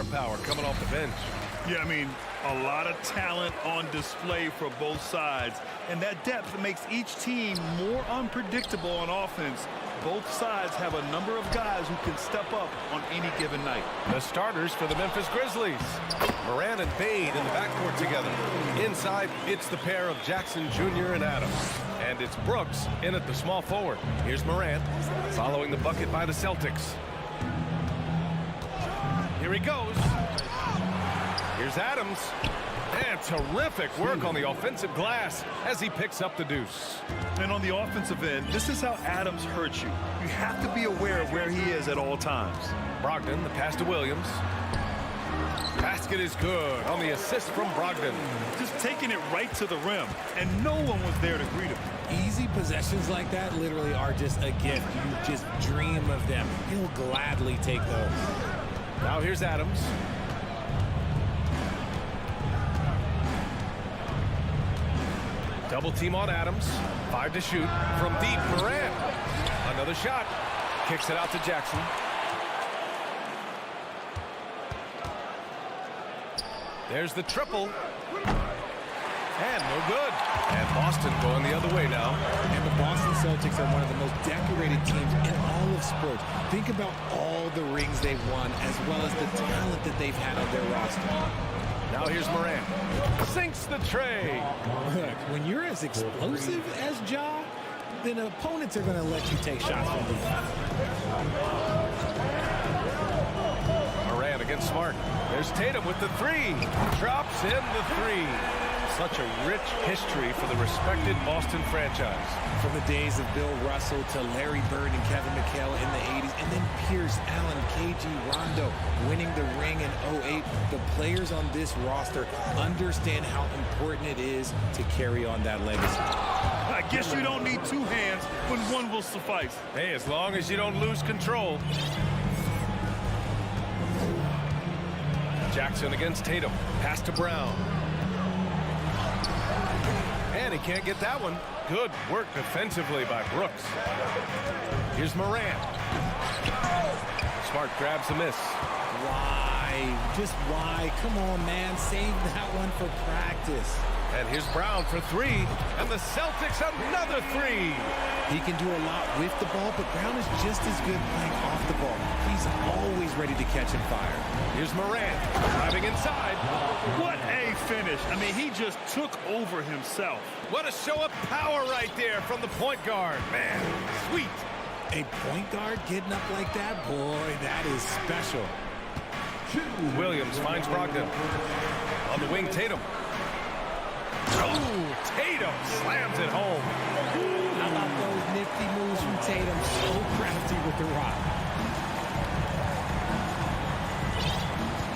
firepower coming off the bench. Yeah, I mean, a lot of talent on display for both sides. And that depth makes each team more unpredictable on offense. Both sides have a number of guys who can step up on any given night. The starters for the Memphis Grizzlies. Moran and Bade in the backcourt together. Inside, it's the pair of Jackson Jr. and Adams. And it's Brooks in at the small forward. Here's Moran, following the bucket by the Celtics. Here he goes. Here's Adams. And terrific work on the offensive glass as he picks up the deuce. And on the offensive end, this is how Adams hurts you. You have to be aware of where he is at all times. Brogdon, the pass to Williams. Basket is good on the assist from Brogdon. Just taking it right to the rim, and no one was there to greet him. Easy possessions like that literally are just a gift. You just dream of them. He'll gladly take those. Now here's Adams. Double team on Adams. 5 to shoot. From deep, Moran. Another shot. Kicks it out to Jackson. There's the triple. And no good. And Boston going the other way now. And the Boston Celtics are one of the most decorated teams in all of sports. Think about all the rings they've won, as well as the talent that they've had on their roster. Now here's Moran. Sinks the tray. Look, when you're as explosive as Ja, then opponents are going to let you take shots from deep. Moran against Smart. There's Tatum with the three. Drops in the three. Such a rich history for the respected Boston franchise. From the days of Bill Russell to Larry Bird and Kevin McHale in the 80s, and then Pierce, Allen, KG, Rondo winning the ring in 08. The players on this roster understand how important it is to carry on that legacy. I guess you don't need two hands when one will suffice. Hey, as long as you don't lose control. Jackson against Tatum. Pass to Brown. And he can't get that one. Good work defensively by Brooks. Here's Moran. Smart grabs the miss. Why? Just why? Come on, man. Save that one for practice. And here's Brown for three. And the Celtics another three. He can do a lot with the ball, but Brown is just as good playing off the ball. He's always ready to catch and fire. Here's Moran driving inside. What a finish. I mean, he just took over himself. What a show of power right there from the point guard. Man, sweet. A point guard getting up like that? Boy, that is special. Williams finds Brogdon. On the wing, Tatum. Oh, Tatum slams it home. How about those nifty moves from Tatum? So crafty with the rock.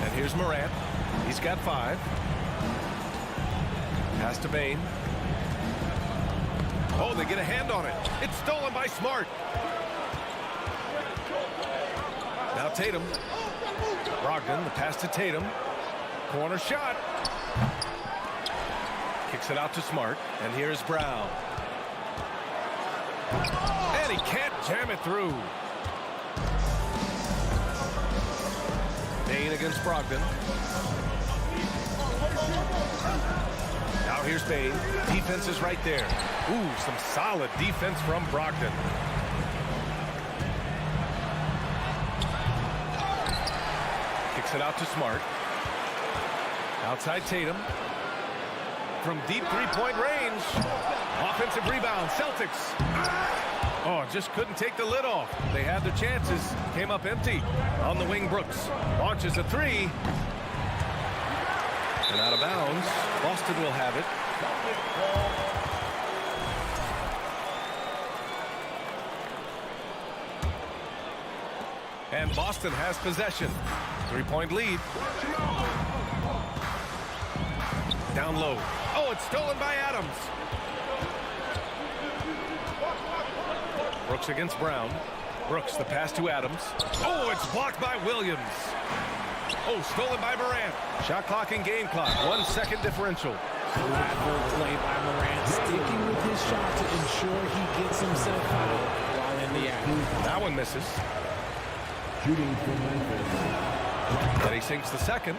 And here's Morant. He's got 5. Pass to Bane. Oh, they get a hand on it. It's stolen by Smart. Now Tatum. Brogdon, the pass to Tatum. Corner shot. Kicks it out to Smart. And here's Brown. And he can't jam it through. Bane against Brogdon. Now here's Bane. Defense is right there. Ooh, some solid defense from Brogdon. Kicks it out to Smart. Outside Tatum. From deep three-point range. Offensive rebound, Celtics. Oh, just couldn't take the lid off. They had their chances. Came up empty. On the wing, Brooks. Launches a 3. And out of bounds. Boston will have it. And Boston has possession. 3-point lead. Down low. Oh, it's stolen by Adams. Brooks against Brown. Brooks, the pass to Adams. Oh, it's blocked by Williams. Oh, stolen by Morant. Shot clock and game clock. 1 second differential. Clever play by Morant, sticking with his shot to ensure he gets himself out while in the act. That one misses. Shooting for Memphis, And he sinks the second.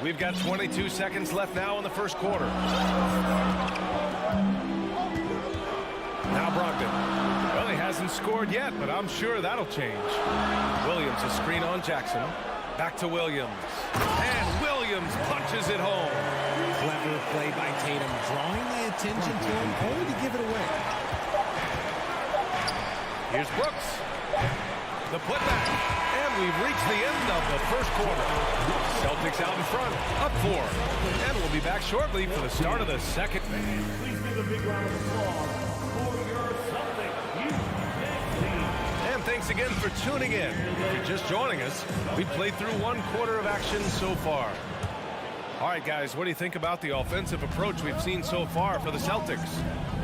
We've got 22 seconds left now in the first quarter. Now Brogdon. Well, he hasn't scored yet, but I'm sure that'll change. Williams, a screen on Jackson. Back to Williams. And Williams punches it home. Clever play by Tatum, drawing the attention to him, only to give it away. Here's Brooks. The putback. And we've reached the end of the first quarter. Celtics out in front, up 4. And we'll be back shortly for the start of the second. Please give a big round of applause for your Celtics U.S. team. And thanks again for tuning in. If you're just joining us, we've played through 1 quarter of action so far. All right, guys, what do you think about the offensive approach we've seen so far for the Celtics?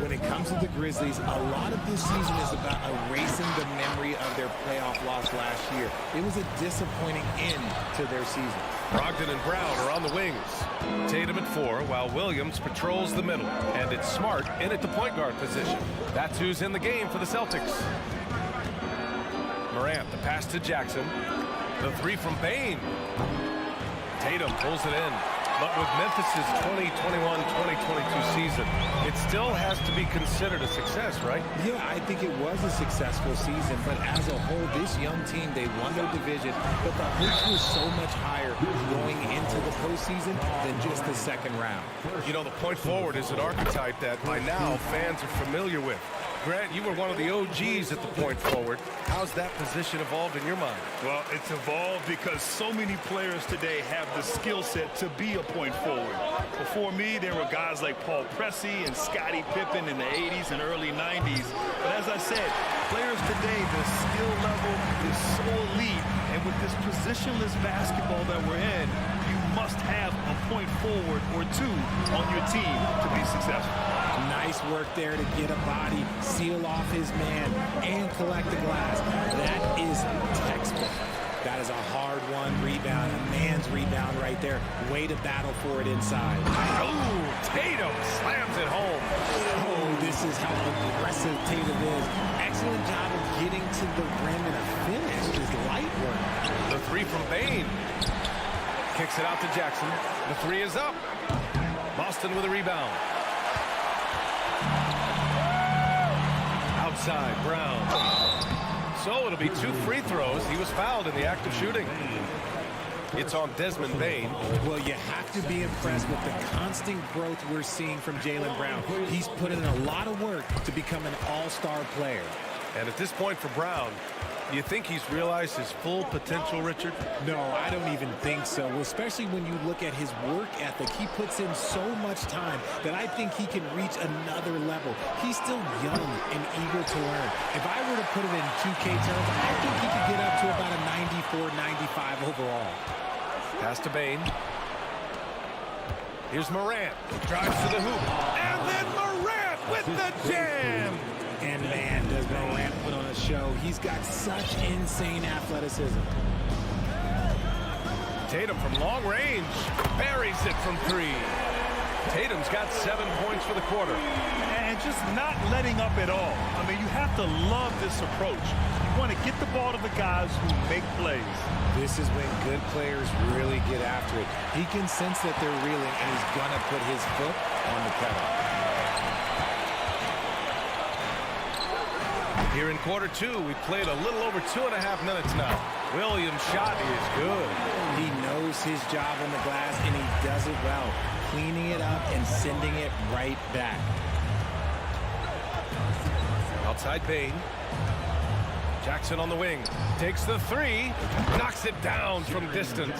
When it comes to the Grizzlies, a lot of this season is about erasing the memory of their playoff loss last year. It was a disappointing end to their season. Brogdon and Brown are on the wings. Tatum at 4, while Williams patrols the middle. And it's Smart in at the point guard position. That's who's in the game for the Celtics. Morant, the pass to Jackson. The 3 from Bane. Tatum pulls it in. But with Memphis' 2021-2022 season, it still has to be considered a success, right? Yeah, I think it was a successful season, but as a whole, this young team, they won their division, but the hopes were so much higher going into the postseason than just the second round. You know, the point forward is an archetype that by now fans are familiar with. Grant, you were one of the OGs at the point forward. How's that position evolved in your mind? Well, it's evolved because so many players today have the skill set to be a point forward. Before me, there were guys like Paul Pressey and Scottie Pippen in the 80s and early 90s. But as I said, players today, the skill level is so elite. And with this positionless basketball that we're in, you must have a point forward or 2 on your team to be successful. Nice work there to get a body, seal off his man, and collect the glass. That is textbook. That is a hard-won rebound, a man's rebound right there. Way to battle for it inside. Oh, Tatum slams it home. Oh, this is how aggressive Tatum is. Excellent job of getting to the rim and a finish. Just light work. The 3 from Bane. Kicks it out to Jackson. The 3 is up. Boston with a rebound. Outside, Brown. So it'll be 2 free throws. He was fouled in the act of shooting. It's on Desmond Bane. Well, you have to be impressed with the constant growth we're seeing from Jaylen Brown. He's put in a lot of work to become an all-star player. And at this point for Brown, do you think he's realized his full potential, Richard? No, I don't even think so, especially when you look at his work ethic. He puts in so much time that I think he can reach another level. He's still young and eager to learn. If I were to put it in 2K terms, I think he could get up to about a 94, 95 overall. Pass to Bane. Here's Morant. Drives to the hoop. And then Morant with the jam. And man, does Morant put on a show. He's got such insane athleticism. Tatum from long range. Buries it from 3. Tatum's got 7 points for the quarter. And just not letting up at all. I mean, you have to love this approach. You want to get the ball to the guys who make plays. This is when good players really get after it. He can sense that they're reeling, and he's going to put his foot on the pedal. Here in quarter 2, we played a little over 2.5 minutes now. Williams' shot is good. He knows his job on the glass, and he does it well, cleaning it up and sending it right back. Outside Bane. Jackson on the wing. Takes the 3. Knocks it down from distance.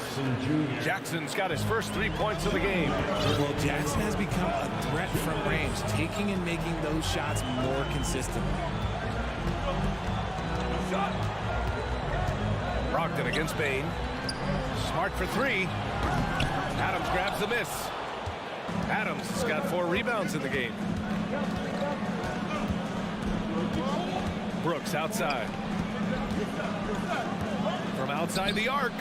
Jackson's got his first 3 points of the game. Well, Jackson has become a threat from range, taking and making those shots more consistently. Brogdon against Bane. Smart for 3. Adams grabs the miss. Adams has got 4 rebounds in the game. Brooks outside. From outside the arc.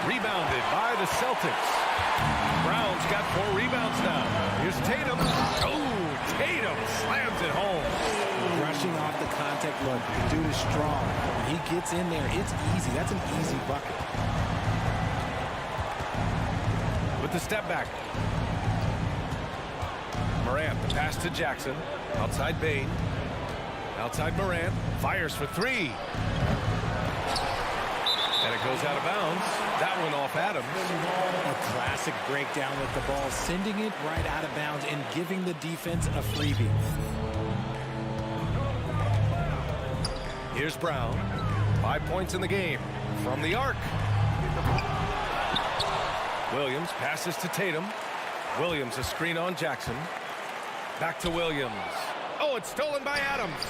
Rebounded by the Celtics. Brown's got 4 rebounds now. Here's Tatum. Oh, Tatum slams it home. Rushing off the contact. Look, the dude is strong. When he gets in there, it's easy. That's an easy bucket. With the step back. Morant, the pass to Jackson. Outside Bane. Outside Morant. Fires for three. And it goes out of bounds. That one off Adams. A classic breakdown with the ball, sending it right out of bounds and giving the defense a freebie. Here's Brown. 5 points in the game. From the arc. Williams passes to Tatum. Williams a screen on Jackson. Back to Williams. Oh, it's stolen by Adams.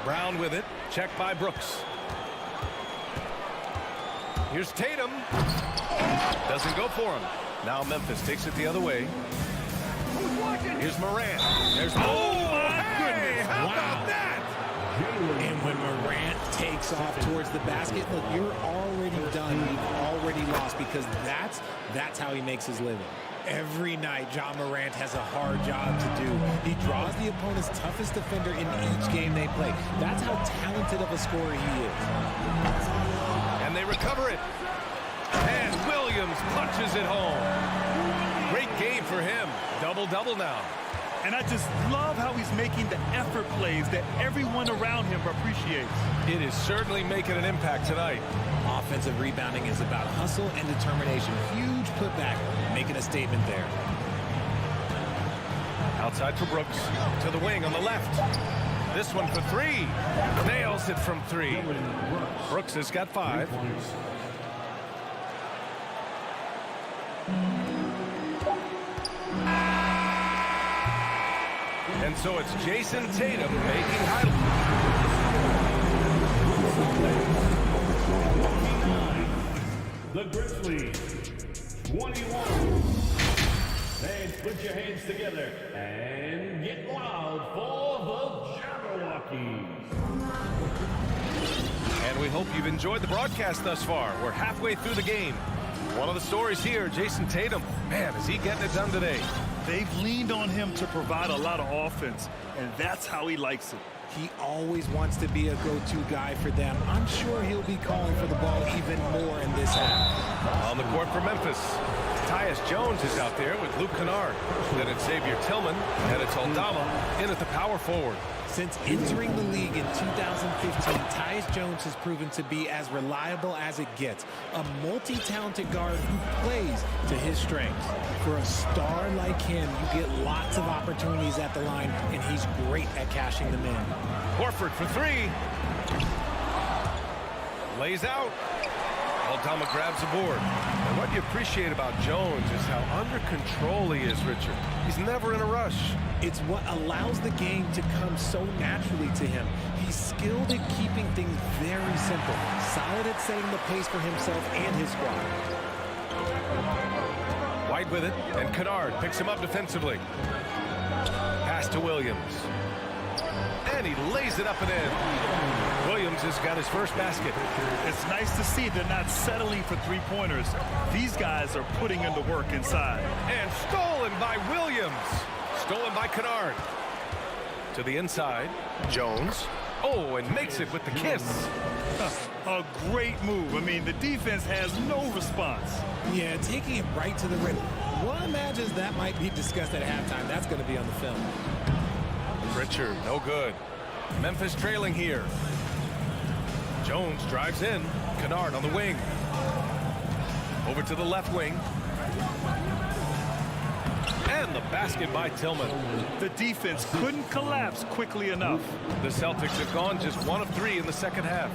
Brown with it. Checked by Brooks. Here's Tatum. Doesn't go for him. Now Memphis takes it the other way. Here's Morant. There's my goodness. How Wow. about that? And when Morant takes off towards the basket, look, you're already done. You've already lost, because that's how he makes his living. Every night, Ja Morant has a hard job to do. He draws the opponent's toughest defender in each game they play. That's how talented of a scorer he is. And they recover it. And Williams punches it home. Great game for him. Double-double now. And I just love how he's making the effort plays that everyone around him appreciates. It is certainly making an impact tonight. Offensive rebounding is about hustle and determination. Huge putback, making a statement there. Outside for Brooks. To the wing on the left. This one for three. Nails it from three. Brooks has got 5. And so it's Jason Tatum making The Grizzlies, 21. And put your hands together and get loud for the Jabberwockies. And we hope you've enjoyed the broadcast thus far. We're halfway through the game. One of the stories here, Jason Tatum. Man, is he getting it done today? They've leaned on him to provide a lot of offense, and that's how he likes it. He always wants to be a go-to guy for them. I'm sure he'll be calling for the ball even more in this half. On the court for Memphis, Tyus Jones is out there with Luke Kennard. Then it's Xavier Tillman, and it's Aldama in at the power forward. Since entering the league in 2015, Tyus Jones has proven to be as reliable as it gets. A multi-talented guard who plays to his strengths. For a star like him, you get lots of opportunities at the line, and he's great at cashing them in. Horford for three. Lays out. Aldama grabs a board. And what you appreciate about Jones is how under control he is, Richard. He's never in a rush. It's what allows the game to come so naturally to him. He's skilled at keeping things very simple. Solid at setting the pace for himself and his squad. White with it, and Kennard picks him up defensively. Pass to Williams. And he lays it up and in. Williams has got his first basket. It's nice to see they're not settling for three-pointers. These guys are putting in the work inside. And stolen by Williams. Stolen by Kennard. To the inside, Jones. Oh, and makes it with the kiss. A great move. I mean, the defense has no response. Yeah, taking it right to the rim. One imagines that might be discussed at halftime. That's going to be on the film. Richard, no good. Memphis trailing here. Jones drives in. Kennard on the wing. Over to the left wing. And the basket by Tillman. The defense couldn't collapse quickly enough. The Celtics have gone just 1 of 3 in the second half.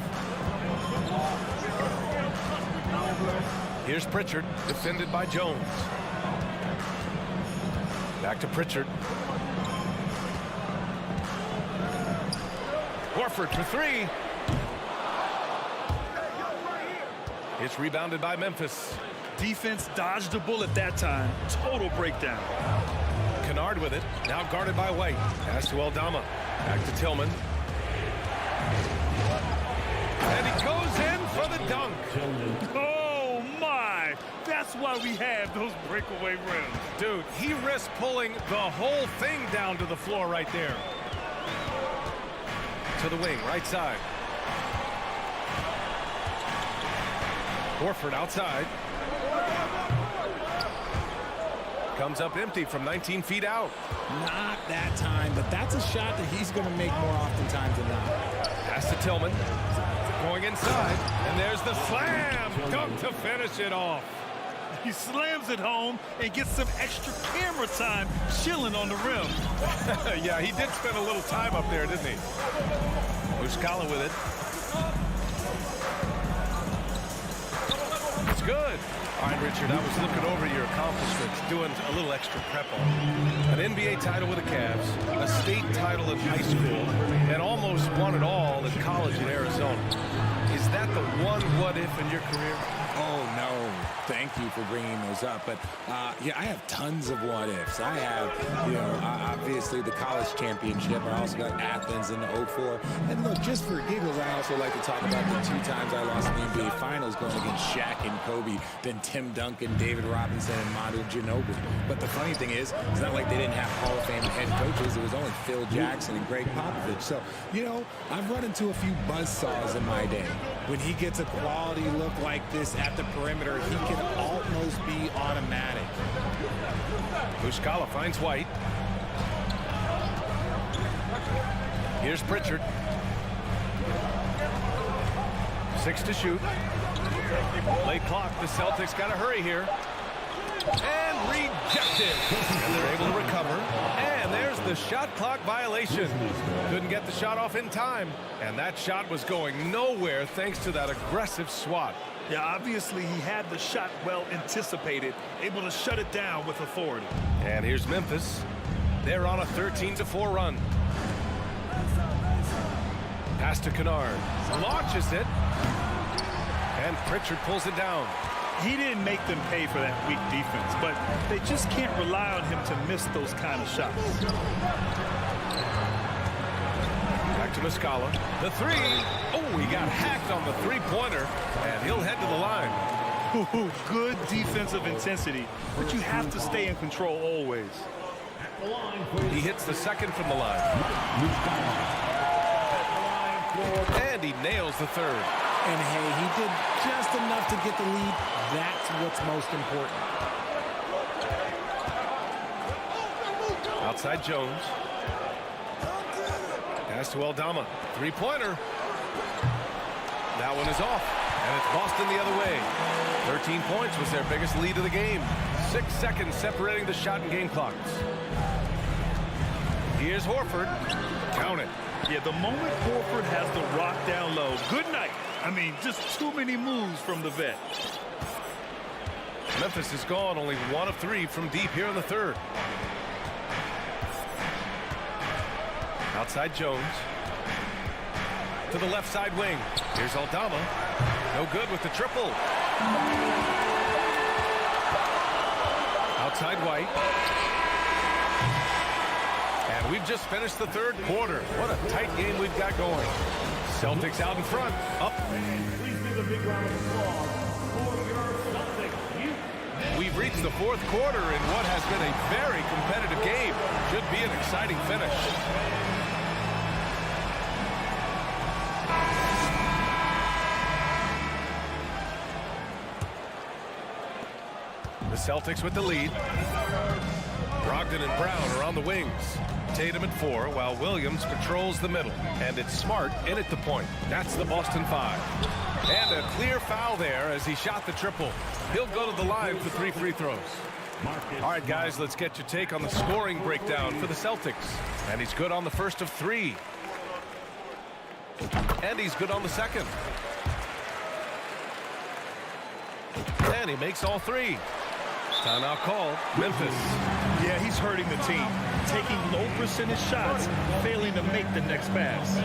Here's Pritchard, defended by Jones. Back to Pritchard. Horford for three. It's rebounded by Memphis. Defense dodged a bullet that time. Total breakdown. Kennard with it. Now guarded by White. Pass to Aldama. Back to Tillman. And he goes in for the dunk. Oh, my. That's why we have those breakaway rims. Dude, he risked pulling the whole thing down to the floor right there. To the wing, right side. Horford outside. Comes up empty from 19 feet out. Not that time, but that's a shot that he's going to make more oftentimes than not. Pass to Tillman. Going inside. And there's the slam. Dunk to finish it off. He slams it home and gets some extra camera time chilling on the rim. Yeah, he did spend a little time up there, didn't he? Muscala with it. It's good. All right, Richard, I was looking over your accomplishments, doing a little extra prep on an NBA title with the Cavs, a state title in high school, and almost won it all in college in Arizona. Is that the one what-if in your career? Oh, no. Thank you for bringing those up. But, yeah, I have tons of what-ifs. I have, obviously the college championship. I also got Athens in the 04. And, look, just for giggles, I also like to talk about the 2 times I lost in the NBA Finals going against Shaq and Kobe, then Tim Duncan, David Robinson, and Manu Ginobili. But the funny thing is, it's not like they didn't have Hall of Fame head coaches. It was only Phil Jackson and Greg Popovich. So, I've run into a few buzzsaws in my day. When he gets a quality look like this at the perimeter, he can almost be automatic. Muscala finds White. Here's Pritchard. 6 to shoot. Late clock. The Celtics got to hurry here. And rejected. And they're able to recover. And there's the shot clock violation. Couldn't get the shot off in time. And that shot was going nowhere thanks to that aggressive swat. Yeah, obviously he had the shot well anticipated, able to shut it down with authority. And here's Memphis. They're on a 13-4 run. Pass to Kennard. Launches it. And Pritchard pulls it down. He didn't make them pay for that weak defense, but they just can't rely on him to miss those kind of shots. Back to Muscala. The 3. Oh, he got hacked on the three-pointer, and he'll head to the line. Ooh, good defensive intensity, but you have to stay in control always. He hits the second from the line. And he nails the third. And, hey, he did just enough to get the lead. That's what's most important. Outside Jones. Pass to Aldama. Three-pointer. That one is off. And it's Boston the other way. 13 points was their biggest lead of the game. 6 seconds separating the shot and game clocks. Here's Horford. Count it. Yeah, the moment Horford has the rock down low, good night. I mean, just too many moves from the vet. Memphis is gone, only 1 of 3 from deep here in the third. Outside Jones. To the left side wing. Here's Aldama. No good with the triple. Outside White. And we've just finished the third quarter. What a tight game we've got going. Celtics out in front. Up. Please give a big round of applause for your Celtics. We've reached the fourth quarter in what has been a very competitive game. Should be an exciting finish. The Celtics with the lead. Brogdon and Brown are on the wings. Tatum at 4, while Williams patrols the middle. And it's Smart in at the point. That's the Boston 5. And a clear foul there as he shot the triple. He'll go to the line for 3 free throws. All right, guys, let's get your take on the scoring breakdown for the Celtics. And he's good on the first of 3. And he's good on the second. And he makes all 3. Timeout called. Memphis. Yeah, he's hurting the team. Taking low percentage shots, failing to make the next pass.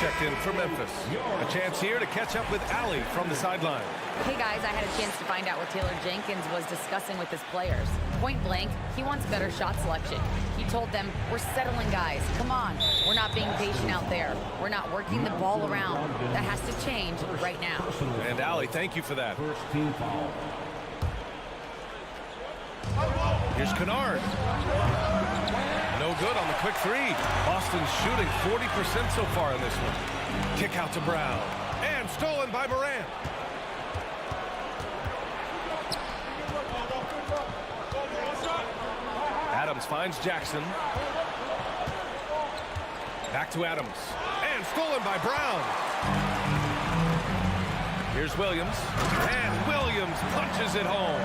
checked in for Memphis. A chance here to catch up with Allie from the sideline. Hey guys, I had a chance to find out what Taylor Jenkins was discussing with his players. Point blank, he wants better shot selection. He told them, we're settling guys. Come on, we're not being patient out there. We're not working the ball around. That has to change right now. And Allie, thank you for that. First team foul. Here's Kennard. No good on the quick three. Boston's shooting 40% so far in this one. Kick out to Brown. And stolen by Morant. Adams finds Jackson. Back to Adams. And stolen by Brown. Here's Williams. And Williams punches it home.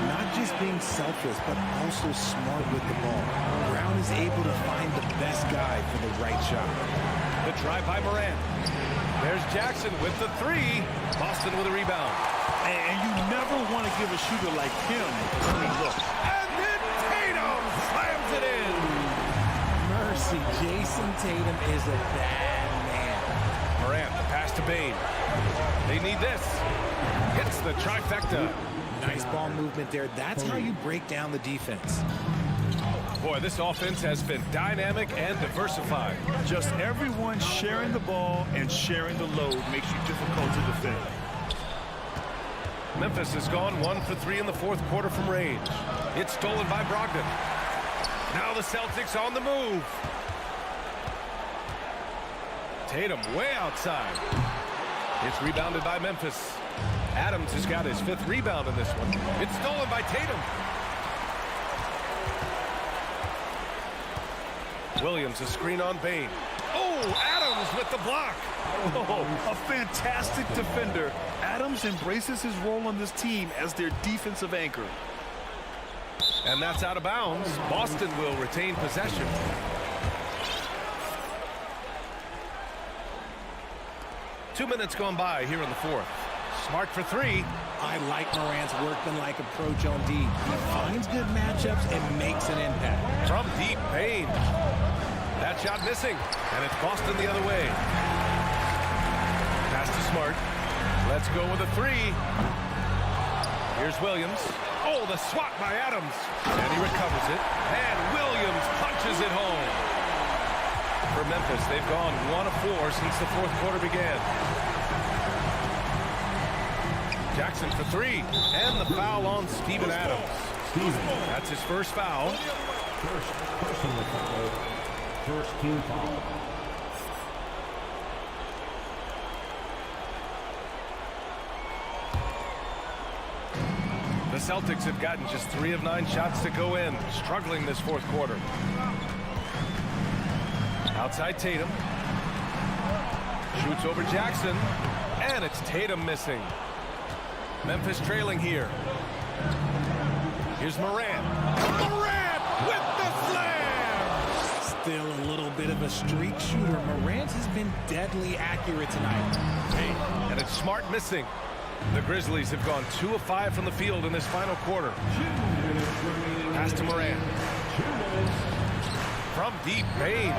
Not just being selfless, but also smart with the ball. Brown is able to find the best guy for the right shot. The drive by Morant. There's Jackson with the three. Boston with a rebound. And you never want to give a shooter like him a clean look. And then Tatum slams it in. Mercy, Jason Tatum is a bad man. Morant, the pass to Bane. They need this. Hits the trifecta. Nice ball movement there. That's how you break down the defense. Boy, this offense has been dynamic and diversified. Just everyone sharing the ball and sharing the load makes you difficult to defend. Memphis has gone 1 for 3 in the fourth quarter from range. It's stolen by Brogdon. Now the Celtics on the move. Tatum way outside. It's rebounded by Memphis. Adams has got his 5th rebound in this one. It's stolen by Tatum. Williams, a screen on Bane. Oh, Adams with the block. Oh, a fantastic defender. Adams embraces his role on this team as their defensive anchor. And that's out of bounds. Boston will retain possession. Two minutes gone by here in the fourth. Smart for three. I like Morant's workmanlike approach on D. He finds good matchups and makes an impact. From deep, Bane. That shot missing, and it's Boston the other way. Pass to Smart. Let's go with a three. Here's Williams. Oh, the swat by Adams. And he recovers it. And Williams punches it home. For Memphis, they've gone 1 of 4 since the fourth quarter began. Jackson for three. And the foul on Steven Adams. That's his first foul. First personal foul. First team foul. The Celtics have gotten just 3 of 9 shots to go in, struggling this fourth quarter. Outside Tatum. Shoots over Jackson. And it's Tatum missing. Memphis trailing here. Here's Morant. Morant with the slam! Still a little bit of a streak shooter. Morant has been deadly accurate tonight. And it's Smart missing. The Grizzlies have gone 2 of 5 from the field in this final quarter. Pass to Morant. From deep, Bane.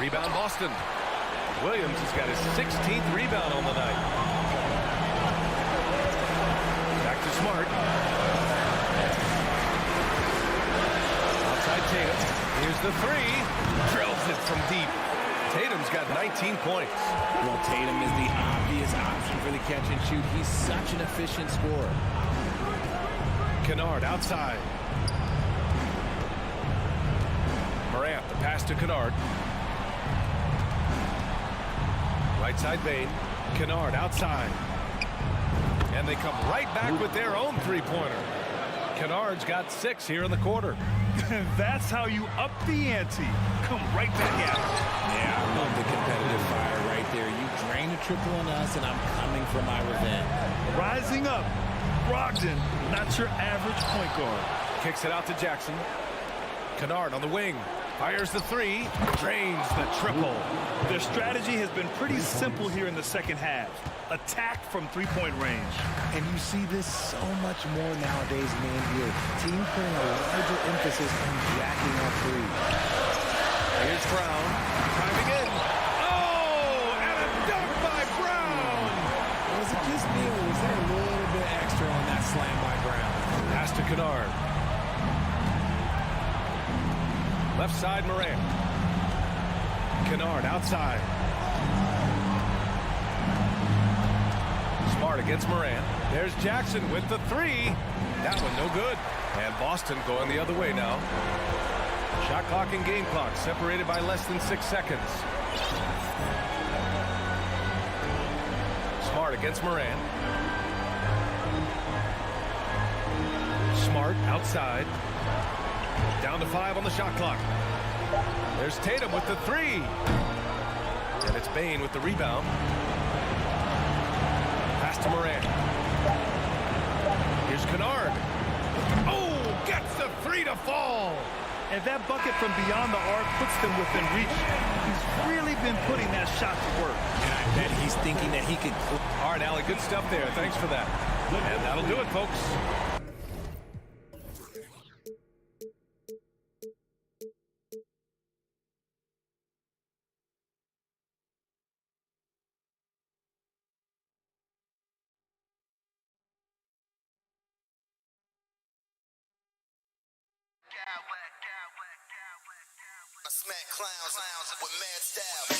Rebound Boston. Williams has got his 16th rebound on the night. Back to Smart. Outside Tatum. Here's the three. Drills it from deep. Tatum's got 19 points. Well, Tatum is the obvious option for the catch and shoot. He's such an efficient scorer. Kennard outside. Morant, the pass to Kennard. Right side Bane. Kennard outside. And they come right back with their own three-pointer. Kennard's got 6 here in the quarter. That's how you up the ante. Come right back at it. Yeah, I love the competitive fire right there. You drain a triple on us, and I'm coming for my revenge. Rising up. Brogdon, not your average point guard. Kicks it out to Jackson. Kennard on the wing. Fires the three. Drains the triple. Their strategy has been pretty simple here in the second half. Attack from three-point range. And you see this so much more nowadays in the NBA. Teams putting a larger emphasis on jacking up threes. Here's Brown. Driving in. side, Moran. Kennard outside. Smart against Moran. There's Jackson with the three. That one no good. And Boston going the other way now. Shot clock and game clock separated by less than 6 seconds. Smart against Moran. Smart outside. Down to 5 on the shot clock. There's Tatum with the three. And it's Bane with the rebound. Pass to Moran. Here's Kennard. Oh, gets the three to fall. And that bucket from beyond the arc puts them within reach. He's really been putting that shot to work. And I bet he's thinking that he could. All right, Allie, good stuff there. Thanks for that. And that'll do it, folks. I smack clowns with mad style.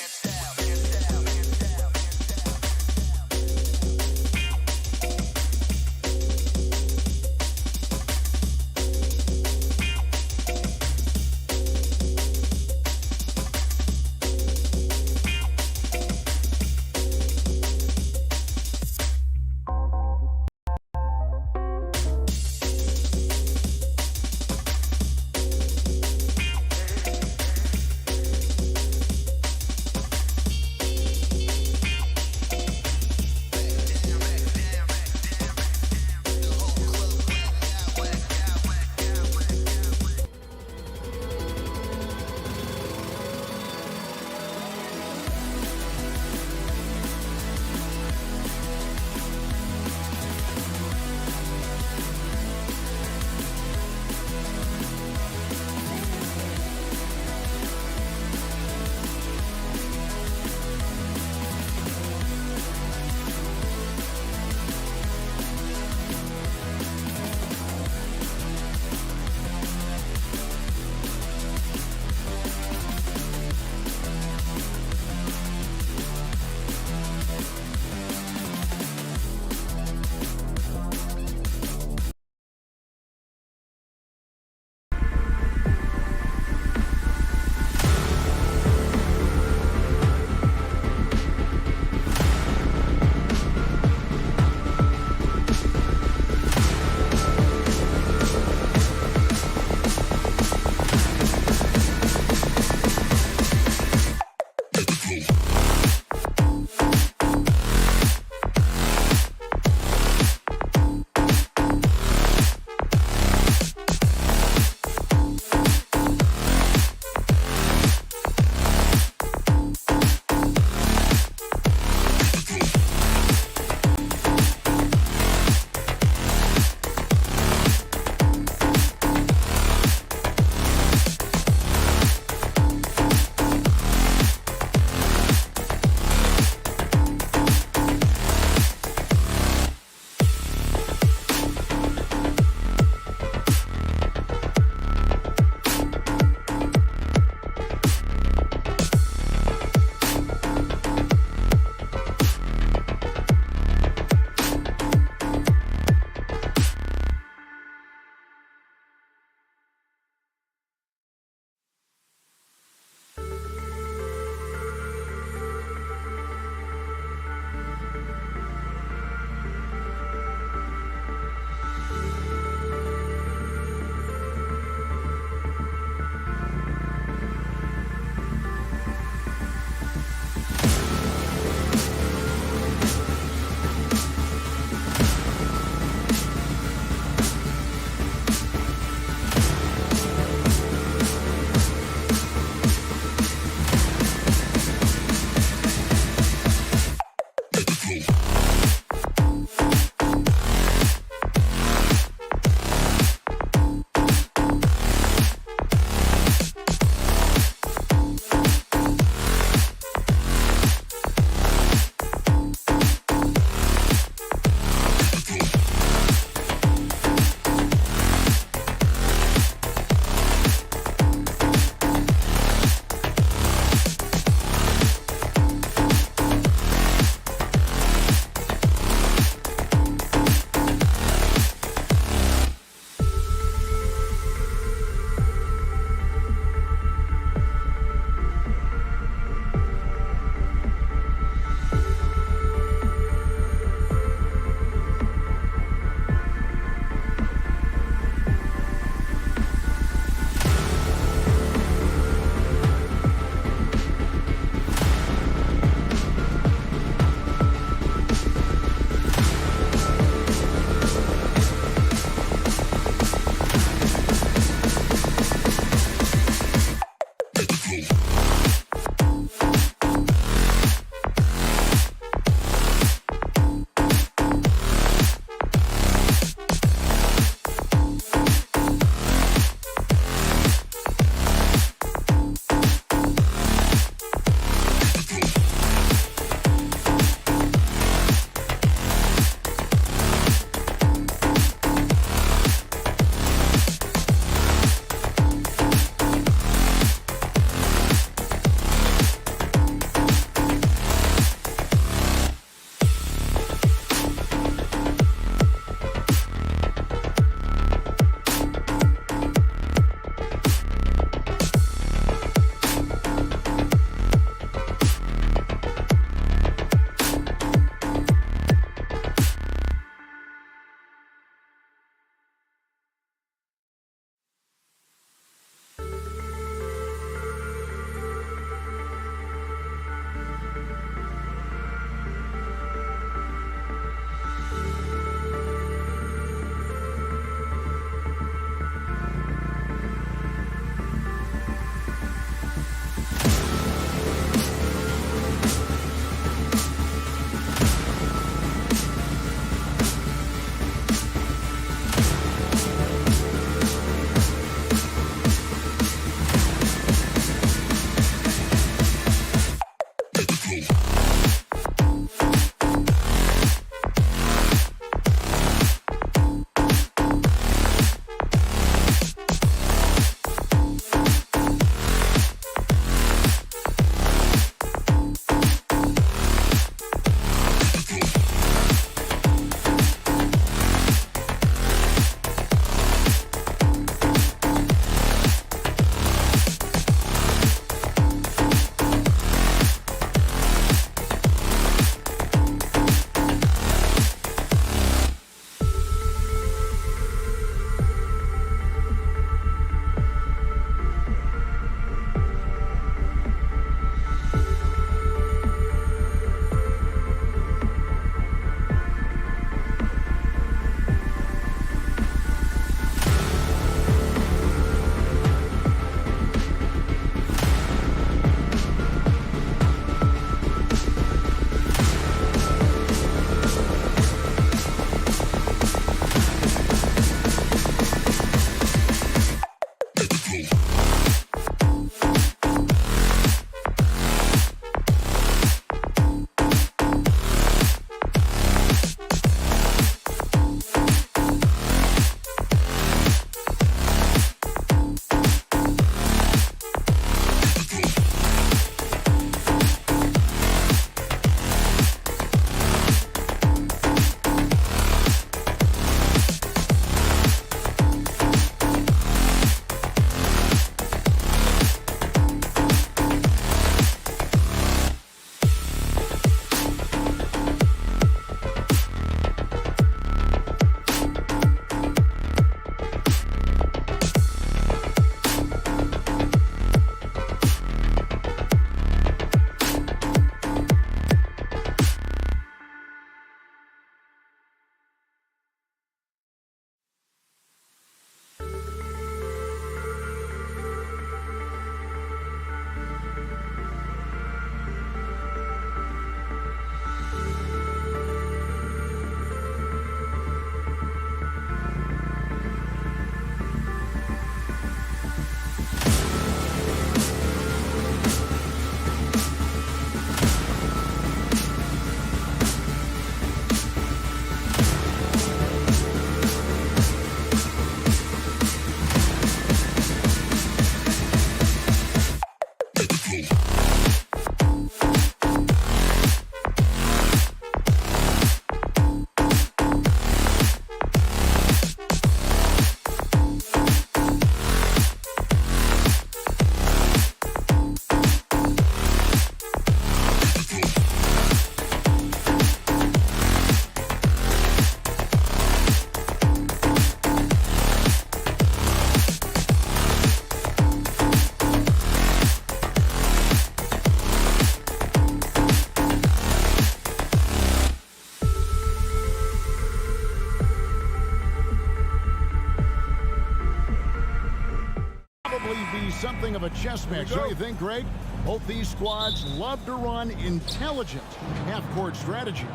Be something of a chess match, don't you think, Greg? Both these squads love to run intelligent half-court strategies.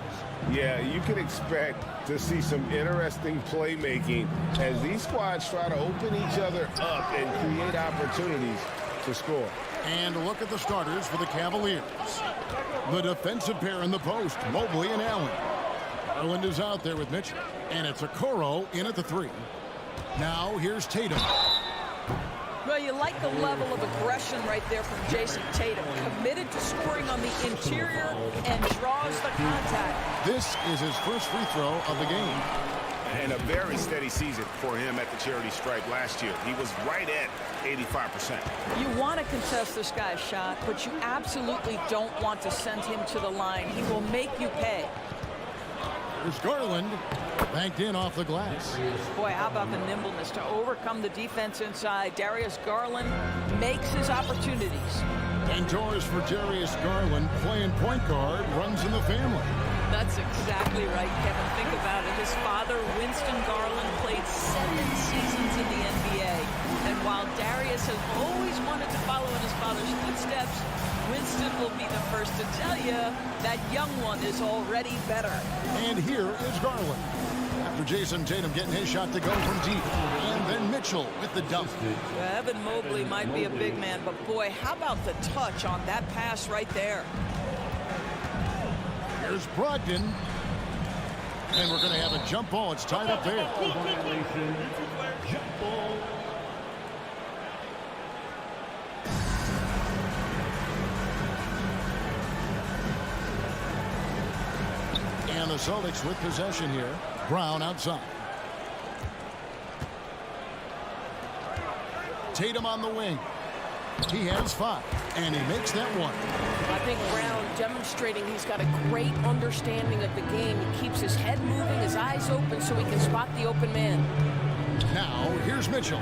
Yeah, you can expect to see some interesting playmaking as these squads try to open each other up and create opportunities to score. And look at the starters for the Cavaliers. The defensive pair in the post, Mobley and Allen. Garland is out there with Mitchell, and it's Okoro in at the 3. Now here's Tatum. Well, you like the level of aggression right there from Jason Tatum. Committed to scoring on the interior and draws the contact. This is his first free throw of the game. And a very steady season for him at the charity stripe last year. He was right at 85%. You want to contest this guy's shot, but you absolutely don't want to send him to the line. He will make you pay. Here's Garland, banked in off the glass. Boy, how about the nimbleness to overcome the defense inside. Darius Garland makes his opportunities. Indoors for Darius Garland, playing point guard, runs in the family. That's exactly right, Kevin. Think about it. His father, Winston Garland, played 7 seasons in the NBA. And while Darius has always wanted to follow in his father's footsteps, Winston will be the first to tell you that young one is already better. And here is Garland. After Jason Tatum getting his shot to go from deep. And then Mitchell with the dunk. Evan Mobley might be a big man, but boy, how about the touch on that pass right there? There's Brogdon. And we're going to have a jump ball. It's tied up there. Violation. Jump ball. And the Celtics with possession here. Brown outside. Tatum on the wing. He has 5, and he makes that one. I think Brown demonstrating he's got a great understanding of the game. He keeps his head moving, his eyes open, so he can spot the open man. Now, here's Mitchell.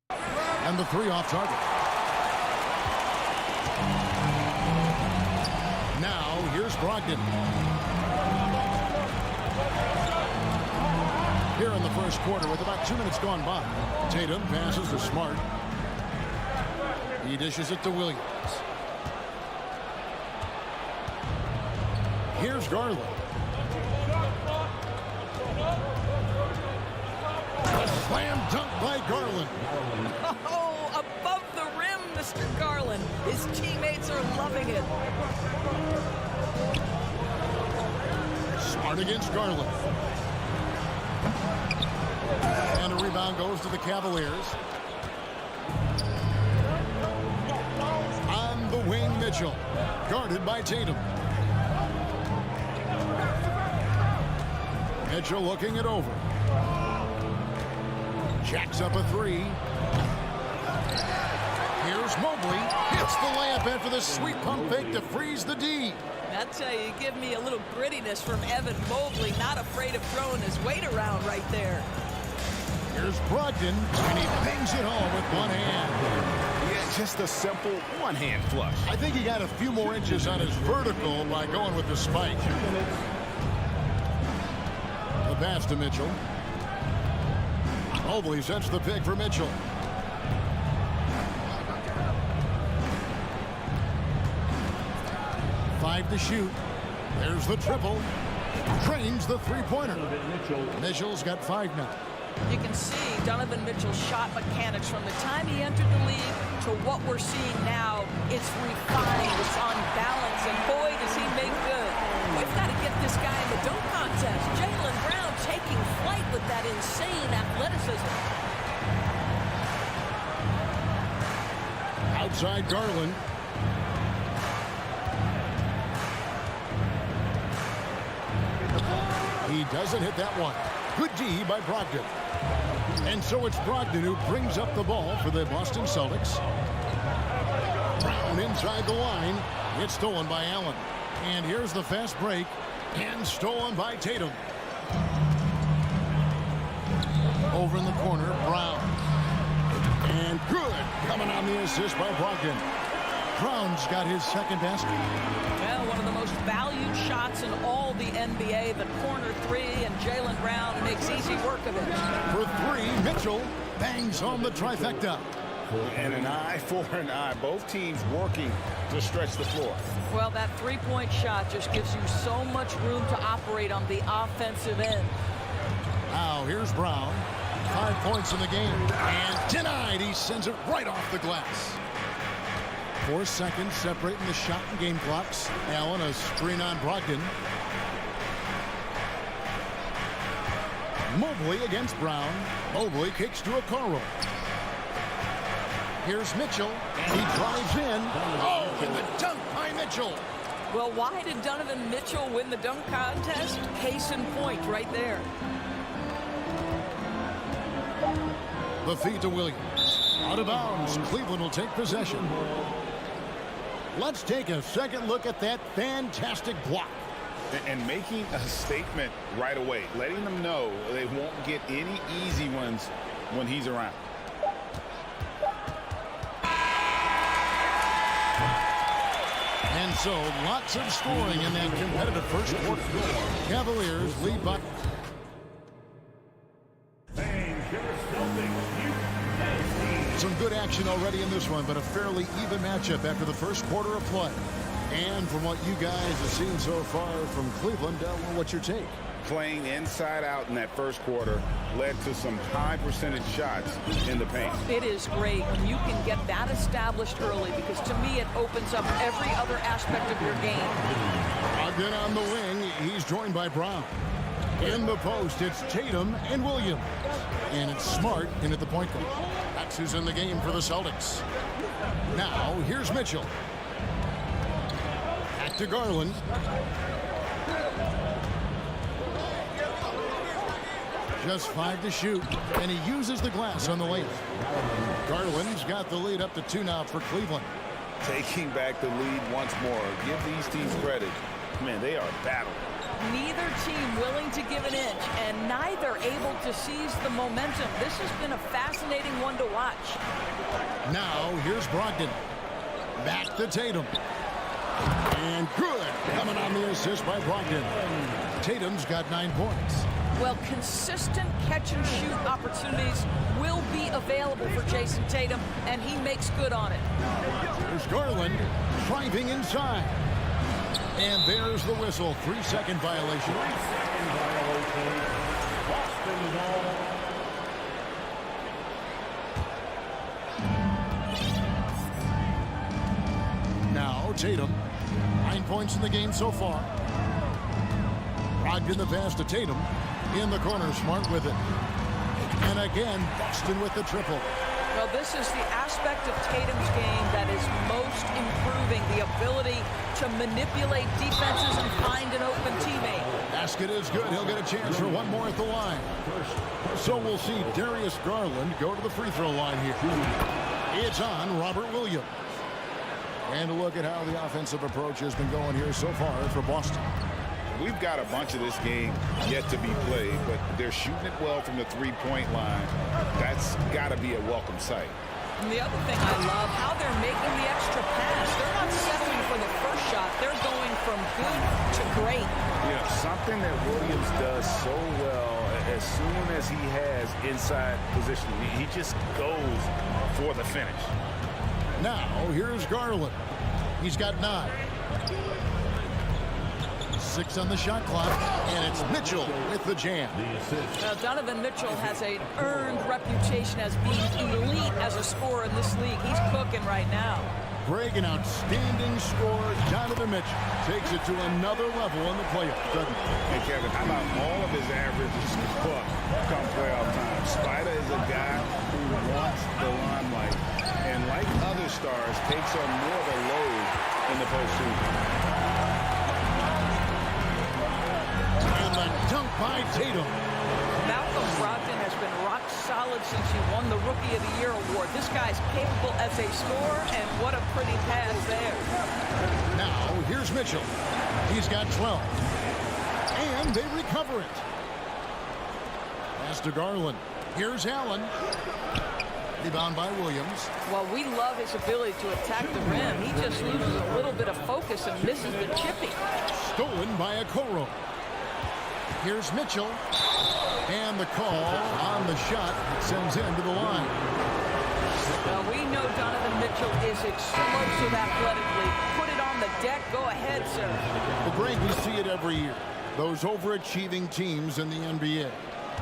And the 3 off target. Now, here's Brogdon. Here in the first quarter with about 2 minutes gone by. Tatum passes to Smart. He dishes it to Williams. Here's Garland. A slam dunk by Garland. Oh, above the rim, Mr. Garland. His teammates are loving it. Smart against Garland. And a rebound goes to the Cavaliers. On the wing, Mitchell. Guarded by Tatum. Mitchell looking it over. Jacks up a 3. Here's Mobley. Hits the layup after the sweet pump fake to freeze the D. That's how you give me a little grittiness from Evan Mobley. Not afraid of throwing his weight around right there. Here's Brogdon, and he bangs it home with one hand. Yeah, just a simple one-hand flush. I think he got a few more inches on his vertical by going with the spike. The pass to Mitchell. Mobley sets the pick for Mitchell. Five to shoot. There's the triple. Drains the three-pointer. Mitchell's got 5 now. You can see Donovan Mitchell's shot mechanics from the time he entered the league to what we're seeing now. It's refined, it's on balance, and boy, does he make good. We've got to get this guy in the dunk contest. Jaylen Brown taking flight right with that insane athleticism. Outside Garland. He doesn't hit that one. Good D by Brogdon. And so it's Brogdon who brings up the ball for the Boston Celtics. Brown inside the line. It's stolen by Allen. And here's the fast break. And stolen by Tatum. Over in the corner, Brown. And good. Coming on the assist by Brogdon. Brown's got his second basket. Well, one of the most valued shots in all the NBA, the corner three, and Jaylen Brown makes easy work of it. For three, Mitchell bangs on the trifecta. And an eye for an eye. Both teams working to stretch the floor. Well, that three-point shot just gives you so much room to operate on the offensive end. Now, here's Brown. 5 points in the game. And denied. He sends it right off the glass. 4 seconds separating the shot and game clocks. Allen, a screen on Brogdon. Mobley against Brown. Mobley kicks to Okoro. Here's Mitchell, and he drives in. Oh, and the dunk by Mitchell. Well, why did Donovan Mitchell win the dunk contest? Case in point right there. The feed to Williams. Out of bounds. Cleveland will take possession. Let's take a second look at that fantastic block. And making a statement right away, letting them know they won't get any easy ones when he's around. And so, lots of scoring in that competitive first quarter. Cavaliers lead by... Some good action already in this one, but a fairly even matchup after the first quarter of play. And from what you guys have seen so far from Cleveland, what's your take? Playing inside out in that first quarter led to some high percentage shots in the paint. It is great when you can get that established early, because to me it opens up every other aspect of your game. Again on the wing, he's joined by Brown. In the post, it's Tatum and Williams. And it's Smart in at the point guard. That's who's in the game for the Celtics. Now, here's Mitchell. Back to Garland. Just 5 to shoot, and he uses the glass on the layup. Garland's got the lead up to 2 now for Cleveland. Taking back the lead once more. Give these teams credit. Man, they are battling. Neither team willing to give an inch, and neither able to seize the momentum. This has been a fascinating one to watch. Now, here's Brogdon. Back to Tatum. And good. Coming on the assist by Brogdon. Tatum's got 9 points. Well, consistent catch-and-shoot opportunities will be available for Jason Tatum, and he makes good on it. There's Garland driving inside. And there's the whistle. 3-second violation. Now Tatum. 9 points in the game so far. Brogdon the pass to Tatum. In the corner, Smart with it. And again, Boston with the triple. Well, this is the aspect of Tatum's game that is most improving, the ability to manipulate defenses and find an open teammate. Basket is good. He'll get a chance for one more at the line. So we'll see Darius Garland go to the free throw line here. It's on Robert Williams. And look at how the offensive approach has been going here so far for Boston. We've got a bunch of this game yet to be played, but they're shooting it well from the three-point line. That's got to be a welcome sight. And the other thing I love, how they're making the extra pass. They're not settling for the first shot. They're going from good to great. You know, something that Williams does so well, as soon as he has inside position, he just goes for the finish. Now, here's Garland. He's got 9. 6 on the shot clock, and it's Mitchell with the jam. Now, Donovan Mitchell has an earned reputation as being elite as a scorer in this league. He's cooking right now. Greg, an outstanding scorer. Donovan Mitchell takes it to another level in the playoffs, doesn't he? And Kevin, how about all of his averages come playoff time? Spider is a guy who wants the limelight, and like other stars, takes on more of a load in the postseason. And the dunk by Tatum. Malcolm Brogdon has been rock solid since he won the Rookie of the Year award. This guy's capable as a scorer, and what a pretty pass there. Now, here's Mitchell. He's got 12. And they recover it. Pass to Garland. Here's Allen. Rebound by Williams. Well, we love his ability to attack the rim. He just loses a little bit of focus and misses the chipping. Stolen by Okoro. Here's Mitchell. And the call on the shot sends him to the line. Well, we know Donovan Mitchell is explosive athletically. Put it on the deck. Go ahead, sir. Well, Greg, we see it every year. Those overachieving teams in the NBA.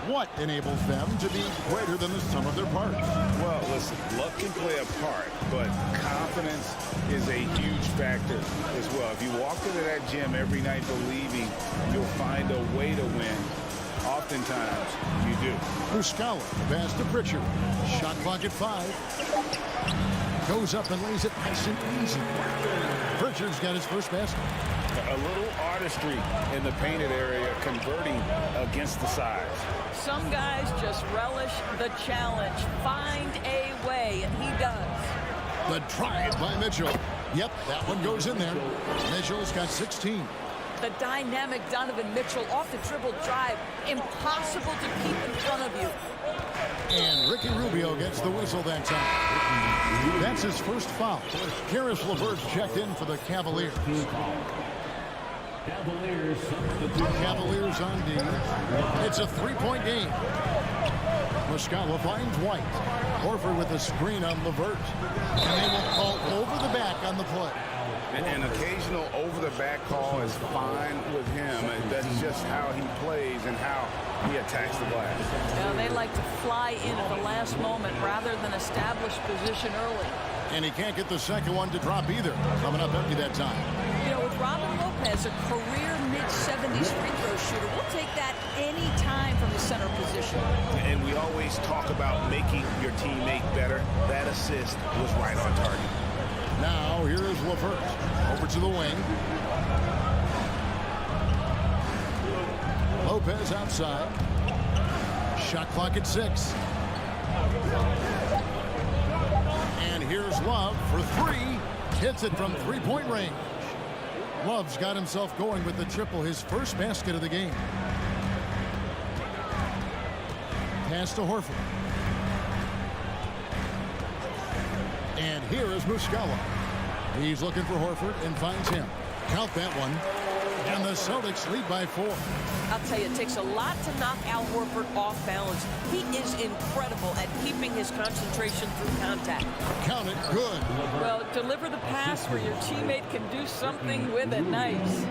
What enables them to be greater than the sum of their parts? Well, listen, luck can play a part, but confidence is a huge factor as well. If you walk into that gym every night believing you'll find a way to win, oftentimes you do. Muscala, pass to Pritchard. Shot clock at 5. Goes up and lays it nice and easy. Pritchard's got his first basket. A little artistry in the painted area, converting against the size. Some guys just relish the challenge. Find a way, and he does. The drive by Mitchell. Yep, that one goes in there. Mitchell's got 16. The dynamic Donovan Mitchell off the dribble drive. Impossible to keep in front of you. And Ricky Rubio gets the whistle that time. That's his first foul. Karis LeVert checked in for the Cavaliers. Cavaliers on D. It's a three-point game. Muscala finds White. Horford with a screen on LeVert. And they will call over the back on the play. An occasional over-the-back call is fine with him. And that's just how he plays and how he attacks the glass. Now, they like to fly in at the last moment rather than establish position early. And he can't get the second one to drop either. Coming up empty that time. You know, with Robin Lopez, a career mid-70s free throw shooter, we'll take that any time from the center position. And we always talk about making your teammate better. That assist was right on target. Now, here is LeVert. Over to the wing. Lopez outside. Shot clock at 6. And here's Love for 3. Hits it from three-point range. Love's got himself going with the triple, his first basket of the game. Pass to Horford. And here is Muscala. He's looking for Horford and finds him. Count that one. And the Celtics lead by 4. I'll tell you, it takes a lot to knock Al Horford off balance. He is incredible at keeping his concentration through contact. Count it. Good. Well, deliver the pass where your teammate can do something with it. Nice.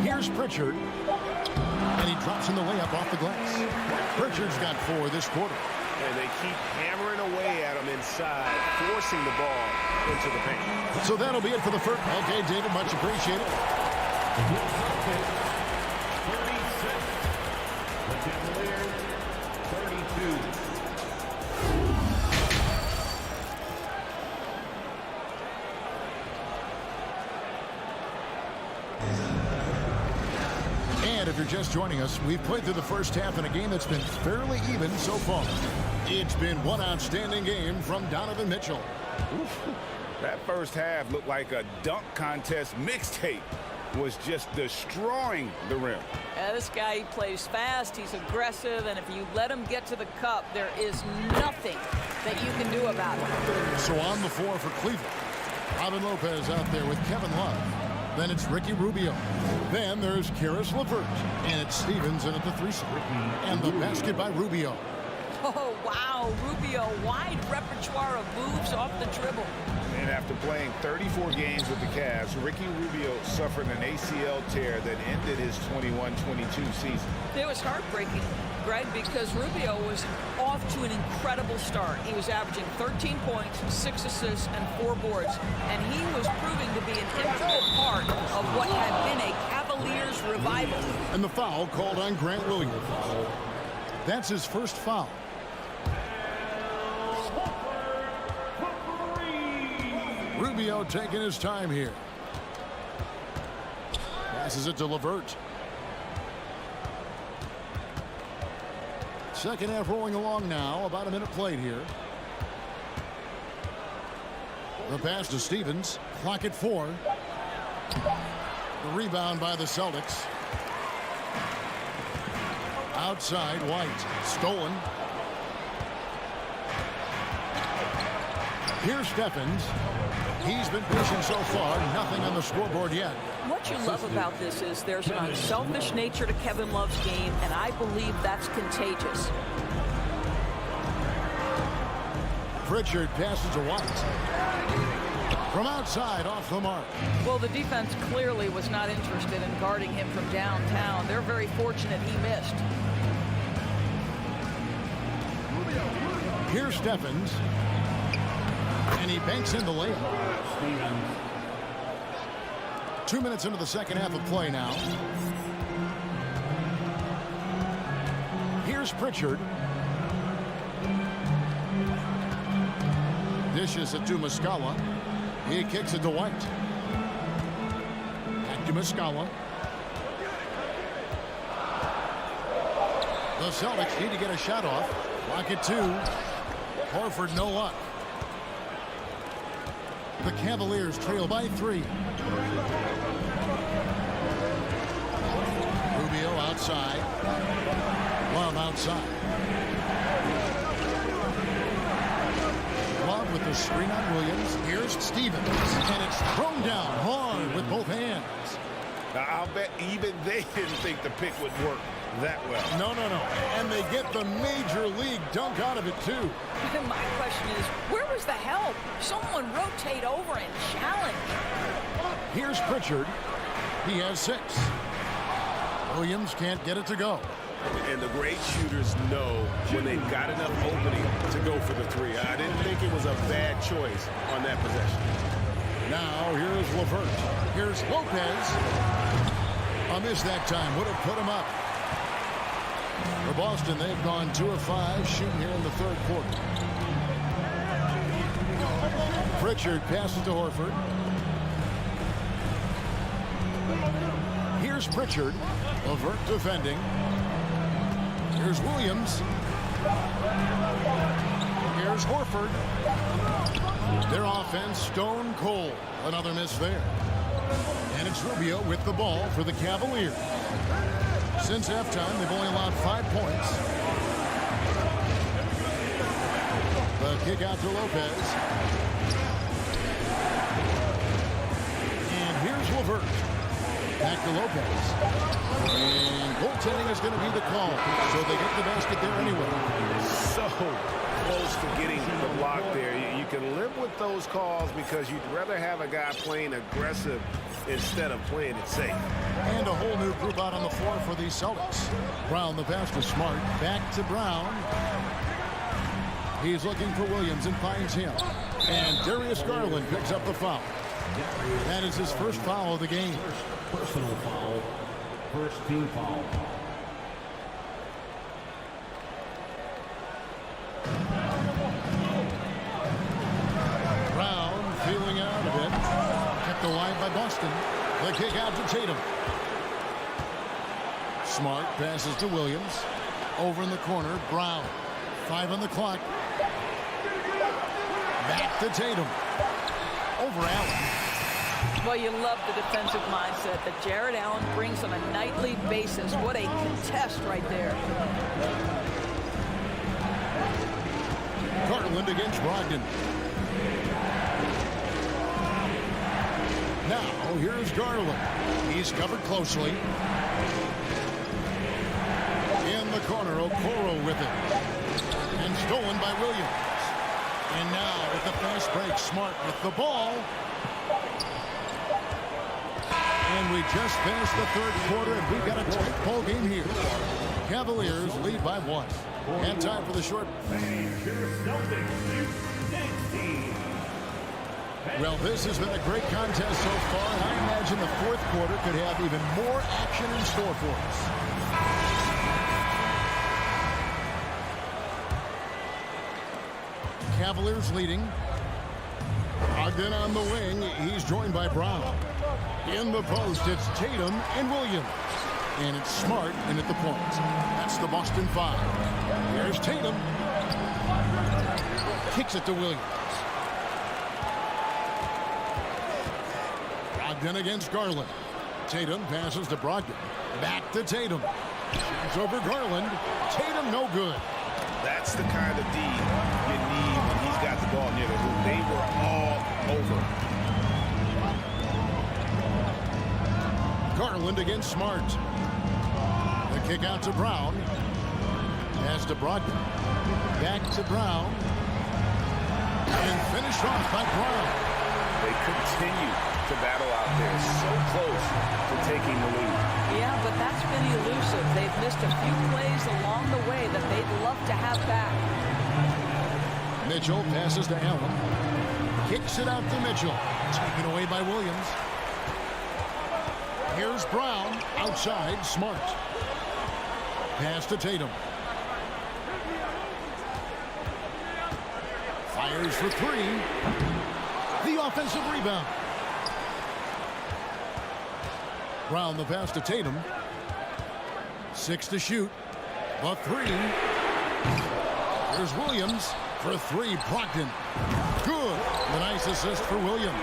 Here's Pritchard. And he drops in the layup off the glass. Pritchard's got 4 this quarter. And they keep hammering away at him inside, forcing the ball into the paint. So that'll be it for the first. Okay, David, much appreciated. And if you're just joining us, we've played through the first half in a game that's been fairly even so far. It's been one outstanding game from Donovan Mitchell. That first half looked like a dunk contest mixtape. Was just destroying the rim. This guy, he plays fast, he's aggressive, and if you let him get to the cup, there is nothing that you can do about it. So on the floor for Cleveland, Robin Lopez out there with Kevin Love. Then it's Ricky Rubio. Then there's Karis LeVert. And it's Stevens in at the 3 spot. And the basket by Rubio. Oh, wow, Rubio, wide repertoire of moves off the dribble. And And after playing 34 games with the Cavs, Ricky Rubio suffered an ACL tear that ended his 21-22 season. It was heartbreaking, Greg, because Rubio was off to an incredible start. He was averaging 13 points, 6 assists, and 4 boards. And he was proving to be an integral part of what had been a Cavaliers revival. And the foul called on Grant Williams. That's his first foul. Rubio taking his time here. Passes it to LeVert. Second half rolling along now. About a minute played here. The pass to Stevens. Clock at 4. The rebound by the Celtics. Outside, White. Stolen. Here's Stephens. He's been pushing so far. Nothing on the scoreboard yet. What you love about this is there's an unselfish nature to Kevin Love's game, and I believe that's contagious. Pritchard passes to White. From outside, off the mark. Well, the defense clearly was not interested in guarding him from downtown. They're very fortunate he missed. Here's Stephens. And he banks in the layup. 2 minutes into the second half of play now. Here's Pritchard. Dishes it to Muscala. He kicks it to White. Back to Muscala. The Celtics need to get a shot off. Clock at 2. Horford no luck. The Cavaliers trail by 3. Rubio outside. Love outside. Love with the screen on Williams. Here's Stevens. And it's thrown down hard with both hands. Now, I'll bet even they didn't think the pick would work that well. No. And they get the major league dunk out of it, too. My question is, where was the help? Someone rotate over and challenge. Here's Pritchard. He has 6. Williams can't get it to go. And the great shooters know when they've got enough opening to go for the 3. I didn't think it was a bad choice on that possession. Now here's LeVert. Here's Lopez. A miss that time. Would have put him up. For Boston, they've gone 2 of 5 shooting here in the third quarter. Pritchard passes to Horford. Here's Pritchard. LeVert defending. Here's Williams. Here's Horford. Their offense stone cold. Another miss there. And it's Rubio with the ball for the Cavaliers. Since halftime, they've only allowed 5 points. The kick out to Lopez. And here's LeVert. Back to Lopez. And goaltending is going to be the call. So they get the basket there anyway. So close to getting the block there. You can live with those calls because you'd rather have a guy playing aggressive instead of playing it safe. And a whole new group out on the floor for the Celtics. Brown, the pass to Smart. Back to Brown. He's looking for Williams and finds him. And Darius Garland picks up the foul. That is his first foul of the game. Personal foul. First team foul. Brown feeling out a bit. Kept alive by Boston. The kick out to Tatum. Smart passes to Williams. Over in the corner, Brown. 5 on the clock. Back to Tatum. Over Allen. Well, you love the defensive mindset that Jared Allen brings on a nightly basis. What a contest right there. Garland against Brogdon. Now, here's Garland. He's covered closely. In the corner, Okoro with it. And stolen by Williams. And now with the fast break, Smart with the ball. And we just finished the third quarter, and we've got a tight ball game here. Cavaliers lead by 1. And time for the short. Well, this has been a great contest so far, and I imagine the fourth quarter could have even more action in store for us. Cavaliers leading. Ogden on the wing. He's joined by Brown. In the post, it's Tatum and Williams. And it's Smart in at the point. That's the Boston 5. Here's Tatum. Kicks it to Williams. Brogdon against Garland. Tatum passes to Brogdon. Back to Tatum. Shoots over Garland. Tatum no good. That's the kind of D you need when he's got the ball near the hoop. They were all over. Garland against Smart. The kick out to Brown. Pass to Brogdon. Back to Brown. And finished off by Brown. They continue to battle out there, so close to taking the lead. Yeah, but that's been elusive. They've missed a few plays along the way that they'd love to have back. Mitchell passes to Allen. Kicks it out to Mitchell. Taken away by Williams. Here's Brown. Outside, Smart. Pass to Tatum. Fires for 3. The offensive rebound. Brown the pass to Tatum. 6 to shoot. The 3. Here's Williams for 3. Brogdon. Good. The nice assist for Williams.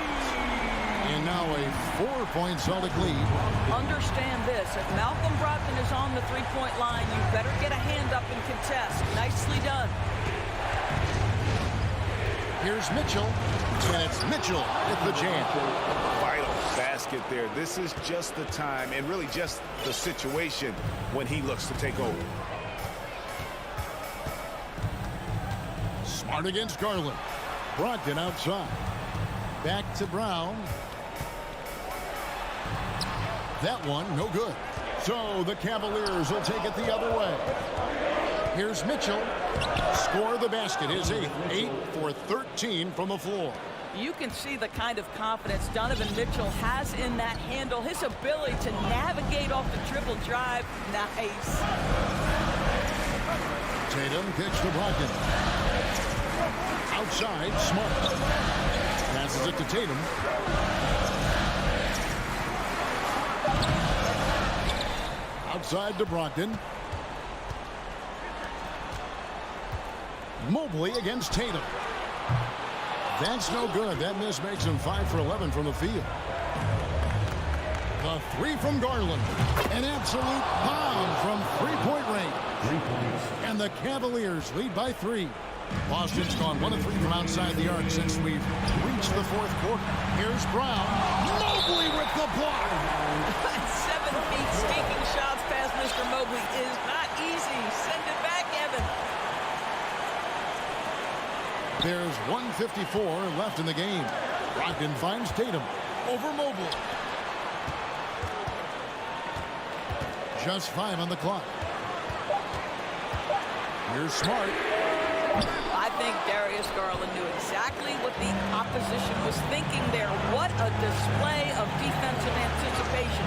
And now a 4-point Celtic lead. Understand this. If Malcolm Brogdon is on the three-point line, you better get a hand up and contest. Nicely done. Here's Mitchell. And it's Mitchell with the jam. Vital basket there. This is just the time and really just the situation when he looks to take over. Smart against Garland. Brogdon outside. Back to Brown. That one, no good. So the Cavaliers will take it the other way. Here's Mitchell. Score the basket. His 8th. 8 for 13 from the floor. You can see the kind of confidence Donovan Mitchell has in that handle. His ability to navigate off the dribble drive. Nice. Tatum kicks to Brogdon. Outside, Smart. Passes it to Tatum. Outside to Brogdon. Mobley against Tatum. That's no good. That miss makes him 5 for 11 from the field. The 3 from Garland. An absolute bomb from three-point range. 3 points. And the Cavaliers lead by 3. Boston's gone 1 of 3 from outside the arc since we've reached the fourth quarter. Here's Brown. Mobley with the block. 7 feet sneaking shots past Mr. Mobley is not easy. Send it back, Evan. There's 1:54 left in the game. Brogdon finds Tatum over Mobley. Just 5 on the clock. Here's Smart. I think Darius Garland knew exactly what the opposition was thinking there. What a display of defensive anticipation.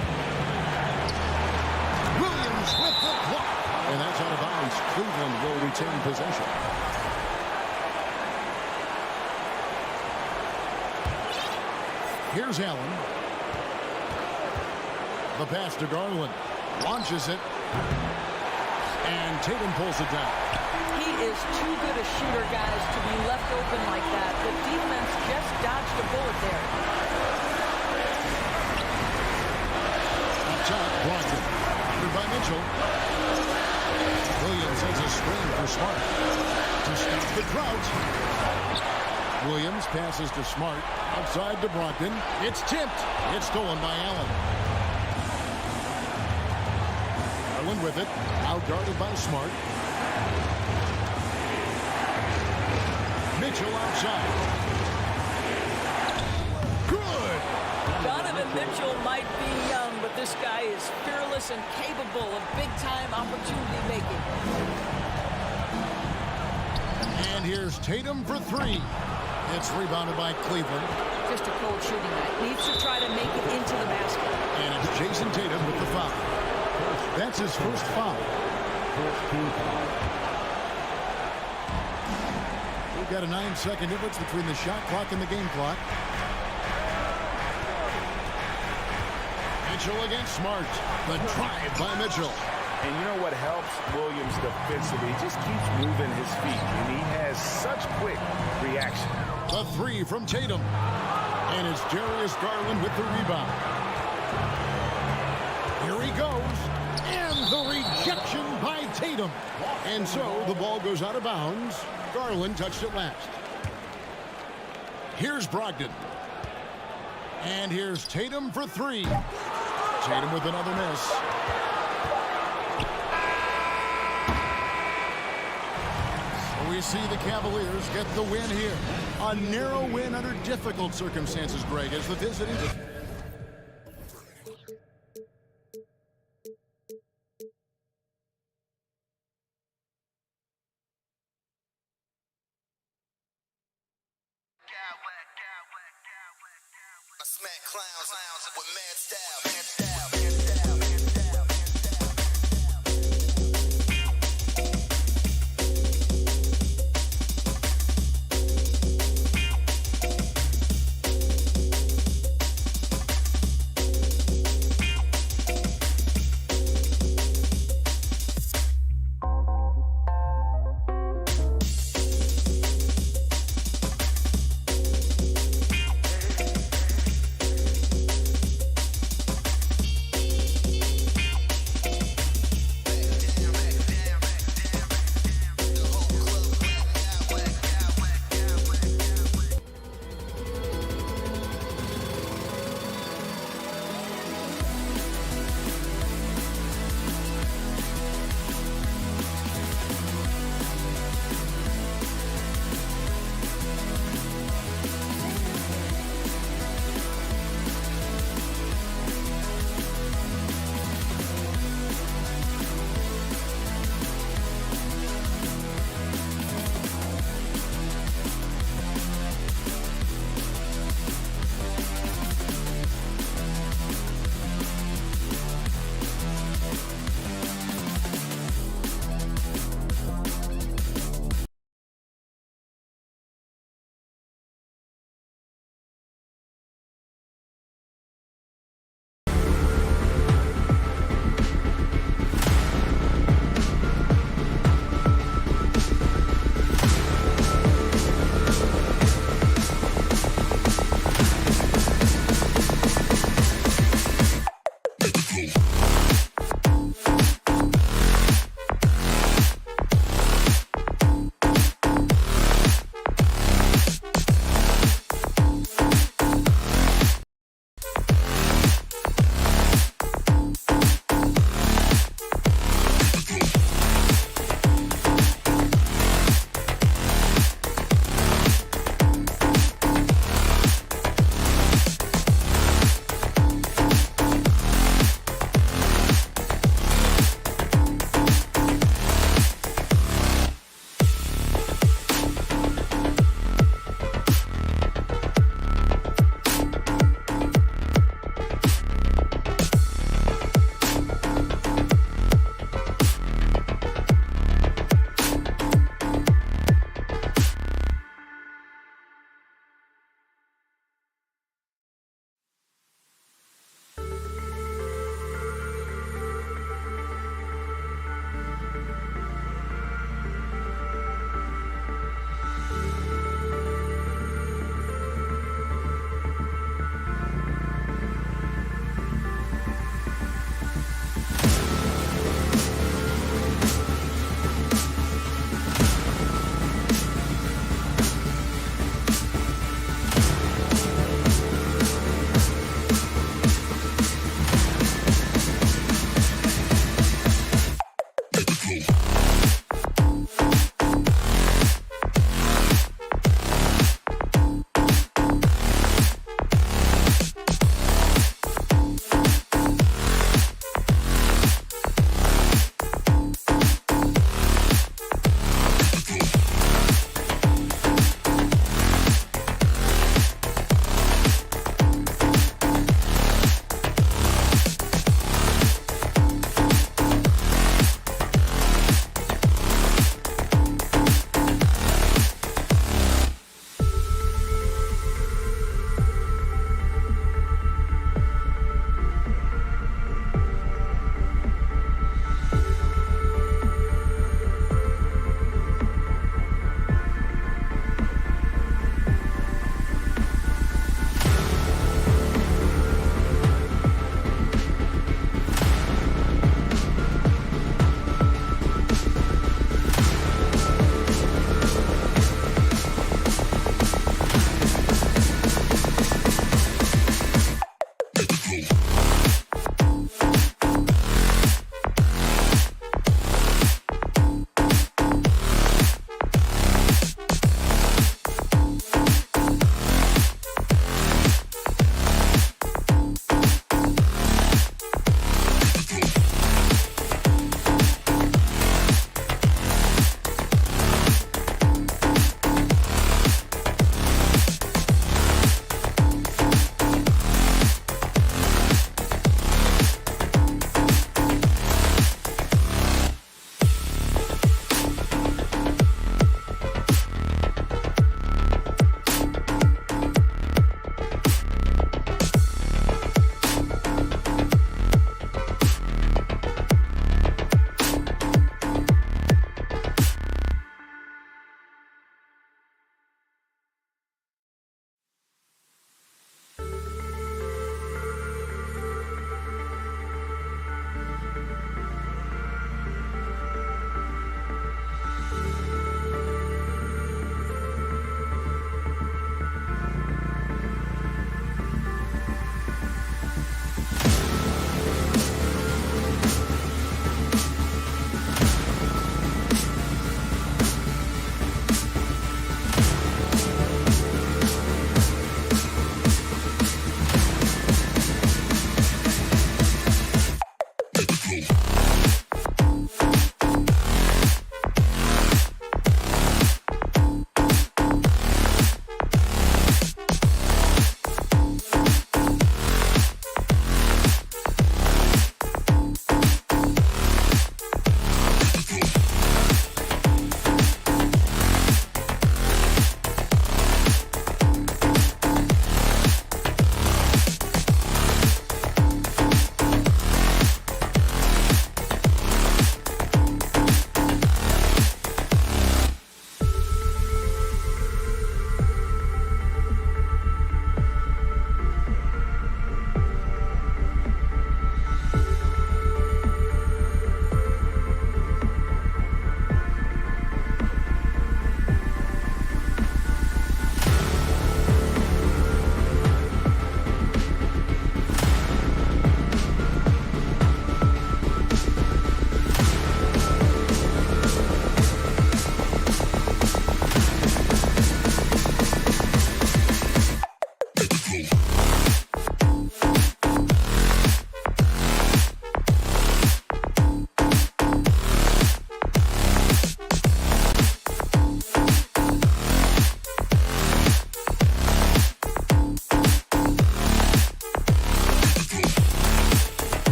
Williams with the block. And that's out of bounds. Cleveland will retain possession. Here's Allen. The pass to Garland. Launches it. And Tatum pulls it down. He is too good a shooter, guys, to be left open like that. The defense just dodged a bullet there. Up top, Brogdon. Countered by Mitchell. Williams has a screen for Smart. To stop the drought. Williams passes to Smart. Outside to Brogdon. It's tipped. It's stolen by Allen. Garland with it. Outguarded by Smart. Mitchell outside. Good. Donovan Mitchell might be young, but this guy is fearless and capable of big-time opportunity making. And here's Tatum for three. It's rebounded by Cleveland. Just a cold shooting night. Needs to try to make it into the basket. And it's Jason Tatum with the foul. That's his first foul. First team foul. We've got a 9-second difference between the shot clock and the game clock. Mitchell against Smart. The drive by Mitchell. And you know what helps Williams defensively? He just keeps moving his feet, and he has such quick reaction. The three from Tatum. And it's Darius Garland with the rebound. Here he goes. And the rejection by Tatum. And so the ball goes out of bounds. Garland touched it last. Here's Brogdon. And here's Tatum for three. Tatum with another miss. So we see the Cavaliers get the win here. A narrow win under difficult circumstances, Greg, as the visiting... I smack clowns with mad style.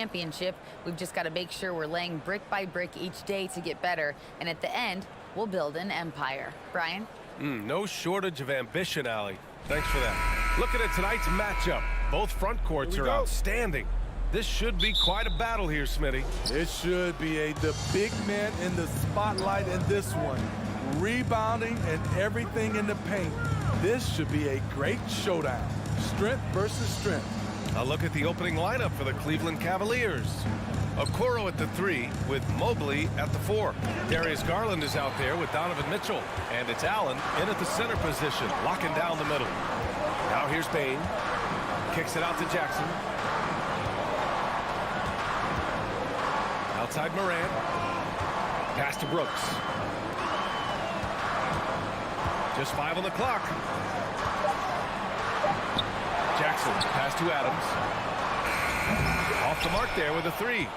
championship. We've just got to make sure we're laying brick by brick each day to get better. And at the end, we'll build an empire. Brian? No shortage of ambition, Allie. Thanks for that. Looking at tonight's matchup, both front courts are outstanding. This should be quite a battle here, Smitty. It should be the big man in the spotlight in this one. Rebounding and everything in the paint. This should be a great showdown. Strength versus strength. A look at the opening lineup for the Cleveland Cavaliers. Okoro at the 3 with Mobley at the 4. Darius Garland is out there with Donovan Mitchell. And it's Allen in at the center position, locking down the middle. Now here's Bain. Kicks it out to Jackson. Outside Morant. Pass to Brooks. Just 5 on the clock. Jackson, pass to Adams. Off the mark there with a 3.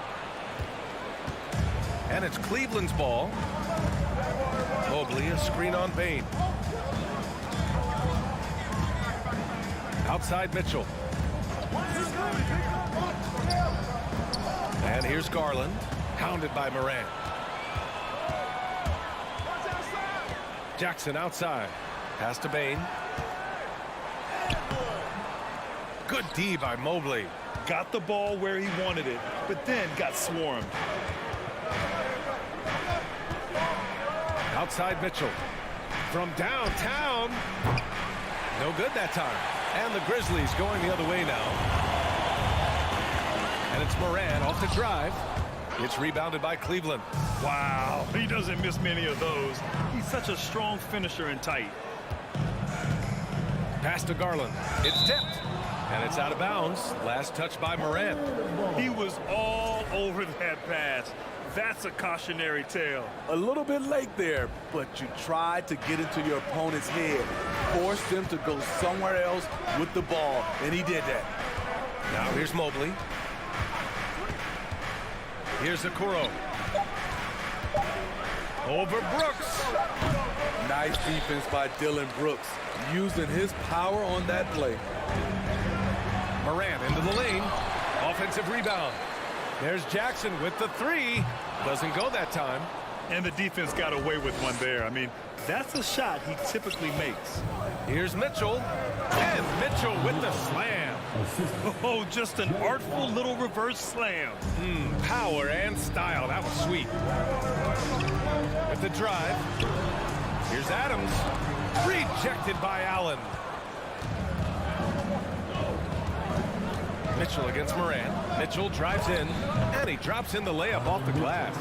And it's Cleveland's ball. Mobley, a screen on Bain. Outside Mitchell. And here's Garland, hounded by Morant. Jackson outside. Pass to Bain. Good D by Mobley. Got the ball where he wanted it, but then got swarmed. Outside Mitchell. From downtown. No good that time. And the Grizzlies going the other way now. And it's Morant off the drive. It's rebounded by Cleveland. Wow, he doesn't miss many of those. He's such a strong finisher and tight. Pass to Garland. It's tipped. And it's out of bounds. Last touch by Morant. He was all over that pass. That's a cautionary tale. A little bit late there, but you tried to get into your opponent's head. Forced him to go somewhere else with the ball, and he did that. Now here's Mobley. Here's Okoro. Over Brooks. Nice defense by Dylan Brooks, using his power on that play. Morant into the lane. Offensive rebound. There's Jackson with the 3. Doesn't go that time. And the defense got away with one there. I mean, that's a shot he typically makes. Here's Mitchell. And Mitchell with the slam. Oh, just an artful little reverse slam. Power and style. That was sweet. With the drive. Here's Adams. Rejected by Allen. Mitchell against Morant. Mitchell drives in, and he drops in the layup off the glass.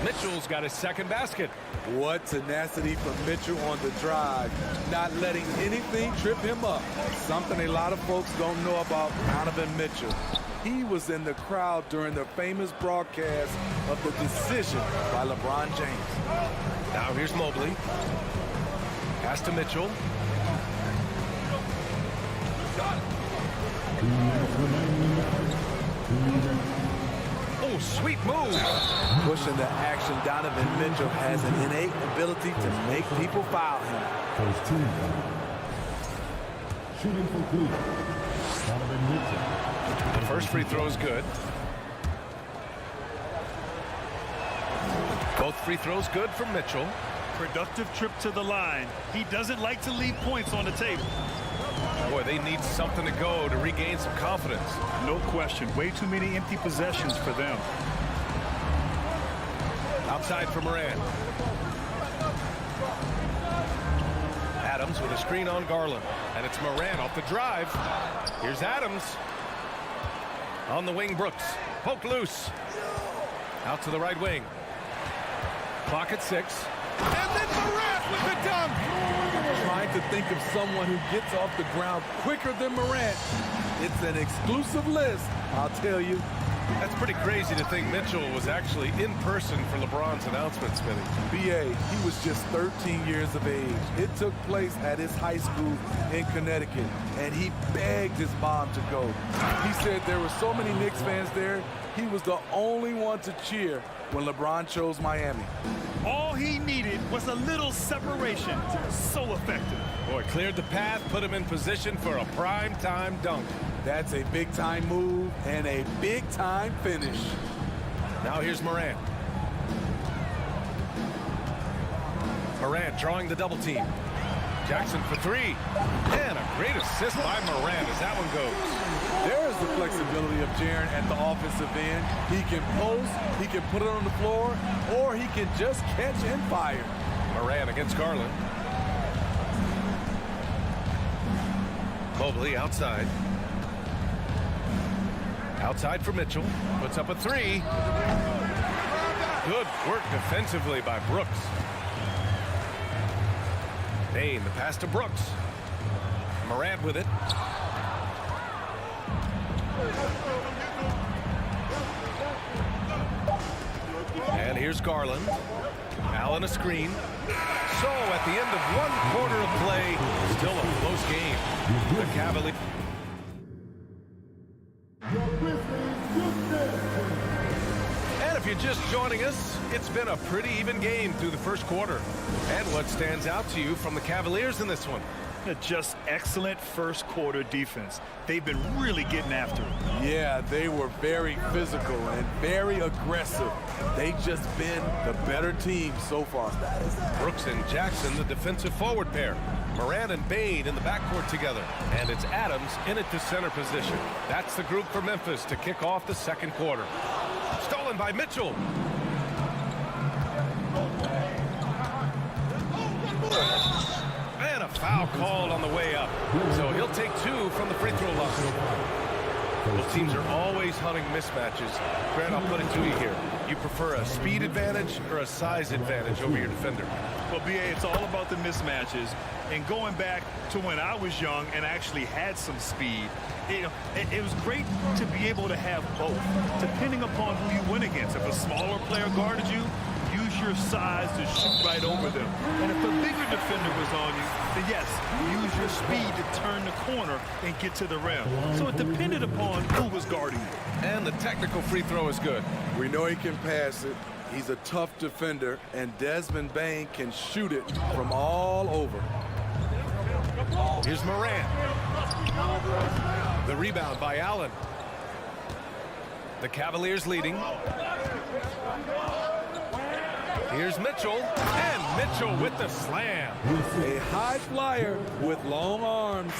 Mitchell's got his second basket. What tenacity from Mitchell on the drive, not letting anything trip him up. Something a lot of folks don't know about Donovan Mitchell. He was in the crowd during the famous broadcast of the decision by LeBron James. Now here's Mobley. Pass to Mitchell. Oh, sweet move. Pushing the action, Donovan Mitchell has an innate ability to make people foul him. Shooting for Cleveland, Donovan Mitchell. The first free throw is good. Both free throws good for Mitchell. Productive trip to the line. He doesn't like to leave points on the table. Boy, they need something to go to regain some confidence. No question. Way too many empty possessions for them. Outside for Morant. Adams with a screen on Garland. And it's Morant off the drive. Here's Adams. On the wing, Brooks. Poke loose. Out to the right wing. Clock at 6. And then Morant with the dunk. Trying to think of someone who gets off the ground quicker than Morant. It's an exclusive list, I'll tell you. That's pretty crazy to think Mitchell was actually in person for LeBron's announcement, Smitty. B.A., he was just 13 years of age. It took place at his high school in Connecticut, and he begged his mom to go. He said there were so many Knicks fans there, he was the only one to cheer when LeBron chose Miami. All he needed was a little separation. So effective. Boy, cleared the path, put him in position for a prime-time dunk. That's a big-time move and a big-time finish. Now here's Morant. Morant drawing the double team. Jackson for three. And a great assist by Morant as that one goes. There is the flexibility of Jaren at the offensive end. He can post, he can put it on the floor, or he can just catch and fire. Morant against Garland. Mobley outside. Outside for Mitchell. Puts up a three. Good work defensively by Brooks. Bain, the pass to Brooks. Morant with it. And here's Garland. Allen a screen. So at the end of one quarter of play, still a close game. The Cavaliers. And if you're just joining us, it's been a pretty even game through the first quarter. And what stands out to you from the Cavaliers in this one? Just excellent first quarter defense. They've been really getting after it. Yeah, they were very physical and very aggressive. They've just been the better team so far. Brooks and Jackson, the defensive forward pair. Morant and Bain in the backcourt together. And it's Adams in at the center position. That's the group for Memphis to kick off the second quarter. Stolen by Mitchell. And a foul called on the way up. So he'll take two from the free throw line. Both teams are always hunting mismatches. Grant, I'll put it to you here. You prefer a speed advantage or a size advantage over your defender? Well, B.A., it's all about the mismatches. And going back to when I was young and actually had some speed, it was great to be able to have both, depending upon who you went against. If a smaller player guarded you, use your size to shoot right over them. And if a bigger defender was on you, then yes, use your speed to turn the corner and get to the rim. So it depended upon who was guarding you. And the technical free throw is good. We know he can pass it. He's a tough defender, and Desmond Bain can shoot it from all over. Here's Morant. The rebound by Allen. The Cavaliers leading. Here's Mitchell, and Mitchell with the slam. A high flyer with long arms.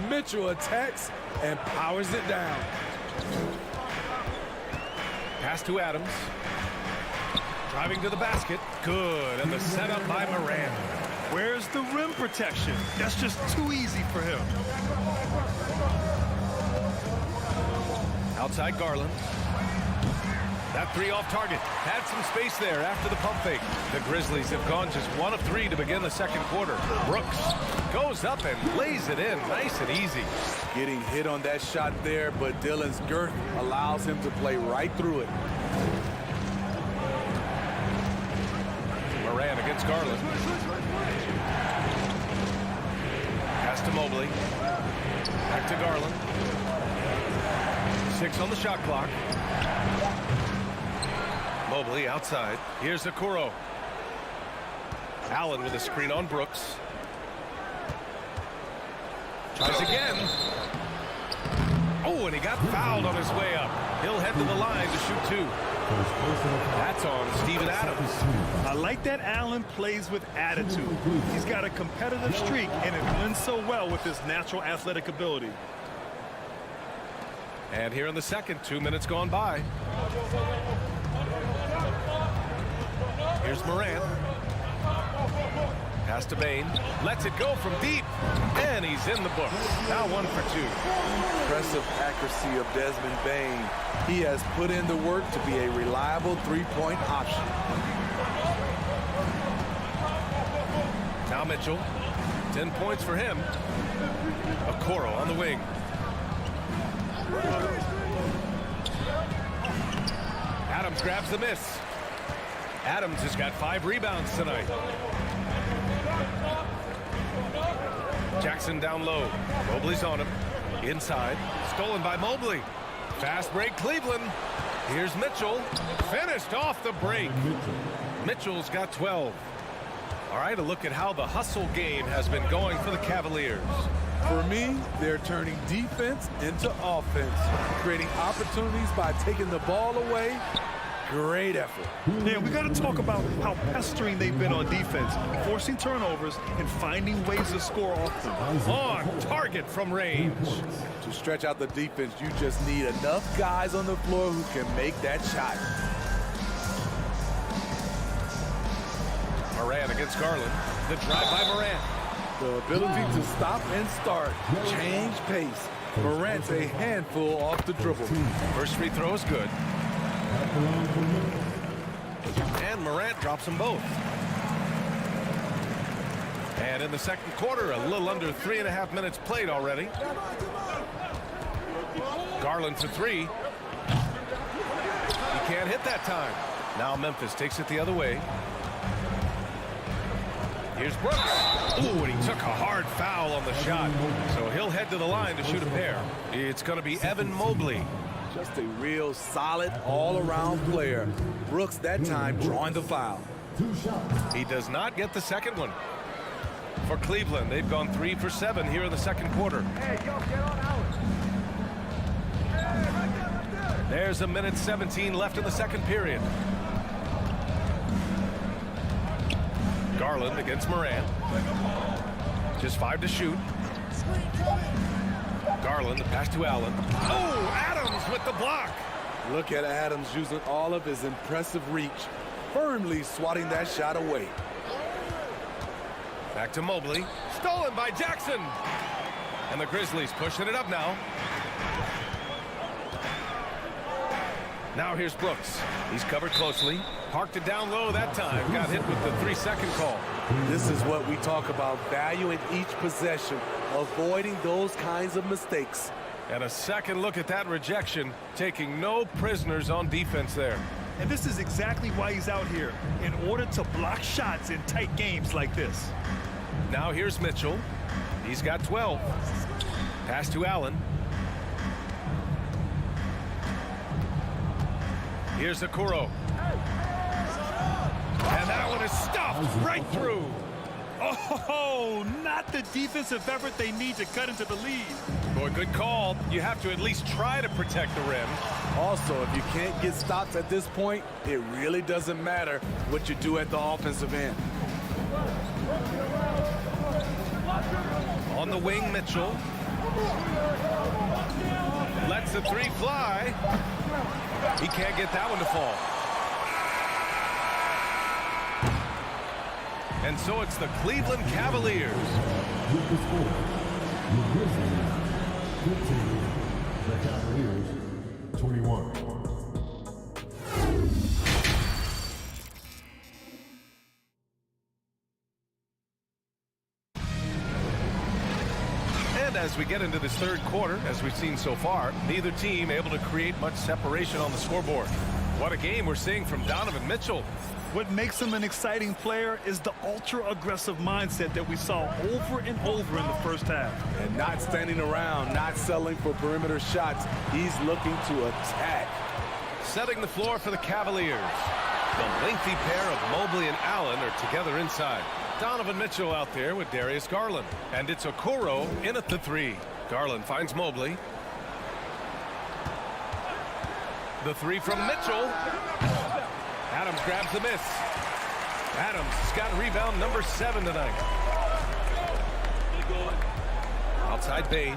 Mitchell attacks and powers it down. Pass to Adams. Driving to the basket. Good, and the setup by Morant. Where's the rim protection? That's just too easy for him. Outside Garland. That three off target. Had some space there after the pump fake. The Grizzlies have gone just 1 of 3 to begin the second quarter. Brooks goes up and lays it in nice and easy. Getting hit on that shot there, but Dillon's girth allows him to play right through it. Morant against Garland. Pass to Mobley. Back to Garland. 6 on the shot clock. Mobley outside. Here's Okoro. Allen with a screen on Brooks. Tries again. Oh, and he got fouled on his way up. He'll head to the line to shoot 2. That's on Steven Adams. I like that Allen plays with attitude. He's got a competitive streak, and it blends so well with his natural athletic ability. And here in the second, 2 minutes gone by. Here's Morant. Pass to Bain. Lets it go from deep. And he's in the books. Now 1 for 2. Impressive accuracy of Desmond Bain. He has put in the work to be a reliable three-point option. Now Mitchell. 10 points for him. Okoro on the wing. Adams grabs the miss. Adams has got 5 rebounds tonight. Jackson down low. Mobley's on him. Inside. Stolen by Mobley. Fast break Cleveland. Here's Mitchell. Finished off the break. Mitchell's got 12. All right, a look at how the hustle game has been going for the Cavaliers. For me, they're turning defense into offense, creating opportunities by taking the ball away. Great effort. Yeah, we got to talk about how pestering they've been on defense, forcing turnovers and finding ways to score off them. On target from range. To stretch out the defense, you just need enough guys on the floor who can make that shot. Morant against Garland. The drive by Morant. The ability to stop and start, change pace. Morant's a handful off the dribble. First free throw is good. And Morant drops them both. And in the second quarter, a little under 3.5 minutes played already. Garland for three. He can't hit that time. Now Memphis takes it the other way. Here's Brooks. Ooh, and he took a hard foul on the shot. So he'll head to the line to shoot a pair. It's going to be Evan Mobley. Just a real solid all-around player. Brooks that time drawing the foul. He does not get the second one. For Cleveland, they've gone 3 for 7 here in the second quarter. There's a minute 17 left in the second period. Garland against Morant. Just 5 to shoot. Garland, the pass to Allen. Oh, Adams with the block. Look at Adams using all of his impressive reach, firmly swatting that shot away. Back to Mobley. Stolen by Jackson. And the Grizzlies pushing it up now. Now here's Brooks. He's covered closely. Parked it down low that time. Got hit with the 3-second call. This is what we talk about, value in each possession, avoiding those kinds of mistakes. And a second look at that rejection, taking no prisoners on defense there. And this is exactly why he's out here, in order to block shots in tight games like this. Now here's Mitchell. He's got 12. Pass to Allen. Here's Okoro. And that one is stuffed right through. Oh, not the defensive effort they need to cut into the lead. Boy, good call. You have to at least try to protect the rim. Also, if you can't get stops at this point, it really doesn't matter what you do at the offensive end. On the wing, Mitchell. Lets the three fly. He can't get that one to fall. And so it's the Cleveland Cavaliers. The Cavaliers, 21. And as we get into this third quarter, as we've seen so far, neither team able to create much separation on the scoreboard. What a game we're seeing from Donovan Mitchell. What makes him an exciting player is the ultra-aggressive mindset that we saw over and over in the first half. And not standing around, not settling for perimeter shots. He's looking to attack. Setting the floor for the Cavaliers. The lengthy pair of Mobley and Allen are together inside. Donovan Mitchell out there with Darius Garland. And it's Okoro in at the three. Garland finds Mobley. The three from Mitchell. Adams grabs the miss. Adams has got rebound number 7 tonight. Outside Bain.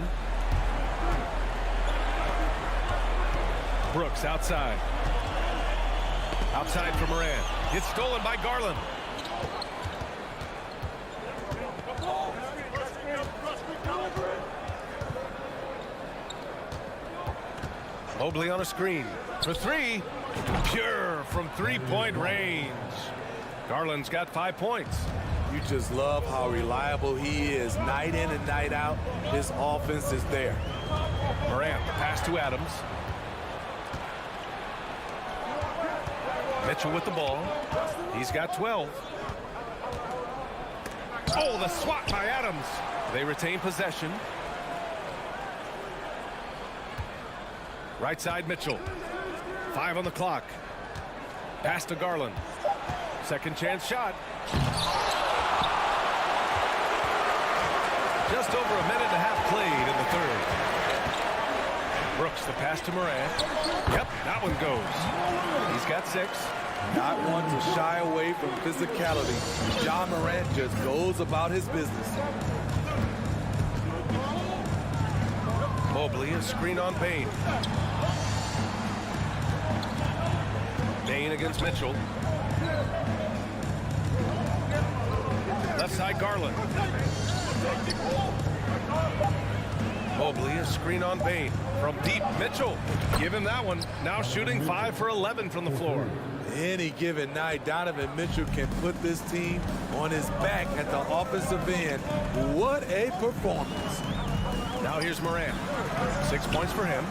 Brooks outside. Outside for Morant. It's stolen by Garland. Mobley on a screen for three. Pure from three-point range. Garland's got 5 points. You just love how reliable he is. Night in and night out, his offense is there. Morant, pass to Adams. Mitchell with the ball. He's got 12. Oh, the swat by Adams. They retain possession. Right side, Mitchell. 5 on the clock. Pass to Garland. Second chance shot. Just over a minute and a half played in the third. Brooks, the pass to Morant. Yep, that one goes. He's got 6. Not one to shy away from physicality. Ja Morant just goes about his business. Mobley, a screen on Payne. Payne against Mitchell. Left side, Garland. Mobley, a screen on Payne. From deep, Mitchell. Give him that one. Now shooting 5 for 11 from the floor. Any given night, Donovan Mitchell can put this team on his back at the offensive end. What a performance. Now here's Morant. 6 points for him.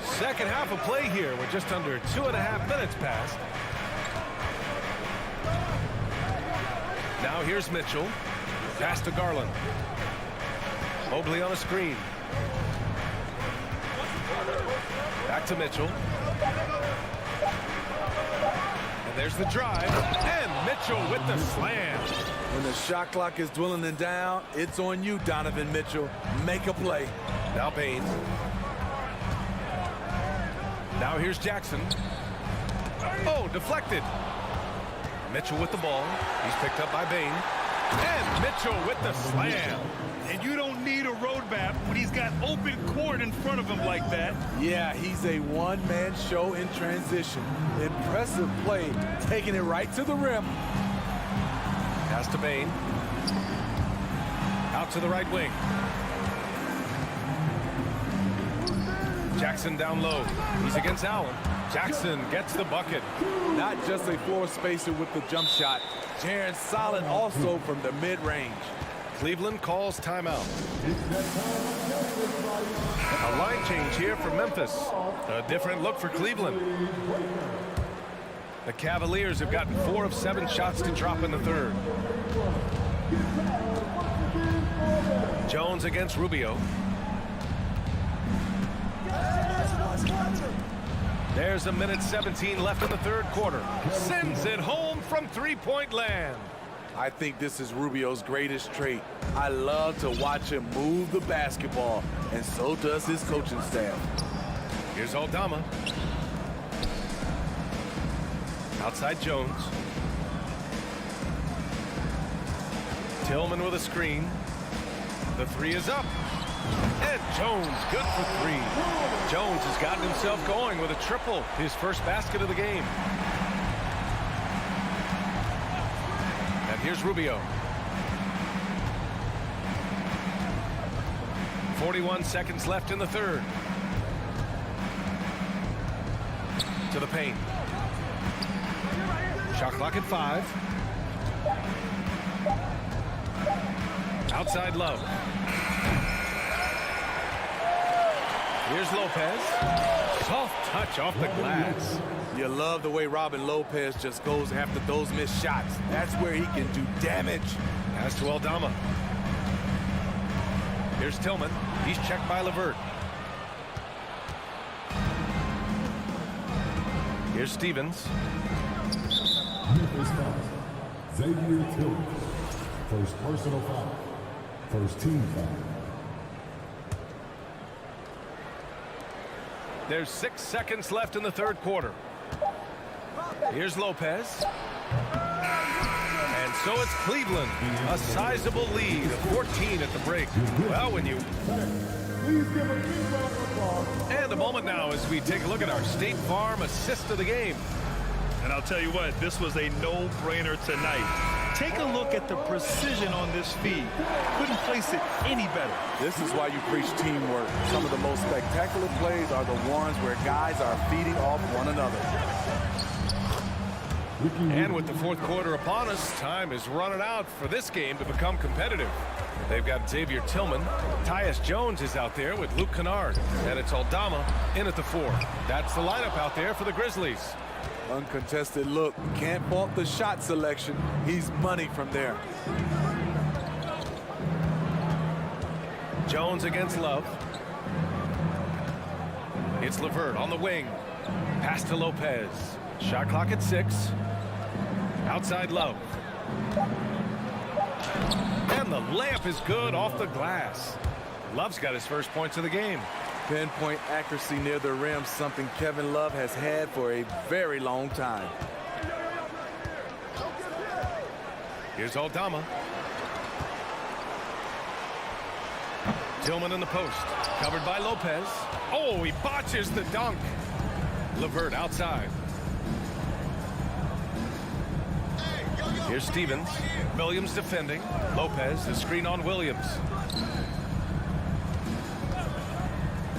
Second half of play here. We're just under 2.5 minutes past. Now here's Mitchell. Pass to Garland. Mobley on a screen. Back to Mitchell. And there's the drive. And Mitchell with the slam. When the shot clock is dwindling down, it's on you, Donovan Mitchell. Make a play. Now Payne. Now here's Jackson. Oh, deflected. Mitchell with the ball. He's picked up by Payne. And Mitchell with the slam. And you don't need a roadmap when he's got open court in front of him like that. Yeah, he's a one-man show in transition. Impressive play, taking it right to the rim. Pass to Payne. Out to the right wing. Jackson down low. He's against Allen. Jackson gets the bucket. Not just a floor spacer with the jump shot. Iamsolid also from the mid-range. Cleveland calls timeout. A line change here for Memphis. A different look for Cleveland. The Cavaliers have gotten 4 of 7 shots to drop in the third. Jones against Rubio. There's a minute 17 left in the third quarter. Sends it home from three-point land. I think this is Rubio's greatest trait. I love to watch him move the basketball, and so does his coaching staff. Here's Aldama. Outside Jones. Tillman with a screen. The 3 is up. And Jones good for 3. Jones has gotten himself going with a triple. His first basket of the game. And here's Rubio. 41 seconds left in the third. To the paint. Shot clock at 5. Outside Love. Here's Lopez. Soft touch off the glass. You love the way Robin Lopez just goes after those missed shots. That's where he can do damage. Pass to Aldama. Here's Tillman. He's checked by LeVert. Here's Stevens. Memphis foul. Xavier Tillman. First personal foul. First team foul. There's 6 seconds left in the third quarter. Here's Lopez. And so it's Cleveland. A sizable lead of 14 at the break. Well, when you... And a moment now as we take a look at our State Farm assist of the game. And I'll tell you what, this was a no-brainer tonight. Take a look at the precision on this feed. Couldn't place it any better. This is why you preach teamwork. Some of the most spectacular plays are the ones where guys are feeding off one another. And with the fourth quarter upon us, time is running out for this game to become competitive. They've got Xavier Tillman. Tyus Jones is out there with Luke Kennard. And it's Aldama in at the 4. That's the lineup out there for the Grizzlies. Uncontested look. Can't fault the shot selection. He's money from there. Jones against Love. It's LeVert on the wing. Pass to Lopez. Shot clock at 6. Outside Love. And the layup is good off the glass. Love's got his first points of the game. Pinpoint accuracy near the rim, something Kevin Love has had for a very long time. Here's Aldama. Tillman in the post. Covered by Lopez. Oh, he botches the dunk. LeVert outside. Here's Stevens. Williams defending. Lopez, the screen on Williams.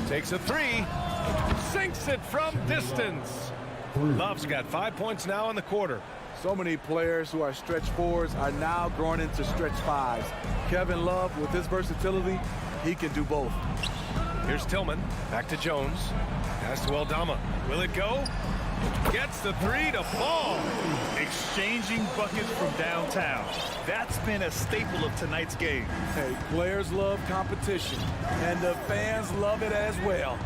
Takes a three. Sinks it from distance. Love's got 5 points now in the quarter. So many players who are stretch fours are now growing into stretch fives. Kevin Love, with his versatility, he can do both. Here's Tillman. Back to Jones. Pass to Aldama. Will it go? Gets the three to fall. Exchanging buckets from downtown. That's been a staple of tonight's game. Hey, players love competition, and the fans love it as well.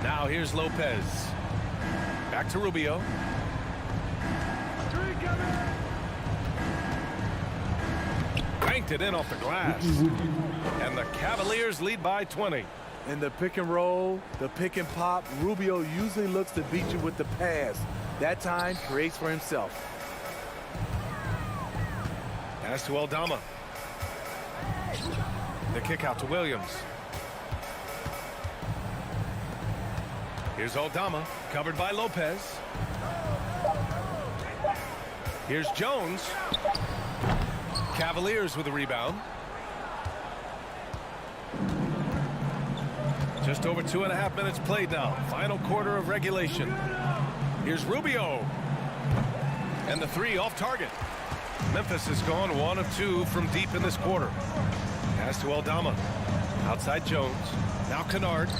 Now here's Lopez. Back to Rubio. Banked it in off the glass. And the Cavaliers lead by 20. In the pick and roll, the pick and pop, Rubio usually looks to beat you with the pass. That time creates for himself. Pass to Aldama. The kick out to Williams. Here's Aldama, covered by Lopez. Here's Jones. Cavaliers with a rebound. Just over 2.5 minutes played now. Final quarter of regulation. Here's Rubio. And the three off target. Memphis has gone 1 of 2 from deep in this quarter. Pass to Aldama. Outside Jones. Now Kennard.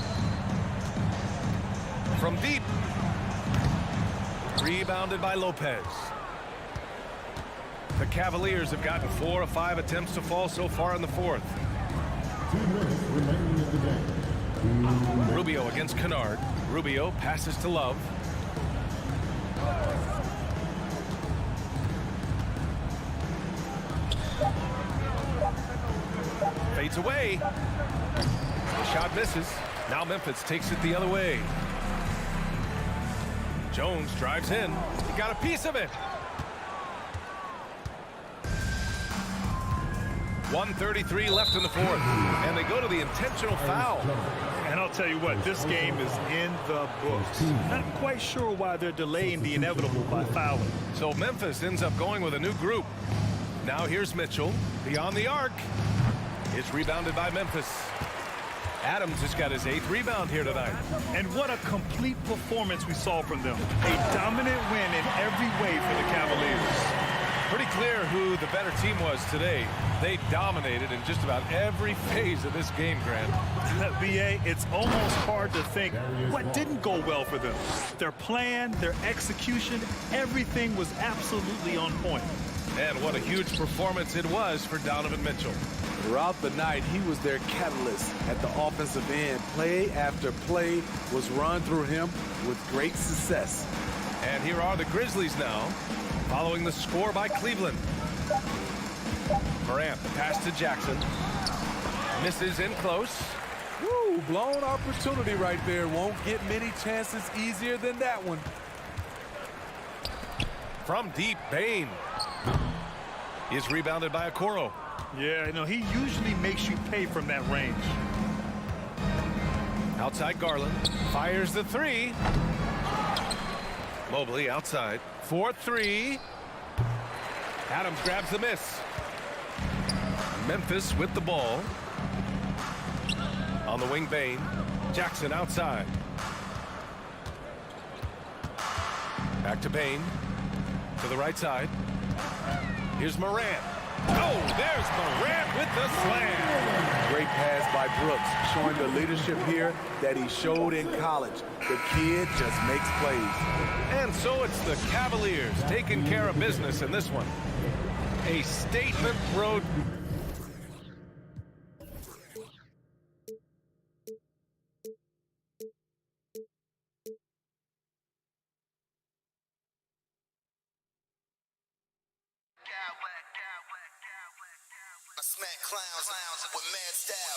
From deep. Rebounded by Lopez. The Cavaliers have gotten 4 of 5 attempts to fall so far in the fourth. 2 minutes remaining in the game. Rubio against Kennard. Rubio passes to Love. Fades away. The shot misses. Now Memphis takes it the other way. Jones drives in. He got a piece of it. 1:33 left in the fourth. And they go to the intentional foul. And I'll tell you what, this game is in the books. Not quite sure why they're delaying the inevitable by fouling. So Memphis ends up going with a new group. Now here's Mitchell. Beyond the arc. It's rebounded by Memphis. Adams has got his 8th rebound here tonight. And what a complete performance we saw from them. A dominant win in every way for the Cavaliers. Pretty clear who the better team was today. They dominated in just about every phase of this game, Grant. BA, it's almost hard to think what didn't go well for them. Their plan, their execution, everything was absolutely on point. And what a huge performance it was for Donovan Mitchell. Throughout the night, he was their catalyst at the offensive end. Play after play was run through him with great success. And here are the Grizzlies now, following the score by Cleveland. Morant, the pass to Jackson. Misses in close. Woo, blown opportunity right there. Won't get many chances easier than that one. From deep, Bane. Is rebounded by Okoro. Yeah, you know, he usually makes you pay from that range. Outside Garland. Fires the three. Mobley outside. 4-3. Adams grabs the miss. Memphis with the ball. On the wing, Bane. Jackson outside. Back to Bane. To the right side. Here's Morant. Oh, there's Morant with the slam. Great pass by Brooks, showing the leadership here that he showed in college. The kid just makes plays. And so it's the Cavaliers taking care of business in this one. A statement road. clowns with mad style.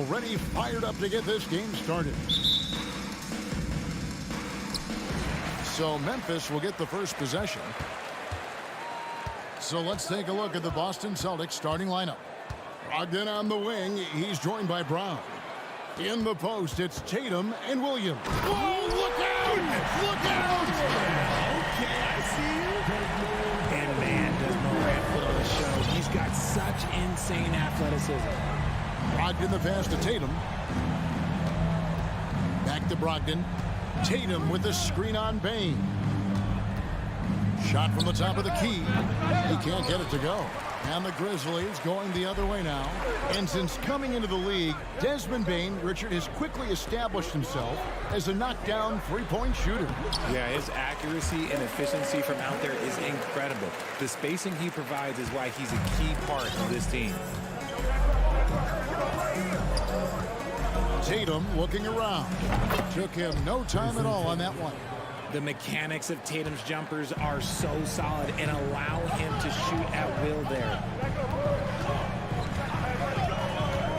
already fired up to get this game started. So Memphis will get the first possession. So let's take a look at the Boston Celtics starting lineup. Brogdon on the wing. He's joined by Brown. In the post, it's Tatum and Williams. Whoa, look out! Look out! Okay, I see you. And man, does Morant put on a show. He's got such insane athleticism. Brogdon the pass to Tatum. Back to Brogdon. Tatum with the screen on Bane. Shot from the top of the key. He can't get it to go. And the Grizzlies going the other way now. And since coming into the league, Desmond Bane, Richard, has quickly established himself as a knockdown three-point shooter. Yeah, his accuracy and efficiency from out there is incredible. The spacing he provides is why he's a key part of this team. Tatum looking around. Took him no time at all on that one. The mechanics of Tatum's jumpers are so solid and allow him to shoot at will there.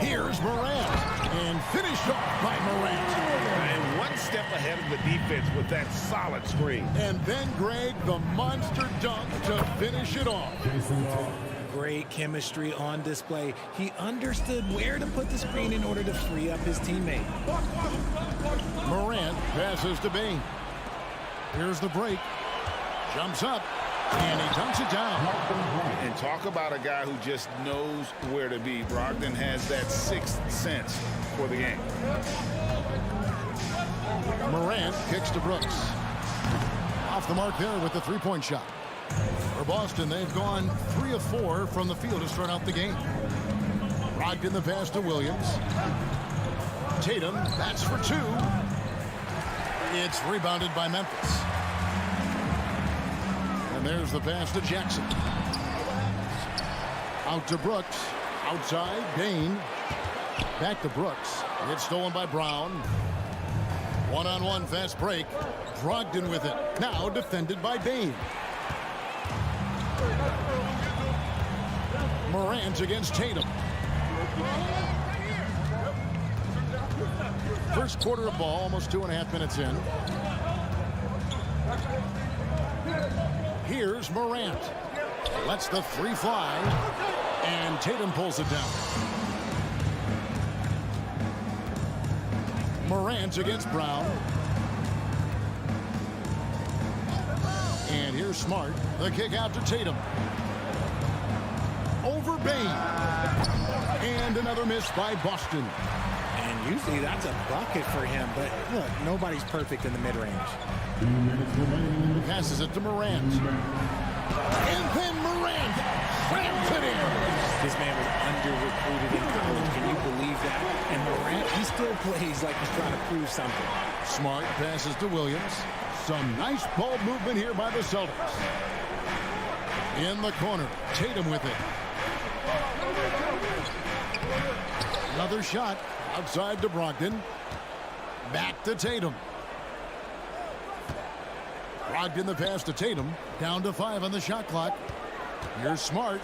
Here's Morant. And finished off by Morant. And one step ahead of the defense with that solid screen. And then Greg, the monster dunk to finish it off. Great chemistry on display. He understood where to put the screen in order to free up his teammate. Morant passes to Bane. Here's the break. Jumps up. And he dunks it down. And talk about a guy who just knows where to be. Brogdon has that sixth sense for the game. Morant kicks to Brooks. Off the mark there with the three-point shot. For Boston, they've gone 3 of 4 from the field to start out the game. Brogdon the pass to Williams. Tatum, that's for 2. It's rebounded by Memphis. And there's the pass to Jackson. Out to Brooks. Outside, Bane. Back to Brooks. It's stolen by Brown. One-on-one fast break. Brogdon with it. Now defended by Bane. Morant against Tatum. First quarter of ball, almost 2.5 minutes in. Here's Morant. Lets the three fly. And Tatum pulls it down. Morant against Brown. And here's Smart. The kick out to Tatum. Over Bane. And another miss by Boston. And usually that's a bucket for him, but look, nobody's perfect in the mid-range. Passes it to Morant. And then Morant slams it in. This man was under-recruited in college. Can you believe that? And Morant, he still plays like he's trying to prove something. Smart passes to Williams. Some nice ball movement here by the Celtics. In the corner, Tatum with it. Another shot outside to Brogdon. Back to Tatum. Brogdon the pass to Tatum. Down to 5 on the shot clock. Here's Smart.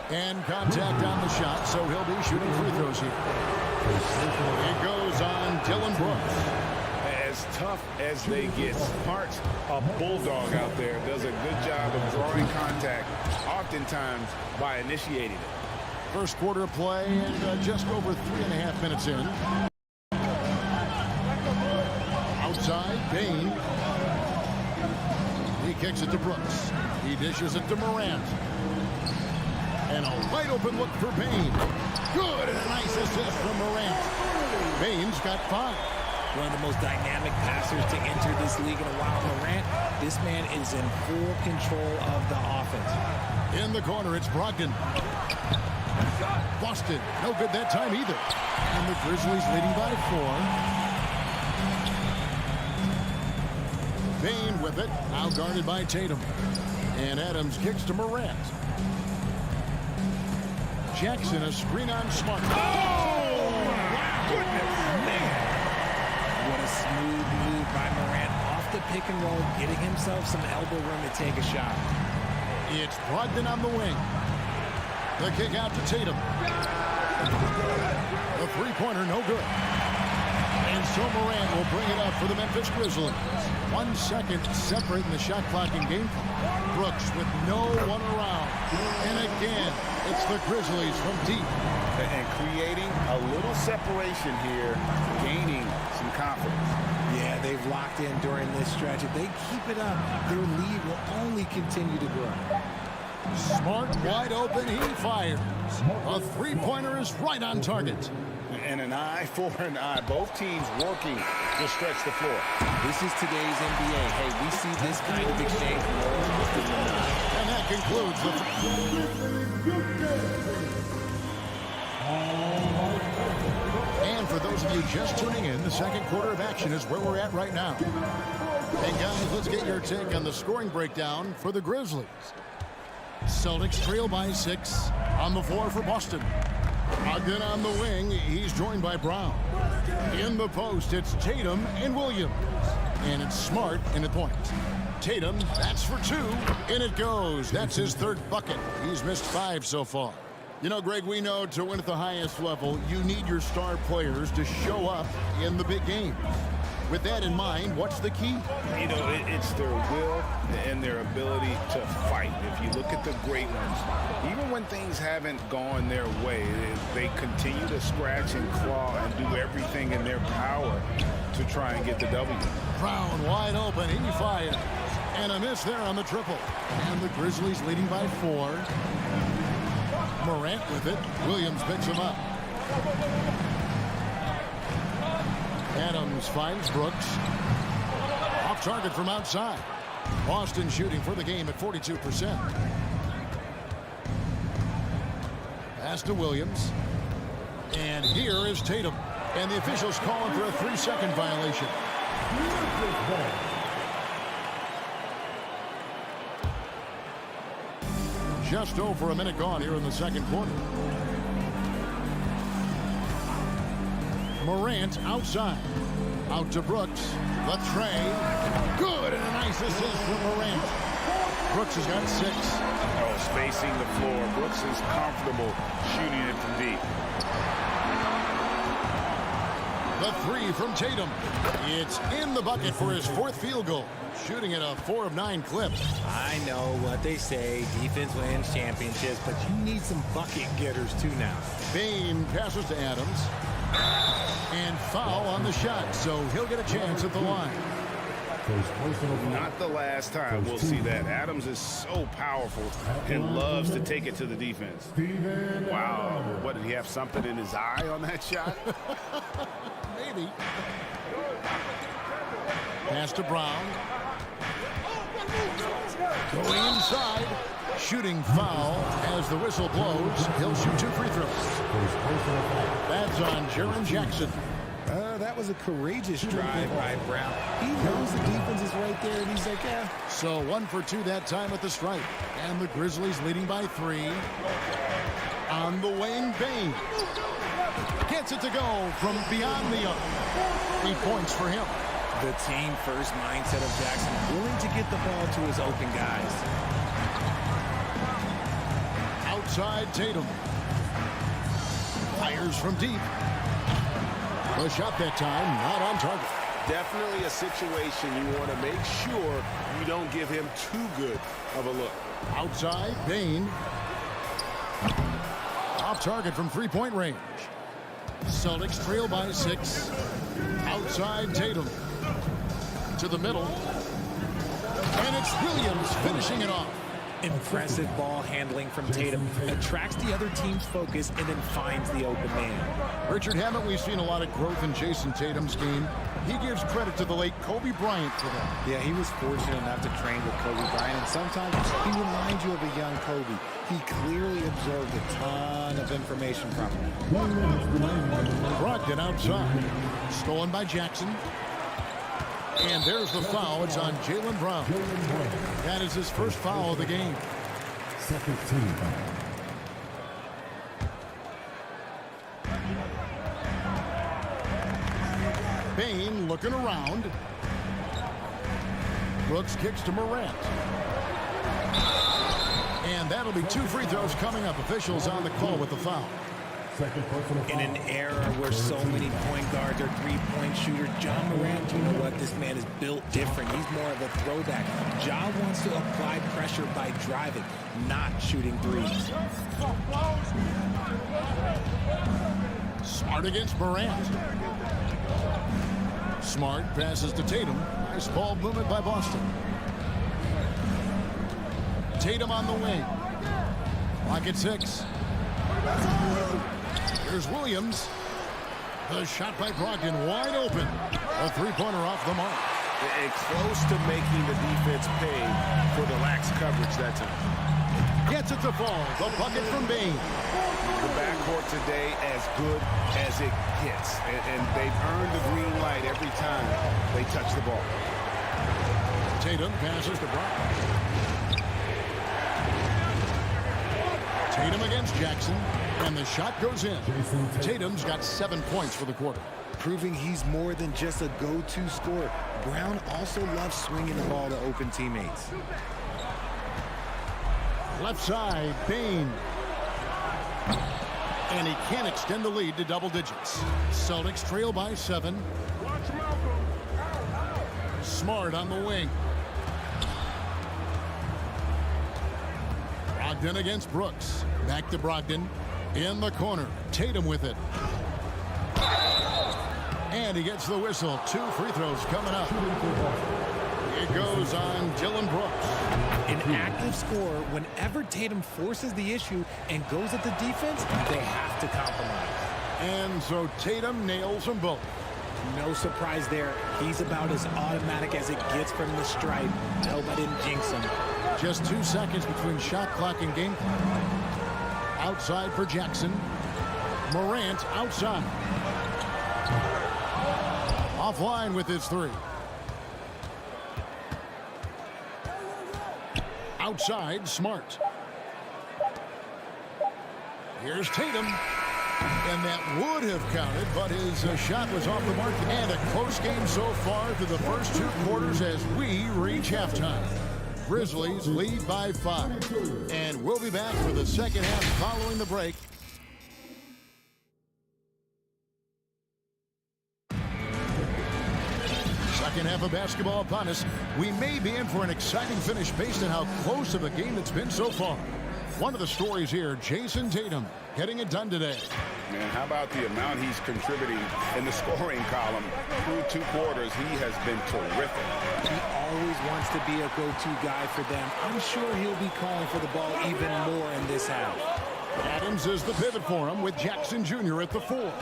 And contact on the shot, so he'll be shooting free throws here. It goes on Dylan Brooks. As tough as they get, Smart's a bulldog out there. Does a good job of drawing contact, oftentimes by initiating it. First quarter of play and just over 3.5 minutes in. Outside, Bane. He kicks it to Brooks. He dishes it to Morant. And a wide open look for Bane. Good, and a nice assist from Morant. Bane's got 5. One of the most dynamic passers to enter this league in a while. Morant, this man is in full control of the offense. In the corner, it's Brogdon. Boston, no good that time either. And the Grizzlies leading by 4. Bane with it, now guarded by Tatum. And Adams kicks to Morant. Jackson, a screen on Smart. Oh! Goodness, man. What a smooth move by Morant off the pick and roll, getting himself some elbow room to take a shot. It's Brogdon on the wing. The kick out to Tatum. The three-pointer, no good. And so Morant will bring it up for the Memphis Grizzlies. 1 second separating the shot clock and game clock. Brooks with no one around. And again, it's the Grizzlies from deep. And creating a little separation here, gaining some confidence. Yeah, they've locked in during this stretch. If they keep it up, their lead will only continue to grow. Smart, wide open, he fires. A three-pointer is right on target. And an eye for an eye. Both teams working to stretch the floor. This is today's NBA. Hey, we see this kind of exchange more often than not. And that concludes And for those of you just tuning in, the second quarter of action is where we're at right now. Hey guys, let's get your take on the scoring breakdown for the Grizzlies. Celtics trail by 6 on the floor for Boston. Again on the wing, he's joined by Brown. In the post, it's Tatum and Williams. And it's Smart in the point. Tatum, that's for 2. In it goes. That's his 3rd bucket. He's missed 5 so far. You know, Greg, we know to win at the highest level, you need your star players to show up in the big game. With that in mind, what's the key? You know, it's their will and their ability to fight. If you look at the great ones, even when things haven't gone their way, they continue to scratch and claw and do everything in their power to try and get the W. Brown wide open, he fires. And a miss there on the triple. And the Grizzlies leading by 4. Morant with it. Williams picks him up. Adams finds Brooks. Off target from outside. Boston shooting for the game at 42%. Pass to Williams. And here is Tatum. And the officials calling for a 3-second violation. Just over a minute gone here in the second quarter. Morant outside. Out to Brooks. The tray. Good, and a nice assist from Morant. Brooks has got 6. Oh, spacing the floor. Brooks is comfortable shooting it from deep. The 3 from Tatum. It's in the bucket for his 4th field goal. Shooting at a 4 of 9 clip. I know what they say, defense wins championships, but you need some bucket getters too now. Bane passes to Adams. And foul on the shot, so he'll get a chance at the line. Not the last time we'll see that. Adams is so powerful and loves to take it to the defense. Wow, what, did he have something in his eye on that shot? Maybe. Pass to Brown. Going inside. Shooting foul as the whistle blows. He'll shoot 2 free throws. That's on Jaren Jackson. That was a courageous drive by Brown. He knows the defense is right there, and he's like, yeah. So 1 for 2 that time at the stripe. And the Grizzlies leading by 3. On the wing, Bane. Gets it to go from beyond the arc. 8 points for him. The team-first mindset of Jackson, willing to get the ball to his open guys. Outside Tatum. Fires from deep. The shot that time, not on target. Definitely a situation you want to make sure you don't give him too good of a look. Outside, Bane. Off target from 3-point range. Celtics trail by 6. Outside, Tatum. To the middle. And it's Williams finishing it off. Impressive ball handling from Tatum. Attracts the other team's focus and then finds the open man. Richard, haven't we seen a lot of growth in Jason Tatum's game? He gives credit to the late Kobe Bryant for that. Yeah, he was fortunate enough to train with Kobe Bryant, and sometimes he reminds you of a young Kobe. He clearly absorbed a ton of information from him. Brogdon outside. Stolen by Jackson. And there's the foul. It's on Jaylen Brown. That is his first foul of the game. Second team foul. Bane looking around. Brooks kicks to Morant. And that'll be 2 free throws coming up. Officials on the call with the foul. In an era where so many point guards are three-point shooters, Ja Morant, you know what? This man is built different. He's more of a throwback. Ja wants to apply pressure by driving, not shooting threes. Smart against Morant. Smart passes to Tatum. Nice ball movement by Boston. Tatum on the wing. Clock at 6. Here's Williams. The shot by Brogdon wide open. A three-pointer off the mark. And close to making the defense pay for the lax coverage that time. Gets it to fall. The bucket from Bane. The backcourt today as good as it gets. And they've earned the green light every time they touch the ball. Tatum passes to Brogdon. Tatum against Jackson, and the shot goes in. Tatum's got 7 points for the quarter. Proving he's more than just a go-to scorer. Brown also loves swinging the ball to open teammates. Left side, Bane. And he can't extend the lead to double digits. Celtics trail by 7. Smart on the wing. Brogdon against Brooks. Back to Brogdon. In the corner. Tatum with it. And he gets the whistle. 2 free throws coming up. It goes on Dylan Brooks. An active scorer, whenever Tatum forces the issue and goes at the defense, they have to compromise. And so Tatum nails them both. No surprise there. He's about as automatic as it gets from the stripe. I hope I didn't jinx him. Just 2 seconds between shot clock and game clock. Outside for Jackson. Morant outside. Offline with his 3. Outside, Smart. Here's Tatum. And that would have counted, but his shot was off the mark. And a close game so far through the first 2 quarters as we reach halftime. Grizzlies lead by 5. And we'll be back for the second half following the break. Second half of basketball upon us. We may be in for an exciting finish based on how close of a game it's been so far. One of the stories here, Jason Tatum, getting it done today. Man, how about the amount he's contributing in the scoring column through 2 quarters? He has been terrific. He always wants to be a go-to guy for them. I'm sure he'll be calling for the ball even more in this half. Adams is the pivot for him with Jackson Jr. at the 4.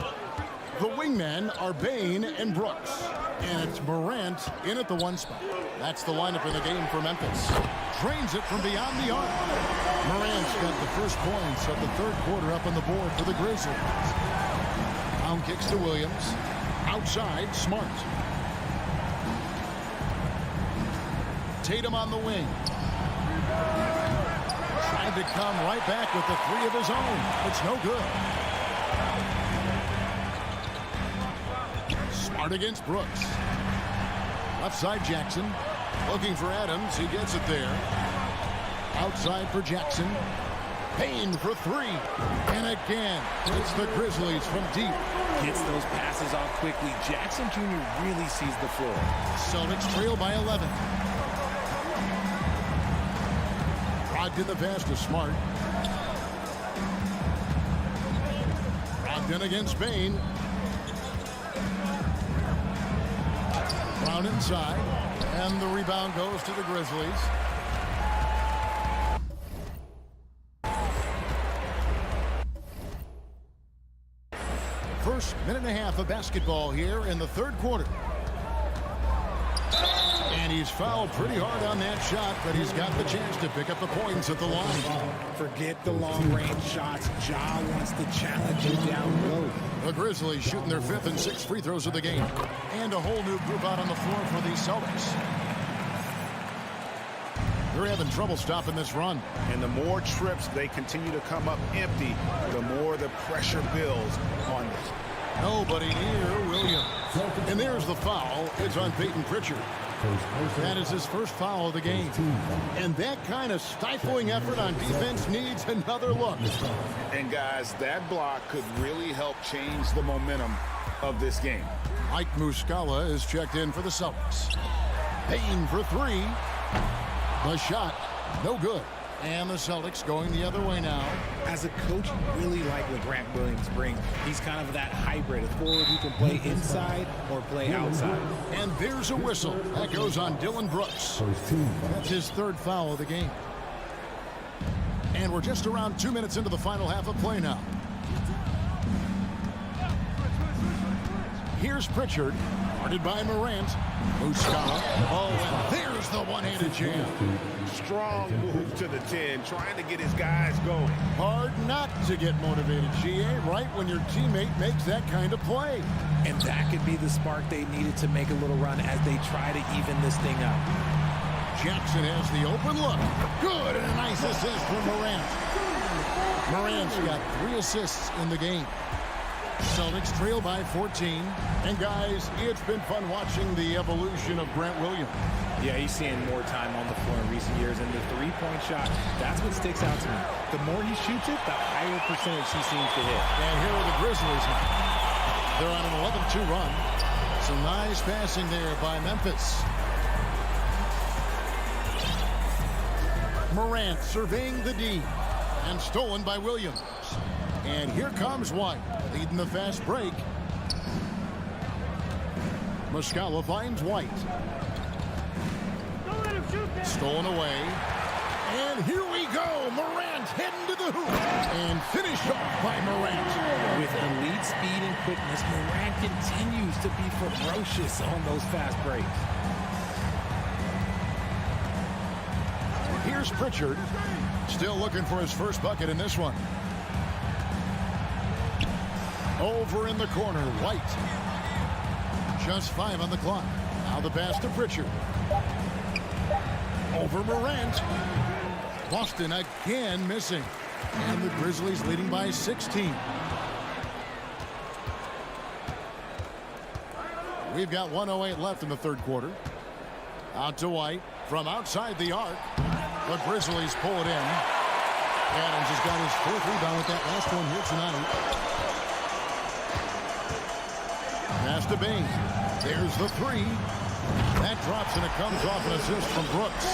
The wingmen are Bane and Brooks. And it's Morant in at the 1 spot. That's the lineup in the game for Memphis. Drains it from beyond the arc. Morant's got the first points of the 3rd quarter up on the board for the Grizzlies. Down kicks to Williams. Outside, Smart. Tatum on the wing. Tried to come right back with the 3 of his own. It's no good. Smart against Brooks. Left side, Jackson. Looking for Adams. He gets it there. Outside for Jackson. Payne for 3. And again, it's the Grizzlies from deep. Gets those passes off quickly. Jackson Jr. really sees the floor. Celtics trail by 11. Brogdon the pass to Smart. Brogdon against Bane. Brown inside. And the rebound goes to the Grizzlies. First minute and a half of basketball here in the 3rd quarter. And he's fouled pretty hard on that shot, but he's got the chance to pick up the points at the line. Forget the long-range shots. Ja wants to challenge you down low. The Grizzlies shooting their 5th and 6th free throws of the game. And a whole new group out on the floor for the Celtics. They're having trouble stopping this run. And the more trips they continue to come up empty, the more the pressure builds on them. Nobody near Williams. And there's the foul. It's on Peyton Pritchard. That is his first foul of the game. And that kind of stifling effort on defense needs another look. And guys, that block could really help change the momentum of this game. Mike Muscala is checked in for the Celtics. Payne for three. The shot, no good. And the Celtics going the other way now. As a coach, you really like what Grant Williams brings. He's kind of that hybrid, a forward who can play inside or play outside. And there's a whistle. That goes on Dylan Brooks. That's his third foul of the game. And we're just around 2 minutes into the final half of play now. Here's Pritchard, guarded by Morant. Muscala. Oh, and there's the one-handed jam. Strong move to the 10, trying to get his guys going. Hard not to get motivated, GA, right when your teammate makes that kind of play. And that could be the spark they needed to make a little run as they try to even this thing up. Jackson has the open look. Good, and a nice assist from Morant. Morant's got 3 assists in the game. Celtics trail by 14. And guys, it's been fun watching the evolution of Grant Williams. Yeah, he's seeing more time on the floor in recent years, and the three-point shot, that's what sticks out to me. The more he shoots it, the higher percentage he seems to hit. And here are the Grizzlies now. They're on an 11-2 run. Some nice passing there by Memphis. Morant surveying the D, and stolen by Williams. And here comes White, leading the fast break. Muscala finds White. Stolen away. And here we go. Morant heading to the hoop. And finished off by Morant. With elite speed and quickness, Morant continues to be ferocious on those fast breaks. Here's Pritchard. Still looking for his first bucket in this one. Over in the corner, White. Just 5 on the clock. Now the pass to Pritchard. Over Morant. Boston again missing. And the Grizzlies leading by 16. We've got 1:08 left in the third quarter. Out to White from outside the arc. The Grizzlies pull it in. Adams has got his 4th rebound with that last one here tonight. Pass to Bain. There's the 3. That drops and it comes off an assist from Brooks.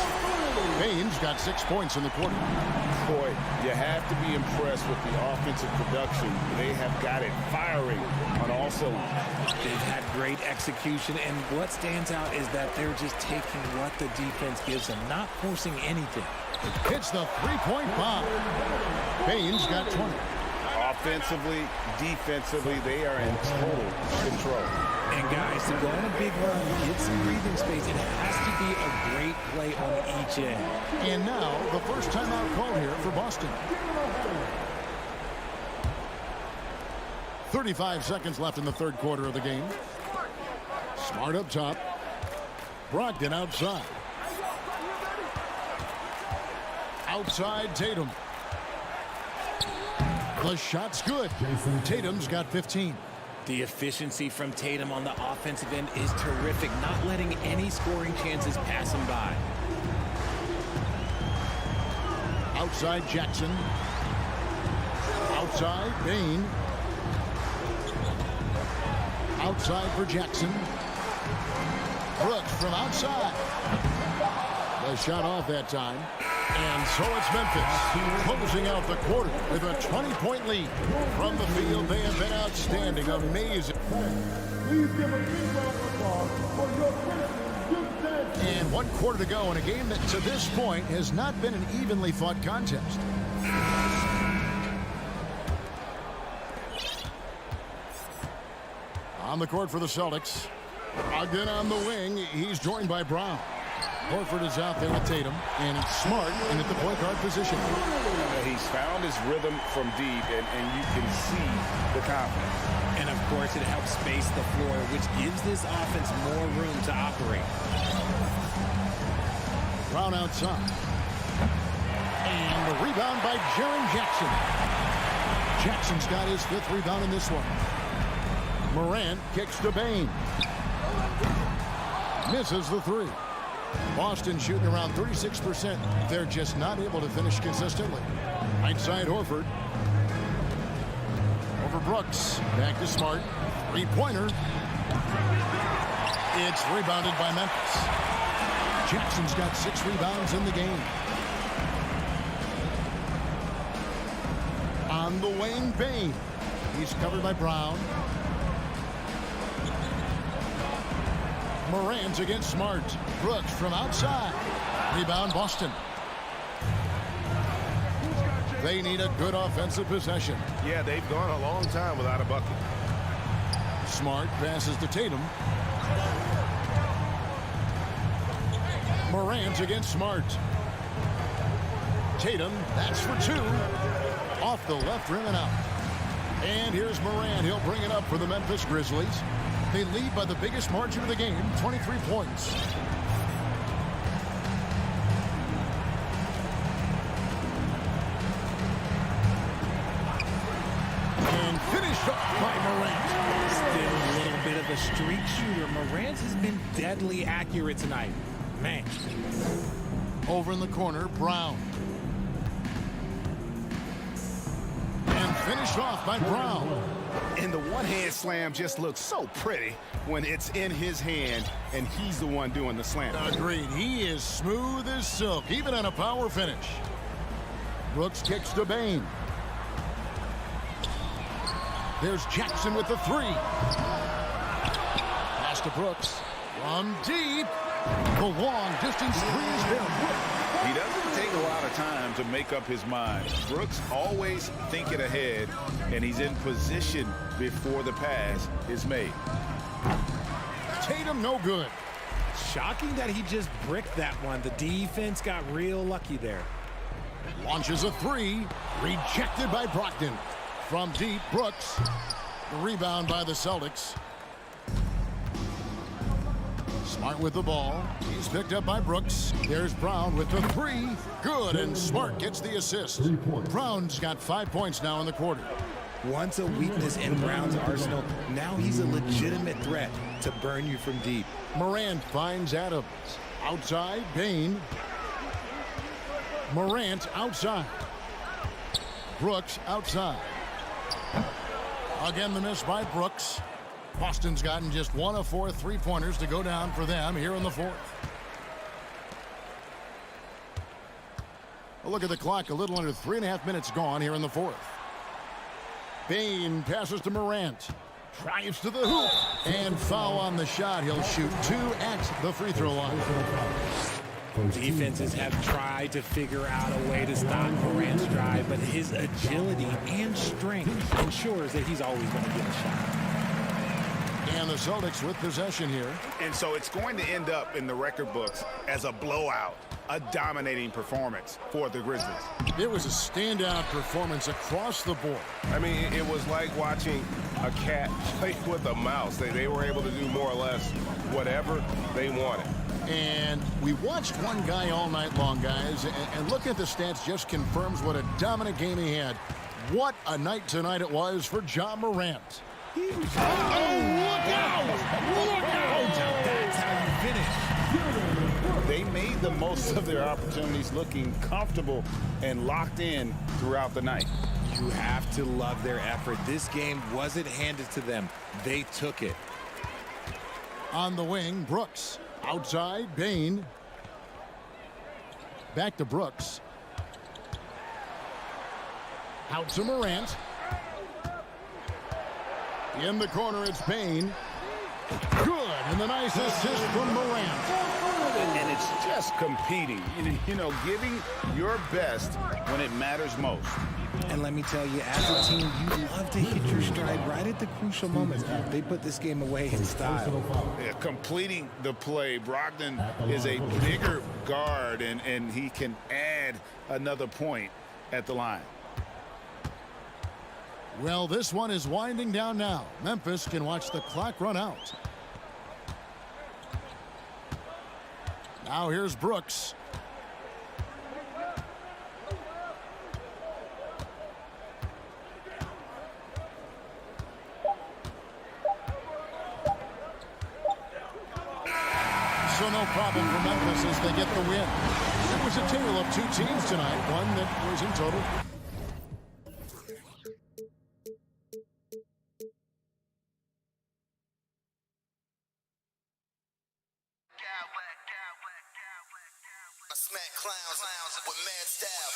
Bain's got 6 points in the quarter. Boy, you have to be impressed with the offensive production. They have got it firing on all cylinders. They've had great execution, and what stands out is that they're just taking what the defense gives them, not forcing anything. Hits the 3-point bomb. Bain's got 20. Offensively, defensively, they are in total control. And guys, to go on a big run, get some breathing space, it has to be a great play on each end. And now, the first timeout called here for Boston. 35 seconds left in the third quarter of the game. Smart up top. Brogdon outside. Outside Tatum. The shot's good. Tatum's got 15. The efficiency from Tatum on the offensive end is terrific, not letting any scoring chances pass him by. Outside Jackson. Outside Bain. Outside for Jackson. Brooks from outside. The shot off that time. And so it's Memphis closing out the quarter with a 20-point lead. From the field, they have been outstanding, amazing. And 1 quarter to go in a game that to this point has not been an evenly fought contest. On the court for the Celtics. Brogdon on the wing. He's joined by Brown. Horford is out there with Tatum, and Smart in at the point guard position. He's found his rhythm from deep, and you can see the confidence. And, of course, it helps space the floor, which gives this offense more room to operate. Brown outside. And the rebound by Jaren Jackson. Jackson's got his 5th rebound in this one. Morant kicks to Bain. Misses the three. Boston shooting around 36%. They're just not able to finish consistently. Right side Horford. Over Brooks. Back to Smart. Three-pointer. It's rebounded by Memphis. Jackson's got 6 rebounds in the game. On the wing, Bane. He's covered by Brown. Morant's against Smart. Brooks from outside. Rebound Boston. They need a good offensive possession. Yeah, they've gone a long time without a bucket. Smart passes to Tatum. Morant against Smart. Tatum, that's for 2. Off the left rim and out. And here's Morant. He'll bring it up for the Memphis Grizzlies. They lead by the biggest margin of the game, 23 points. And finished up by Morant. Still a little bit of a streak shooter. Morant has been deadly accurate tonight. Man. Over in the corner, Brown. And finished off by Brown. And the one-hand slam just looks so pretty when it's in his hand and he's the one doing the slam. Agreed. He is smooth as silk, even on a power finish. Brooks kicks to Bane. There's Jackson with the 3. Pass to Brooks. From deep. The long distance 3 is good. He doesn't take a lot of time to make up his mind. Brooks always thinking ahead, and he's in position before the pass is made. Tatum no good. Shocking that he just bricked that one. The defense got real lucky there. Launches a 3. Rejected by Brogdon. From deep, Brooks. The rebound by the Celtics. Smart with the ball. He's picked up by Brooks. There's Brown with the 3. Good, and Smart gets the assist. Brown's got 5 points now in the quarter. Once a weakness in Brown's arsenal, now he's a legitimate threat to burn you from deep. Morant finds Adams. Outside, Bane. Morant outside. Brooks outside. Again, the miss by Brooks. Boston's gotten just 1 of 4 3-pointers to go down for them here in the 4th. A look at the clock, a little under 3.5 minutes gone here in the 4th. Bane passes to Morant. Drives to the hoop. And foul on the shot. He'll shoot 2 at the free throw line. Defenses have tried to figure out a way to stop Morant's drive, but his agility and strength ensures that he's always going to get a shot. And the Celtics with possession here. And so it's going to end up in the record books as a blowout, a dominating performance for the Grizzlies. It was a standout performance across the board. I mean, it was like watching a cat play with a mouse. They were able to do more or less whatever they wanted. And we watched one guy all night long, guys, and look at the stats just confirms what a dominant game he had. What a night tonight it was for Ja Morant. Look out! Look out! That's how you finish. They made the most of their opportunities, looking comfortable and locked in throughout the night. You have to love their effort. This game wasn't handed to them. They took it. On the wing, Brooks. Outside, Bane. Back to Brooks. Out to Morant. In the corner, it's Bane. Good, and the nice assist from Morant. And it's just competing, you know, giving your best when it matters most. And let me tell you, as a team, you love to hit your stride right at the crucial moments. They put this game away in style. Yeah, completing the play. Brogdon is a bigger guard, and he can add another point at the line. Well, this one is winding down now. Memphis can watch the clock run out. Now here's Brooks. So no problem for Memphis as they get the win. It was a tale of two teams tonight, one that was in total. I smack clowns with mad style.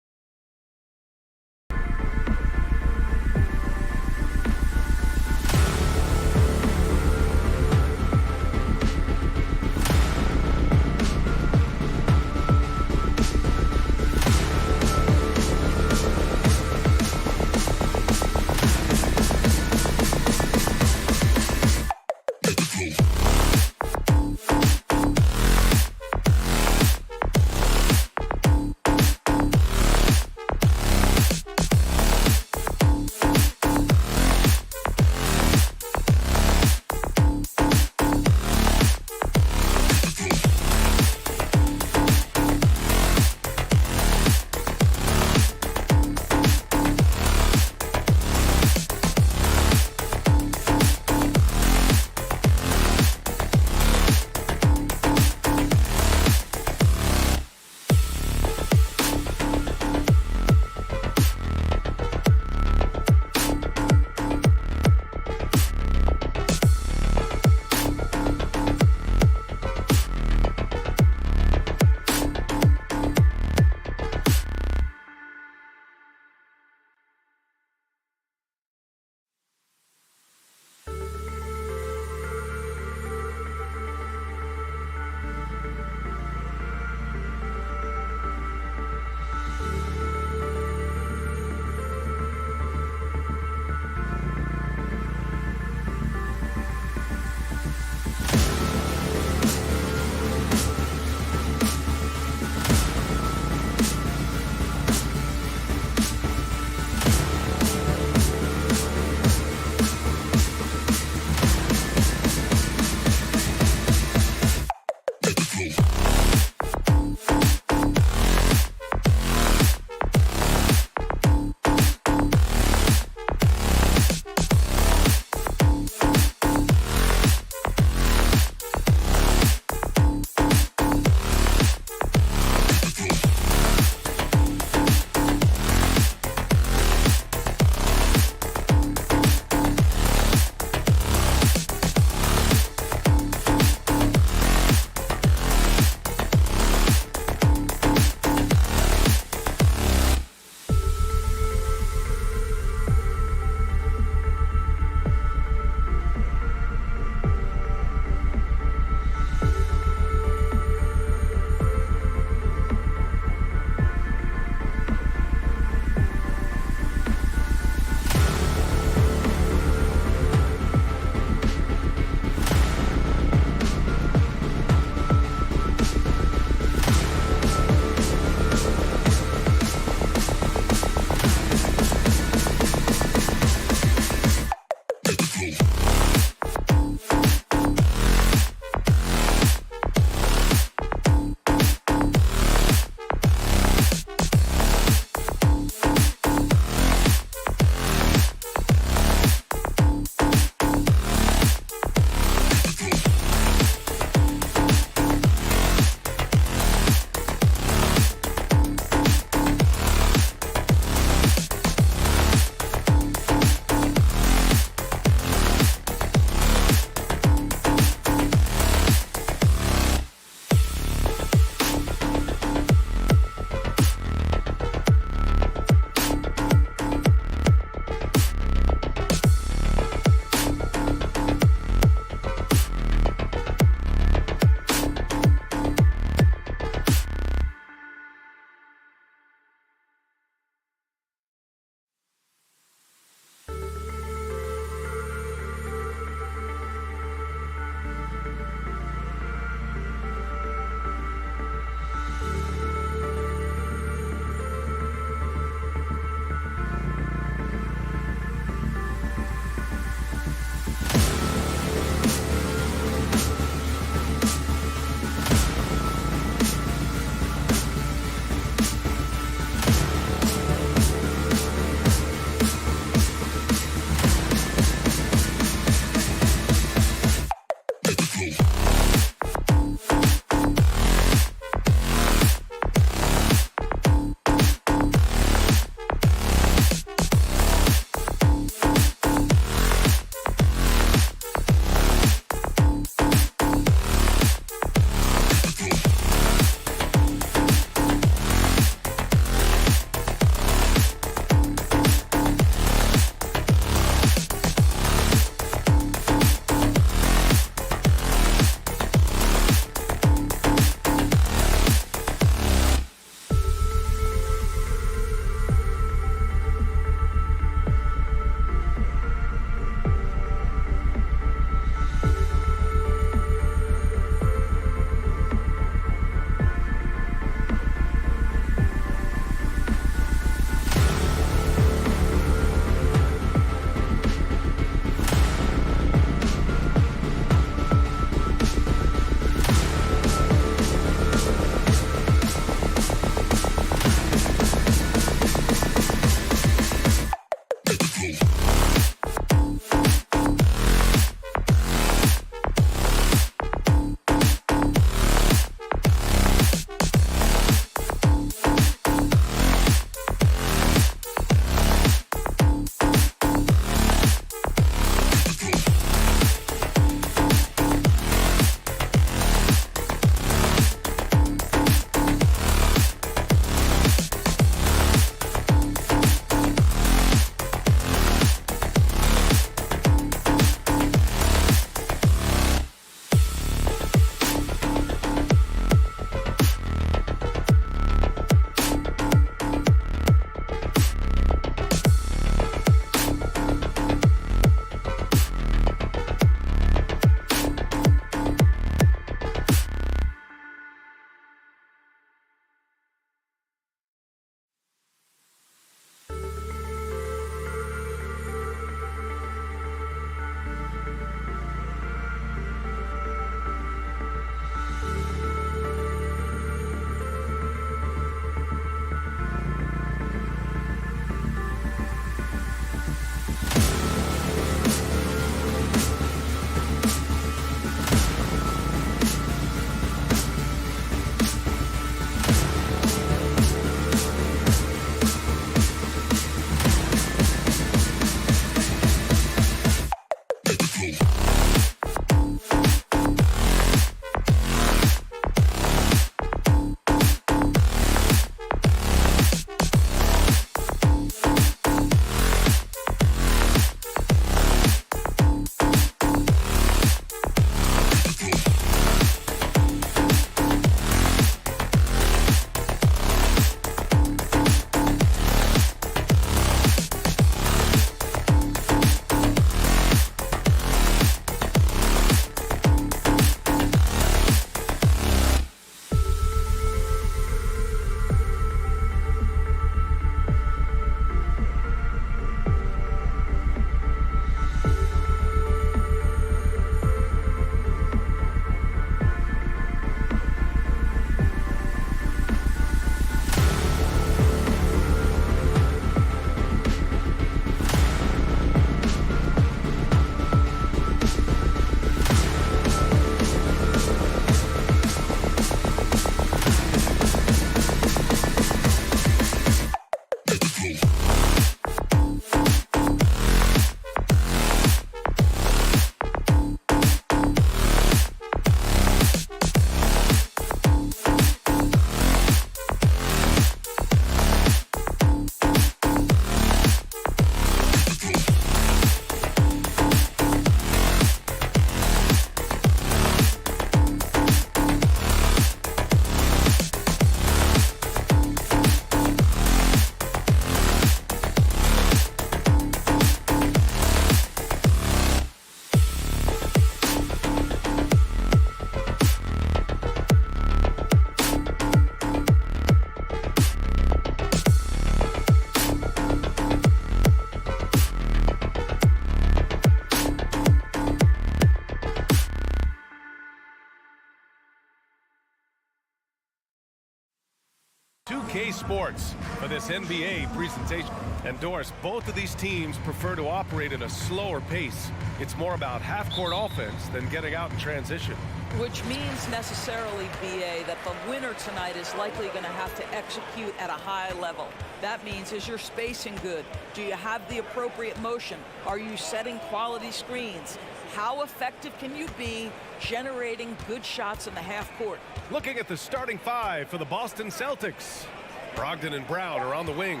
Sports for this NBA presentation. And Doris, both of these teams prefer to operate at a slower pace. It's more about half-court offense than getting out in transition. Which means necessarily, BA, that the winner tonight is likely going to have to execute at a high level. That means, is your spacing good? Do you have the appropriate motion? Are you setting quality screens? How effective can you be generating good shots in the half court? Looking at the starting five for the Boston Celtics. Brogdon and Brown are on the wings.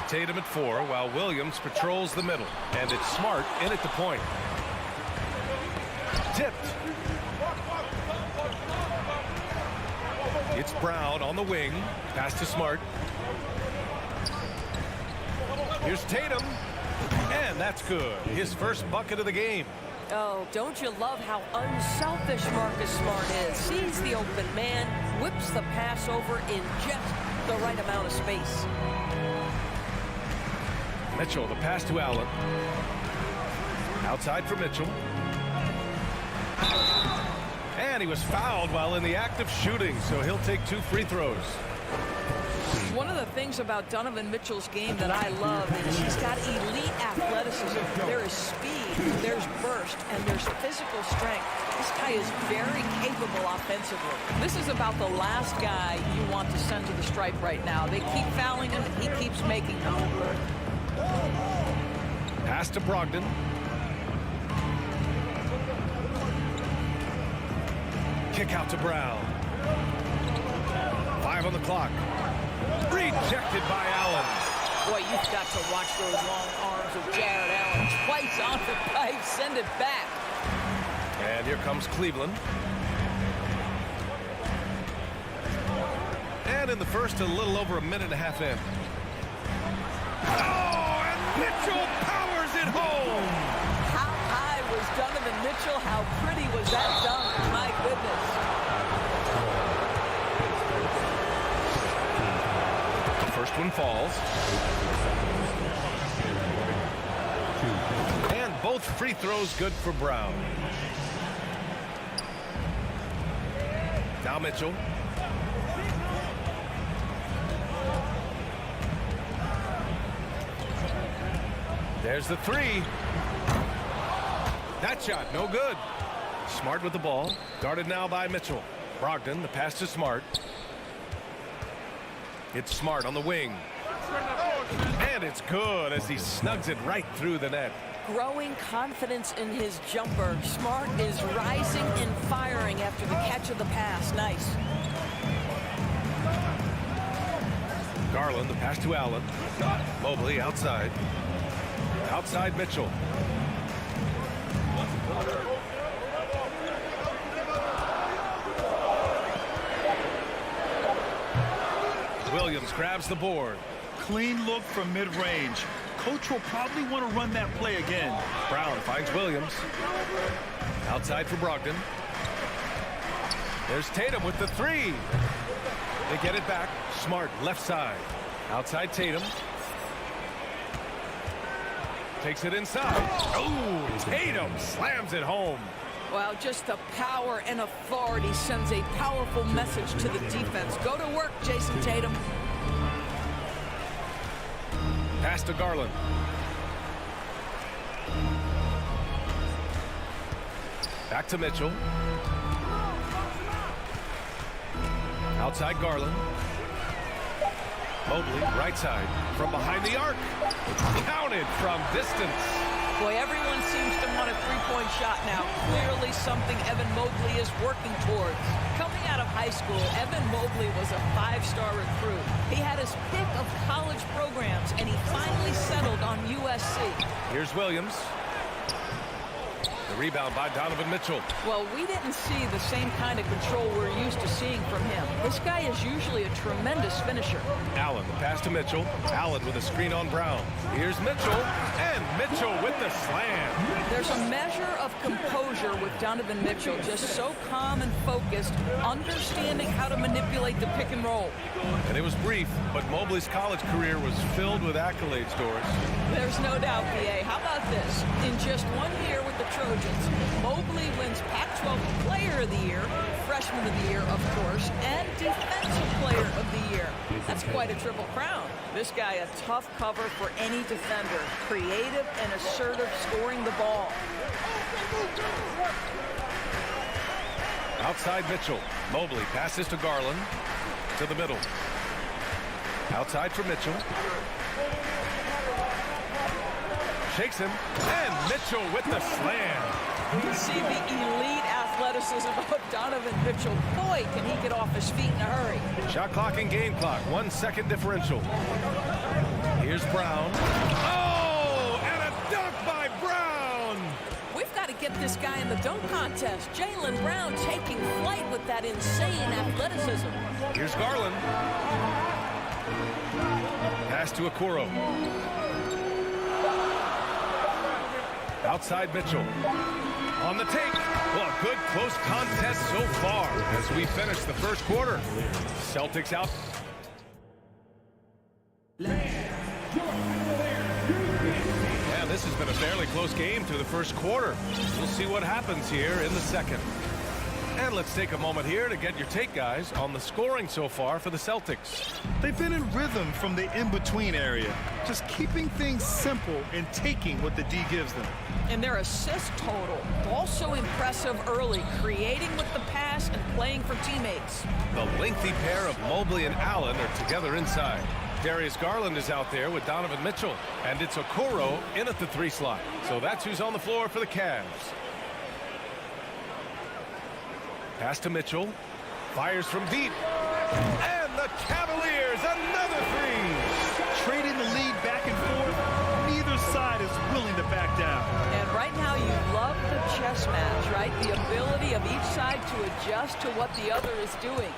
Tatum at 4, while Williams patrols the middle. And it's Smart in at the point. Tipped. It's Brown on the wing. Pass to Smart. Here's Tatum. And that's good. His first bucket of the game. Oh, don't you love how unselfish Marcus Smart is? Sees the open man, whips the pass over in just the right amount of space. Mitchell, the pass to Allen. Outside for Mitchell. And he was fouled while in the act of shooting, so he'll take 2 free throws. One of the things about Donovan Mitchell's game that I love is he's got elite athleticism. There is speed, there's burst, and there's physical strength. This guy is very capable offensively. This is about the last guy you want to send to the stripe right now. They keep fouling him, and he keeps making them. Pass to Brogdon. Kick out to Brown. 5 on the clock. Rejected by Allen. Boy, you've got to watch those long arms of Jared Allen. Twice on the pipe, send it back. And here comes Cleveland. And in the first, a little over a minute and a half in. Oh, and Mitchell powers it home. How high was Donovan Mitchell? How pretty was that dunk? My goodness. First one falls. And both free throws good for Brown. Now Mitchell. There's the 3. That shot, no good. Smart with the ball. Guarded now by Mitchell. Brogdon, the pass to Smart. It's Smart on the wing. And it's good as he snugs it right through the net. Growing confidence in his jumper. Smart is rising and firing after the catch of the pass. Nice. Garland, the pass to Allen. Mobley outside. Outside Mitchell. Williams grabs the board. Clean look from mid-range. Coach will probably want to run that play again. Brown finds Williams. Outside for Brogdon. There's Tatum with the 3. They get it back. Smart left side. Outside Tatum. Takes it inside. Oh, Tatum slams it home. Well, just the power and authority sends a powerful message to the defense. Go to work, Jason Tatum. Pass to Garland. Back to Mitchell. Outside Garland. Mobley, right side, from behind the arc. Counted from distance. Boy, everyone seems to want a three-point shot now. Clearly something Evan Mobley is working towards. Coming out of high school, Evan Mobley was a 5-star recruit. He had his pick of college programs, and he finally settled on USC. Here's Williams. The rebound by Donovan Mitchell. Well, we didn't see the same kind of control we're used to seeing from him. This guy is usually a tremendous finisher. Allen, the pass to Mitchell. Allen with a screen on Brown. Here's Mitchell, and Mitchell with the slam. There's a measure of composure with Donovan Mitchell, just so calm and focused, understanding how to manipulate the pick and roll. And it was brief, but Mobley's college career was filled with accolades, Doris. There's no doubt, BA. How about this? In just 1 year with the Trojans, Mobley wins Pac-12 Player of the Year, Freshman of the Year, of course, and Defensive Player of the Year. That's quite a triple crown. This guy, a tough cover for any defender. Creative and assertive scoring the ball. Outside Mitchell. Mobley passes to Garland. To the middle. Outside for Mitchell. Shakes him. And Mitchell with the slam. You can see the elite athleticism of Donovan Mitchell. Boy, can he get off his feet in a hurry. Shot clock and game clock. 1 second differential. Here's Brown. Oh, and a dunk by Brown. We've got to get this guy in the dunk contest. Jaylen Brown taking flight with that insane athleticism. Here's Garland. Pass to Okoro. Outside Mitchell. On the take. Well, a good close contest so far as we finish the first quarter. Celtics out. And this has been a fairly close game through the first quarter. We'll see what happens here in the second. And let's take a moment here to get your take, guys, on the scoring so far for the Celtics. They've been in rhythm from the in-between area, just keeping things simple and taking what the D gives them. And their assist total, also impressive early, creating with the pass and playing for teammates. The lengthy pair of Mobley and Allen are together inside. Darius Garland is out there with Donovan Mitchell, and it's Okoro in at the 3 slot. So that's who's on the floor for the Cavs. Pass to Mitchell. Fires from deep. And the Cavaliers, another 3. Trading the lead back and forth, neither side is willing to back down. And right now you love the chess match, right? The ability of each side to adjust to what the other is doing.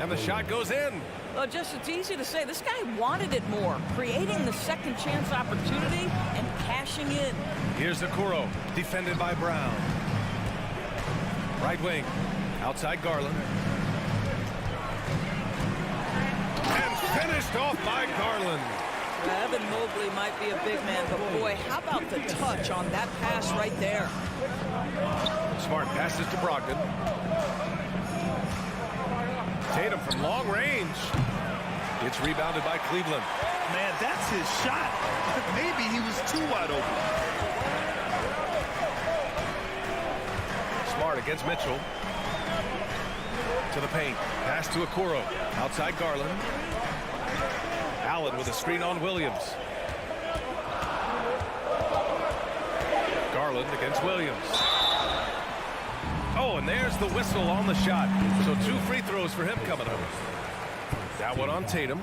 And the shot goes in. Well, just it's easy to say. This guy wanted it more, creating the second chance opportunity and cashing in. Here's Okoro, defended by Brown. Right wing. Outside Garland. And finished off by Garland. Evan Mobley might be a big man, but boy, how about the touch on that pass right there? Smart passes to Brogdon. Tatum from long range. It's rebounded by Cleveland. Man, that's his shot. Maybe he was too wide open. Smart against Mitchell. To the paint. Pass to Okoro. Outside Garland. Allen with a screen on Williams. Garland against Williams. Oh, and there's the whistle on the shot. So 2 free throws for him coming up. That one on Tatum.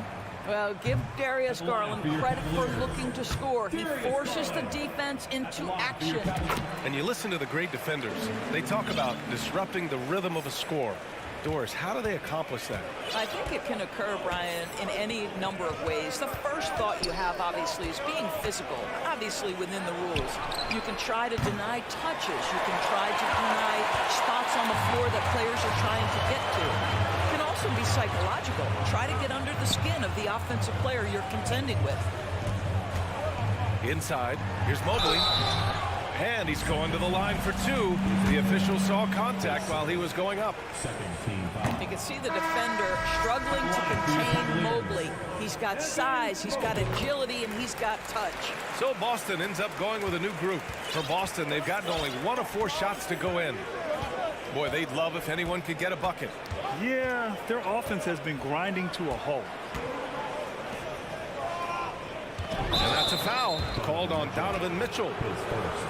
Well, give Darius Garland credit for looking to score. He forces the defense into action. And you listen to the great defenders. They talk about disrupting the rhythm of a score. Doris, how do they accomplish that? I think it can occur, Brian, in any number of ways. The first thought you have, obviously, is being physical, obviously within the rules. You can try to deny touches. You can try to deny spots on the floor that players are trying to get to. It can also be psychological. Try to get under the skin of the offensive player you're contending with. Inside, here's Mobley. And he's going to the line for 2. The official saw contact while he was going up. You can see the defender struggling to contain Mobley. He's got size, he's got agility, and he's got touch. So Boston ends up going with a new group. For Boston, they've gotten only 1 of 4 shots to go in. Boy, they'd love if anyone could get a bucket. Yeah, their offense has been grinding to a halt. And that's a foul called on Donovan Mitchell.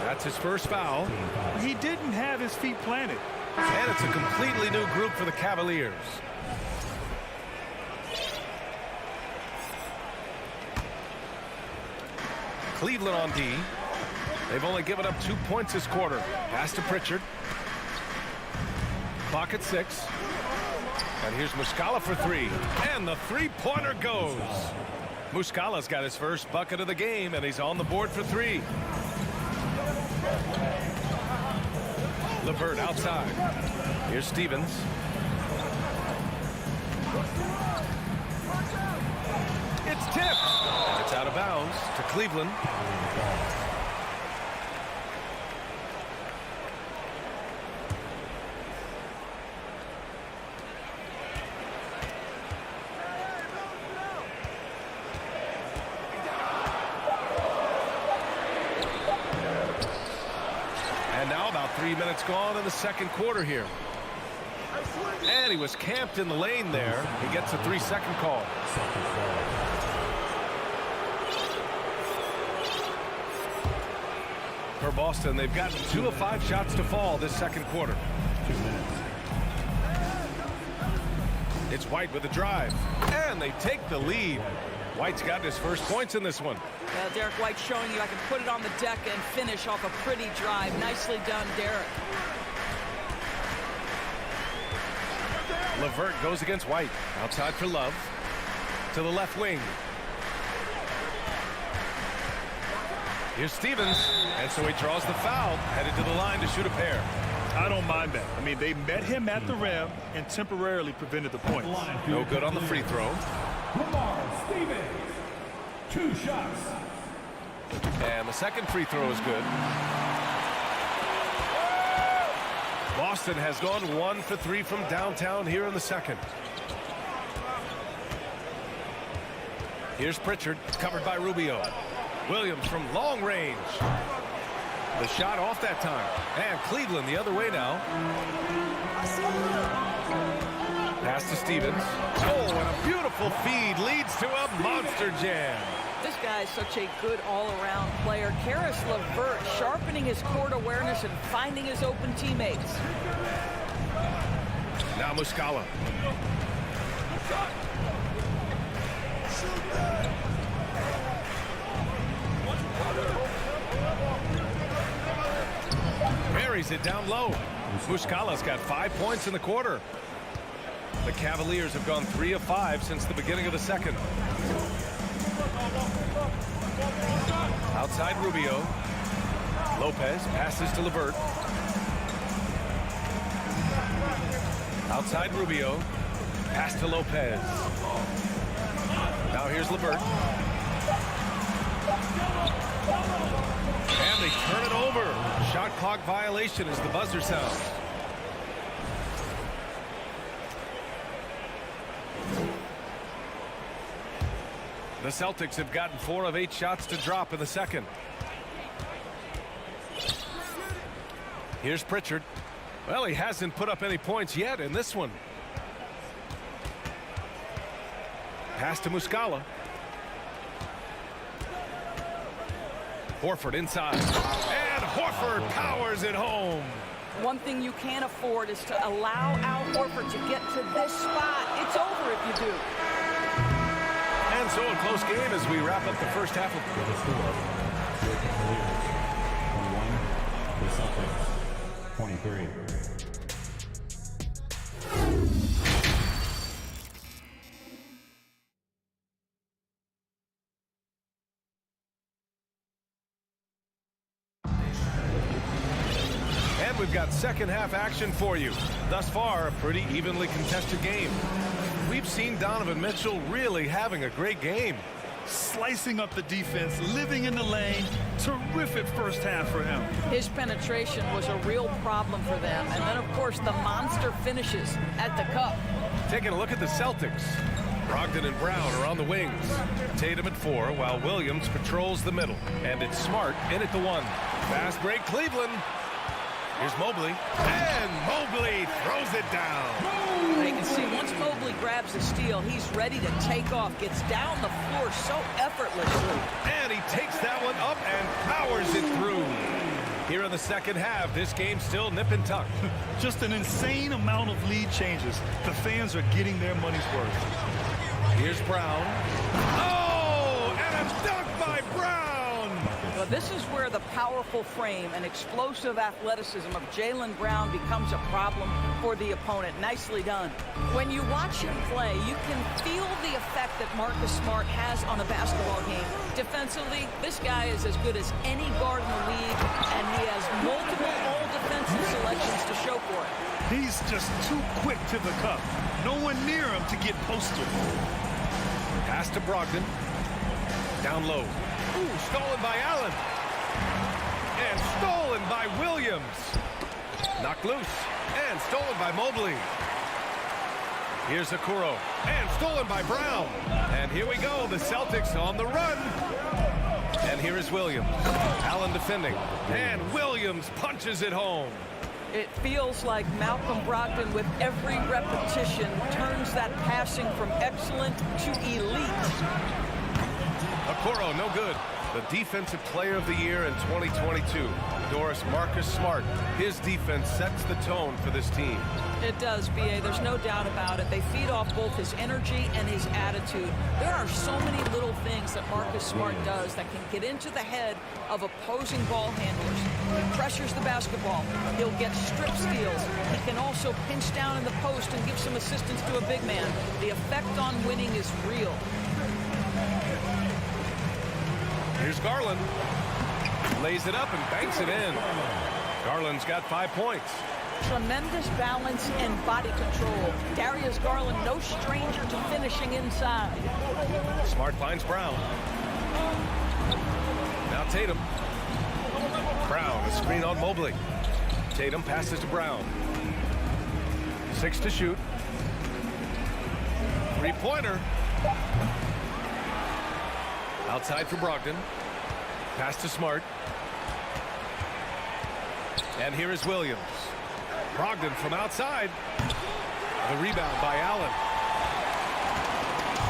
That's his first foul. He didn't have his feet planted. And it's a completely new group for the Cavaliers. Cleveland on D. They've only given up 2 points this quarter. Pass to Pritchard. Clock at 6. And here's Muscala for 3. And the 3-pointer goes. Muscala's got his first bucket of the game, and he's on the board for 3. LeVert outside. Here's Stevens. It's tipped. It's out of bounds to Cleveland. 3 minutes gone in the second quarter here. And he was camped in the lane there. He gets a 3-second call. For Boston, they've gotten 2 of 5 shots to fall this second quarter. 2 minutes. It's White with a drive, and they take the lead. White's got his first points in this one. Derek White showing you I can put it on the deck and finish off a pretty drive. Nicely done, Derek. LeVert goes against White. Outside for Love. To the left wing. Here's Stevens, and so he draws the foul, headed to the line to shoot a pair. I don't mind that. I mean, they met him at the rim and temporarily prevented the points. No good on the free throw. Lamar Stevens, 2 shots. And the second free throw is good. Boston has gone 1 for 3 from downtown here in the second. Here's Pritchard, covered by Rubio. Williams from long range. The shot off that time. And Cleveland the other way now. Pass to Stevens. Oh, and a beautiful feed leads to a monster jam. This guy is such a good all-around player. Karis LeVert sharpening his court awareness and finding his open teammates. Now Muscala. Buries it down low. Muscala's got 5 points in the quarter. The Cavaliers have gone 3 of 5 since the beginning of the second. Outside Rubio. Lopez passes to LeVert. Outside Rubio. Pass to Lopez. Now here's LeVert. And they turn it over. Shot clock violation as the buzzer sounds. The Celtics have gotten 4 of 8 shots to drop in the second. Here's Pritchard. Well, he hasn't put up any points yet in this one. Pass to Muscala. Horford inside. And Horford powers it home. One thing you can't afford is to allow Al Horford to get to this spot. It's over if you do. And so a close game as we wrap up the first half of The score, the Cavaliers 21, the Celtics 23. And we've got second half action for you. Thus far, a pretty evenly contested game. We've seen Donovan Mitchell really having a great game. Slicing up the defense, living in the lane. Terrific first half for him. His penetration was a real problem for them. And then, of course, the monster finishes at the cup. Taking a look at the Celtics. Brogdon and Brown are on the wings. Tatum at 4 while Williams patrols the middle. And it's Smart in at the 1. Fast break Cleveland. Here's Mobley. And Mobley throws it down. You can see once Mobley grabs the steal, he's ready to take off. Gets down the floor so effortlessly. And he takes that one up and powers it through. Here in the second half, this game's still nip and tuck. Just an insane amount of lead changes. The fans are getting their money's worth. Here's Brown. Oh, and a dunk by Brown. Well, this is where the powerful frame and explosive athleticism of Jaylen Brown becomes a problem for the opponent. Nicely done. When you watch him play, you can feel the effect that Marcus Smart has on a basketball game. Defensively, this guy is as good as any guard in the league, and he has multiple all-defensive selections to show for it. He's just too quick to the cup. No one near him to get posted. Pass to Brogdon. Down low. Ooh, stolen by Allen. And stolen by Williams. Knocked loose. And stolen by Mobley. Here's Okoro. And stolen by Brown. And here we go. The Celtics on the run. And here is Williams. Allen defending. And Williams punches it home. It feels like Malcolm Brogdon, with every repetition, turns that passing from excellent to elite. Okoro, no good. The Defensive Player of the Year in 2022. Doris, Marcus Smart. His defense sets the tone for this team. It does, B.A. There's no doubt about it. They feed off both his energy and his attitude. There are so many little things that Marcus Smart does that can get into the head of opposing ball handlers. He pressures the basketball. He'll get strip steals. He can also pinch down in the post and give some assistance to a big man. The effect on winning is real. Here's Garland. Lays it up and banks it in. Garland's got 5 points. Tremendous balance and body control. Darius Garland, no stranger to finishing inside. Smart finds Brown. Now Tatum. Brown, a screen on Mobley. Tatum passes to Brown. 6 to shoot. Three-pointer. Outside for Brogdon. Pass to Smart. And here is Williams. Brogdon from outside. The rebound by Allen.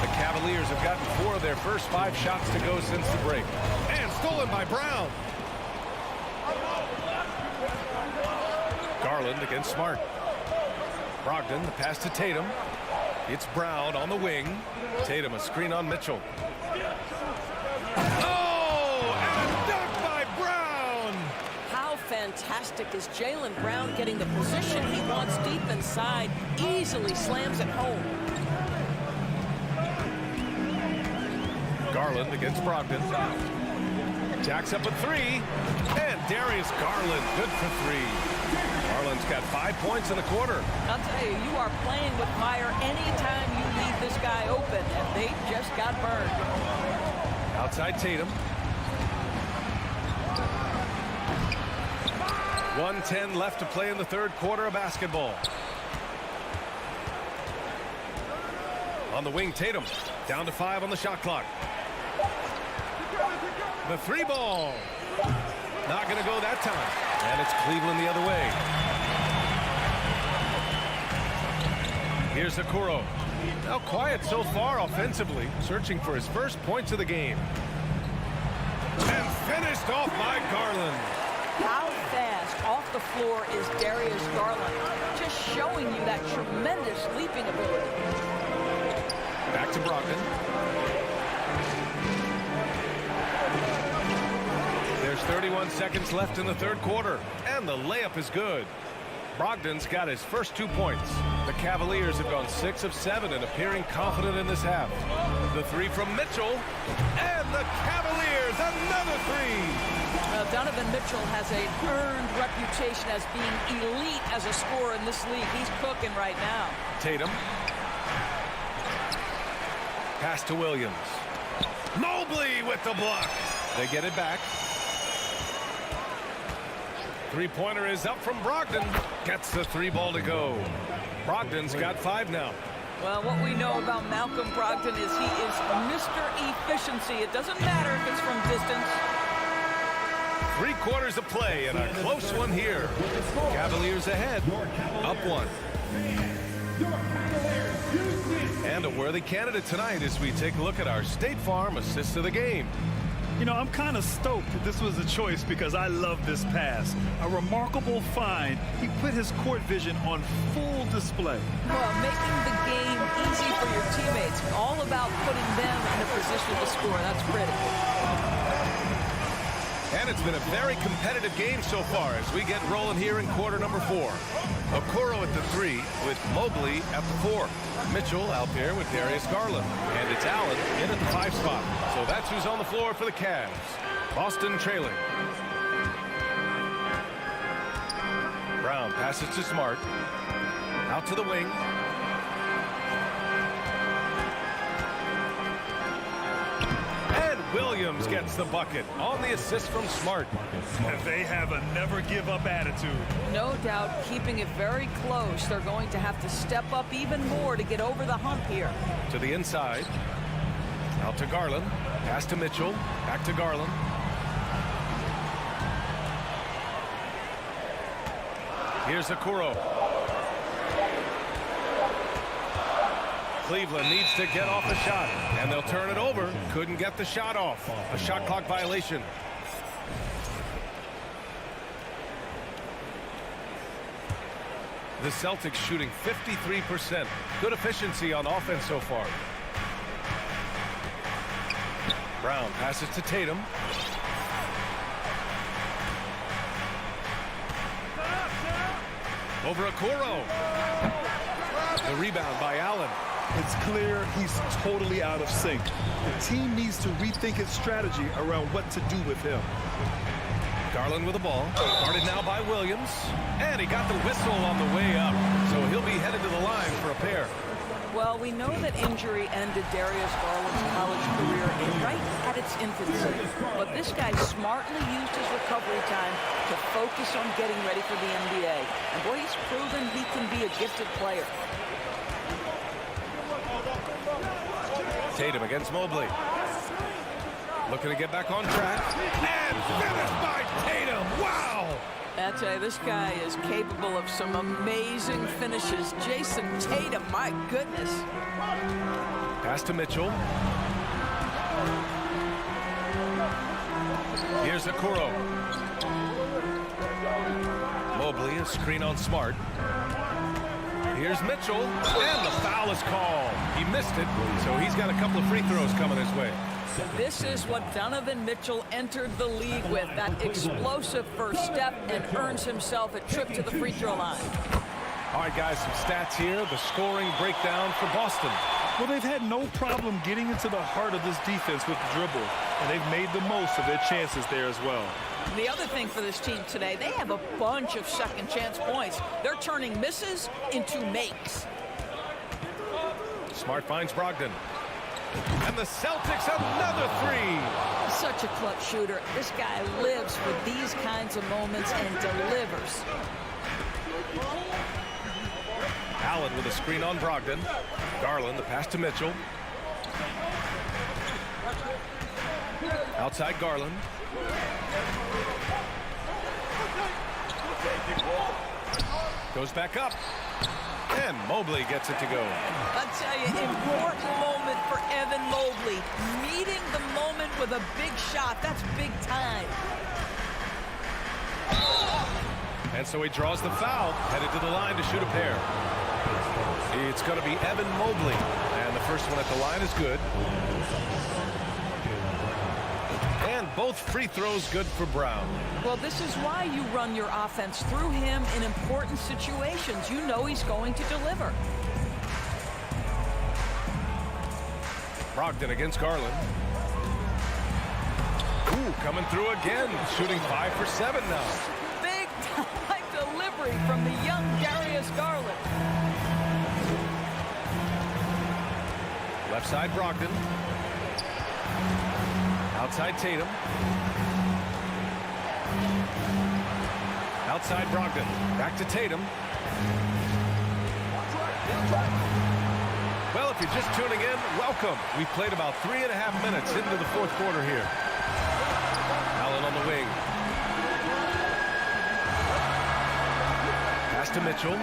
The Cavaliers have gotten 4 of their first 5 shots to go since the break. And stolen by Brown. Garland against Smart. Brogdon, the pass to Tatum. It's Brown on the wing. Tatum, a screen on Mitchell. Oh, and a dunk by Brown. How fantastic is Jaylen Brown getting the position he wants deep inside, easily slams it home. Garland against Brogdon. Jacks up a 3. And Darius Garland, good for 3. Garland's got 5 points in the quarter. I'll tell you, you are playing with fire anytime you leave this guy open, and they just got burned. Outside Tatum. 1:10 left to play in the third quarter of basketball. On the wing, Tatum. Down to 5 on the shot clock. The 3 ball. Not going to go that time. And it's Cleveland the other way. Here's Okoro. Now quiet so far offensively, searching for his first points of the game. And finished off by Garland. How fast off the floor is Darius Garland? Just showing you that tremendous leaping ability. Back to Brogdon. There's 31 seconds left in the third quarter, and the layup is good. Brogdon's got his first 2 points. The Cavaliers have gone 6 of 7 and appearing confident in this half. The 3 from Mitchell, and the Cavaliers another 3. Well, Donovan Mitchell has an earned reputation as being elite as a scorer in this league. He's cooking right now. Tatum. Pass to Williams. Mobley with the block. They get it back. Three-pointer is up from Brogdon. Gets the 3 ball to go. Brogdon's got 5 now. Well, what we know about Malcolm Brogdon is he is Mr. Efficiency. It doesn't matter if it's from distance. 3 quarters of play and a close one here. Cavaliers ahead. Up 1. And a worthy candidate tonight as we take a look at our State Farm assist of the game. You know, I'm kind of stoked that this was a choice because I love this pass. A remarkable find. He put his court vision on full display. Well, making the game easy for your teammates. All about putting them in a position to score. That's pretty. And it's been a very competitive game so far as we get rolling here in quarter number 4. Okoro at the 3 with Mobley at the 4. Mitchell out there with Darius Garland. And it's Allen in at the 5 spot. So that's who's on the floor for the Cavs. Boston trailing. Brown passes to Smart. Out to the wing. Williams gets the bucket on the assist from Smart. They have a never-give-up attitude. No doubt keeping it very close. They're going to have to step up even more to get over the hump here. To the inside. Out to Garland. Pass to Mitchell. Back to Garland. Here's Okoro. Cleveland needs to get off a shot, and they'll turn it over. Couldn't get the shot off. A shot clock violation. The Celtics shooting 53%. Good efficiency on offense so far. Brown passes to Tatum. Over Okoro. The rebound by Allen. It's clear he's totally out of sync. The team needs to rethink its strategy around what to do with him. Garland with the ball. Guarded now by Williams. And he got the whistle on the way up. So he'll be headed to the line for a pair. Well, we know that injury ended Darius Garland's college career right at its infancy. But this guy smartly used his recovery time to focus on getting ready for the NBA. And boy, he's proven he can be a gifted player. Tatum against Mobley. Looking to get back on track. And finished by Tatum. Wow! I tell you, this guy is capable of some amazing finishes. Jason Tatum, my goodness. Pass to Mitchell. Here's Okoro. Mobley, a screen on Smart. Here's Mitchell, and the foul is called. He missed it, so he's got a couple of free throws coming his way. This is what Donovan Mitchell entered the league with, that explosive first step, and earns himself a trip to the free throw line. All right, guys, some stats here. The scoring breakdown for Boston. Well, they've had no problem getting into the heart of this defense with the dribble, and they've made the most of their chances there as well. The other thing for this team today, they have a bunch of second chance points. They're turning misses into makes. Smart finds Brogdon. And the Celtics another three. Such a clutch shooter. This guy lives for these kinds of moments and delivers. Allen with a screen on Brogdon. Garland, the pass to Mitchell. Outside Garland. Goes back up. And Mobley gets it to go. I'll tell you, important moment for Evan Mobley. Meeting the moment with a big shot. That's big time. And so he draws the foul, headed to the line to shoot a pair. It's going to be Evan Mobley. And the first one at the line is good. And both free throws good for Brown. Well, this is why you run your offense through him in important situations. You know he's going to deliver. Brogdon against Garland. Ooh, coming through again. Shooting 5 for 7 now. Big time delivery from the young Darius Garland. Left side Brogdon. Outside Tatum. Outside Brogdon. Back to Tatum. Well, if you're just tuning in, welcome. We've played about 3.5 minutes into the fourth quarter here. Allen on the wing. Pass to Mitchell.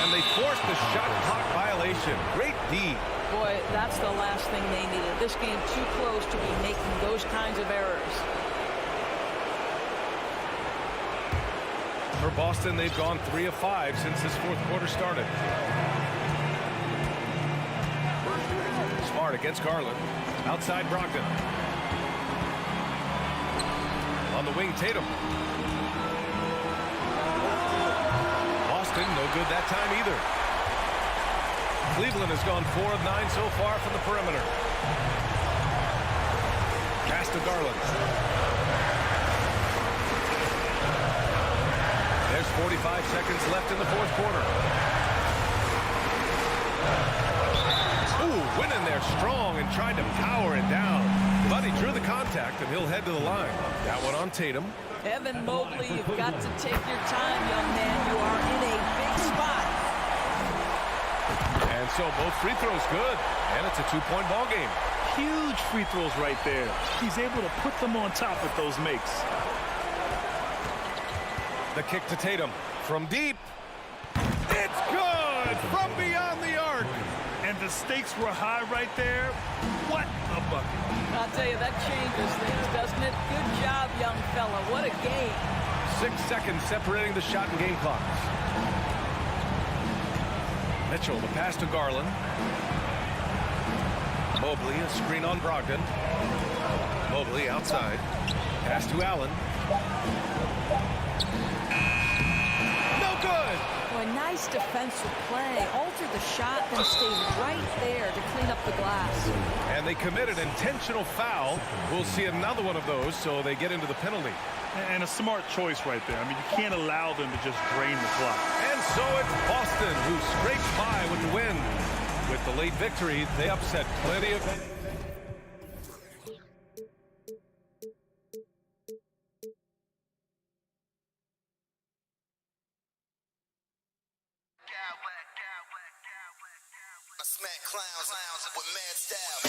And they forced the shot clock violation. Great D. Boy, that's the last thing they needed. This game too close to be making those kinds of errors. For Boston, they've gone 3 of 5 since this fourth quarter started. Smart against Garland. Outside Brogdon. On the wing, Tatum. Boston, no good that time either. Cleveland has gone 4 of 9 so far from the perimeter. Pass to Garland. There's 45 seconds left in the fourth quarter. Ooh, went in there strong and tried to power it down. But he drew the contact, and he'll head to the line. That one on Tatum. Evan Mobley, you've got to take your time, young man. You are in a big spot. so. Both free throws good. And it's a two-point ball game. Huge free throws right there. He's able to put them on top with those makes. The kick to Tatum from deep. It's good from beyond the arc. And the stakes were high right there. What a bucket. I'll tell you, that changes things, doesn't it? Good job, young fella. What a game. 6 seconds separating the shot and game clocks. Mitchell, the pass to Garland. Mobley, a screen on Brogdon. Mobley outside. Pass to Allen. No good! Boy, nice defensive play. Altered the shot, then stayed right there to clean up the glass. And they committed intentional foul. We'll see another one of those, so they get into the penalty. And a smart choice right there. I mean, you can't allow them to just drain the clock. And so it's Boston who scrapes by with the win. With the late victory, they upset plenty of... I smack clowns with mad style.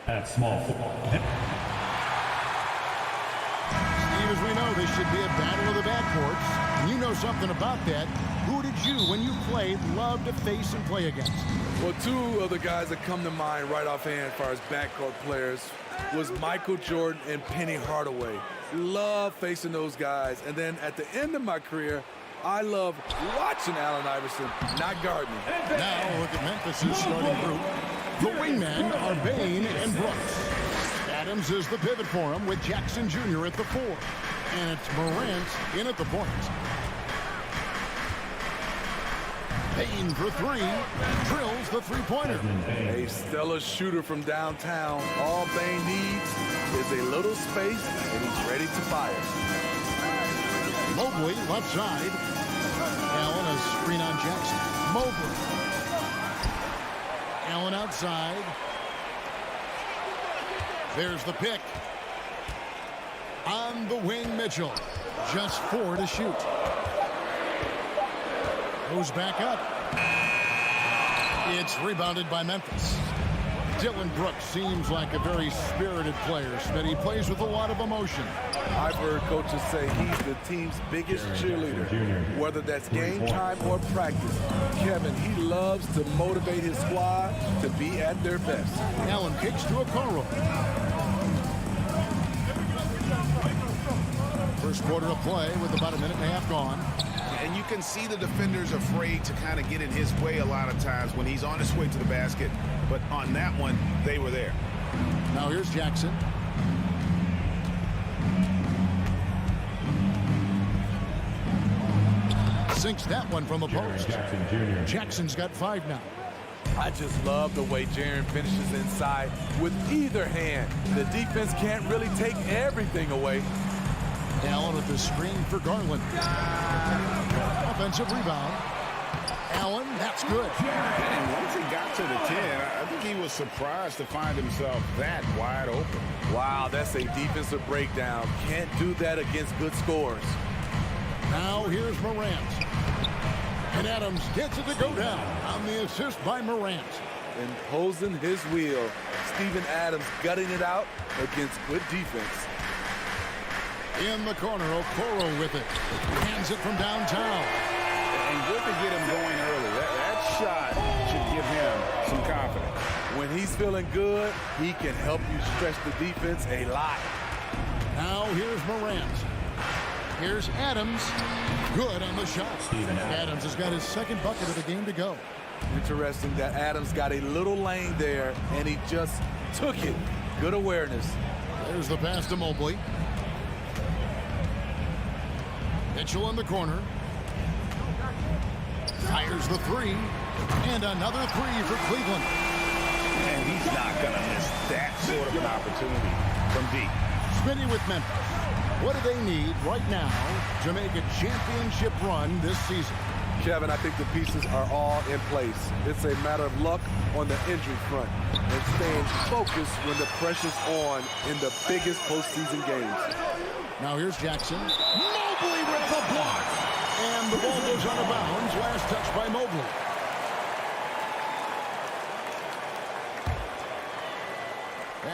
At small forward. Steve, as we know, this should be a battle of the backcourts. And you know something about that. Who did you, when you played, love to face and play against? Well, two of the guys that come to mind right offhand as far as backcourt players was Michael Jordan and Penny Hardaway. Love facing those guys. And then at the end of my career, I love watching Allen Iverson, not guarding him. Now look at Memphis' starting group. The wingmen are Bain and Brooks. Adams is the pivot for him with Jackson Jr. at the 4. And it's Morant in at the point. Bain for 3. Drills the three-pointer. A stellar shooter from downtown. All Bain needs is a little space, and he's ready to fire. Mobley left side. Allen a screen on Jackson. Mobley. Allen outside. There's the pick. On the wing, Mitchell. Just 4 to shoot. Goes back up. It's rebounded by Memphis. Dylan Brooks seems like a very spirited player, but he plays with a lot of emotion. I've heard coaches say he's the team's biggest cheerleader, whether that's game time or practice. Kevin, he loves to motivate his squad to be at their best. Allen kicks to Okoro. First quarter of play with about a minute and a half gone. And you can see the defenders afraid to kind of get in his way a lot of times when he's on his way to the basket. But on that one, they were there. Now here's Jackson. Sinks that one from the post. Jackson's got 5 now. I just love the way Jaren finishes inside with either hand. The defense can't really take everything away. Allen with the screen for Garland. Offensive rebound. Allen, that's good. And once he got to the 10, I think he was surprised to find himself that wide open. Wow, that's a defensive breakdown. Can't do that against good scores. Now here's Morant. And Adams gets it to go down on the assist by Morant. Imposing his wheel. Steven Adams gutting it out against good defense. In the corner, Okoro with it. Hands it from downtown. And good to get him going early. That shot should give him some confidence. When he's feeling good, he can help you stretch the defense a lot. Now here's Morant. Here's Adams. Good on the shot. Adams has got his second bucket of the game to go. Interesting that Adams got a little lane there, and he just took it. Good awareness. There's the pass to Mobley. Mitchell in the corner. Fires the 3. And another 3 for Cleveland. And he's not going to miss that sort of an opportunity from deep. Smitty with Memphis. What do they need right now to make a championship run this season? Kevin, I think the pieces are all in place. It's a matter of luck on the injury front and staying focused when the pressure's on in the biggest postseason games. Now here's Jackson. Mobley with the block. And the ball goes out of bounds. Last touch by Mobley.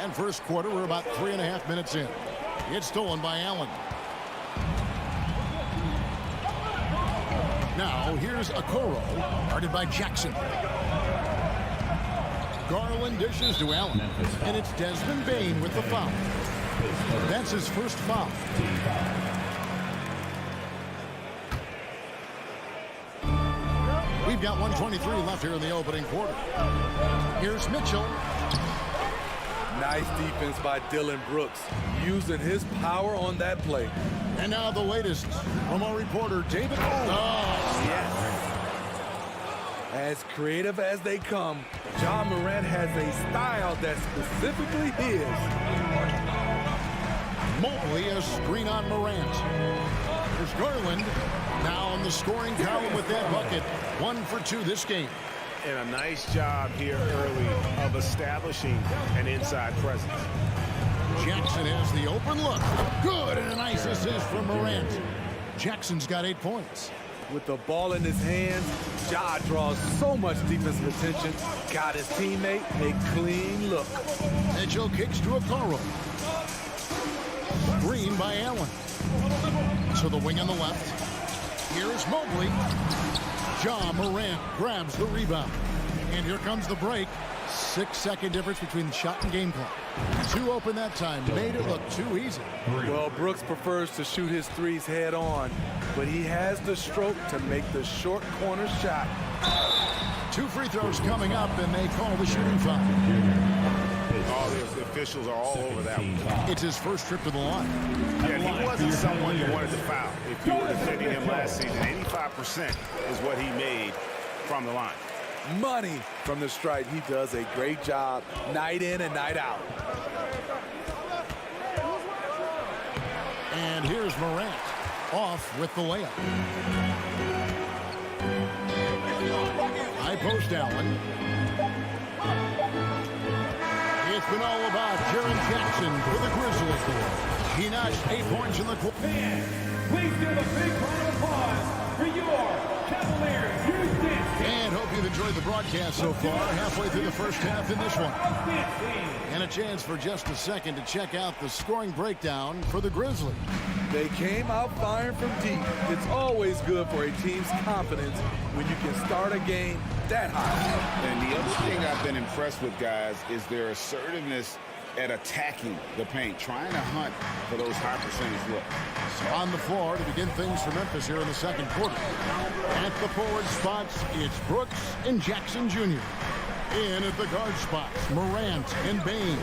And first quarter, we're about 3.5 minutes in. It's stolen by Allen. Now here's Okoro, guarded by Jackson. Garland dishes to Allen. And it's Desmond Bain with the foul. That's his first foul. We've got 1:23 left here in the opening quarter. Here's Mitchell. Nice defense by Dylan Brooks, using his power on that play. And now the latest from our reporter, David. Oh, yes. As creative as they come, John Morant has a style that's specifically his. Mobley a screen on Morant. There's Garland now in the scoring column with that bucket. 1 for 2 this game. And a nice job here early of establishing an inside presence. Jackson has the open look. Good, and a nice assist from Morant. Jackson's got 8 points. With the ball in his hands, Ja draws so much defensive attention. Got his teammate a clean look. Mitchell kicks to Okoro. Screen by Allen. To the wing on the left. Here's Mobley. Ja Morant grabs the rebound. And here comes the break. 6-second difference between the shot and game clock. Two open that time. Made it look too easy. Well, Brooks prefers to shoot his threes head on, but he has the stroke to make the short corner shot. 2 free throws coming up, and they call the shooting foul. All the officials are all over that one. It's his first trip to the line. Yeah, he wasn't someone you wanted to foul. If you were defending him last season, 85% is what he made from the line. Money from the stripe. He does a great job night in and night out. And here's Morant off with the layup. High post Allen. It's been all about Jaren Jackson for the Grizzlies. He notched 8 points in the quarter. Please give a big round of applause for your Cavaliers. And hope you've enjoyed the broadcast so far. Halfway through the first half in this one. And a chance for just a second to check out the scoring breakdown for the Grizzlies. They came out firing from deep. It's always good for a team's confidence when you can start a game that high. And the other thing I've been impressed with, guys, is their assertiveness at attacking the paint, trying to hunt for those high percentage looks. On the floor to begin things for Memphis here in the second quarter. At the forward spots, it's Brooks and Jackson Jr. In at the guard spots, Morant and Bain.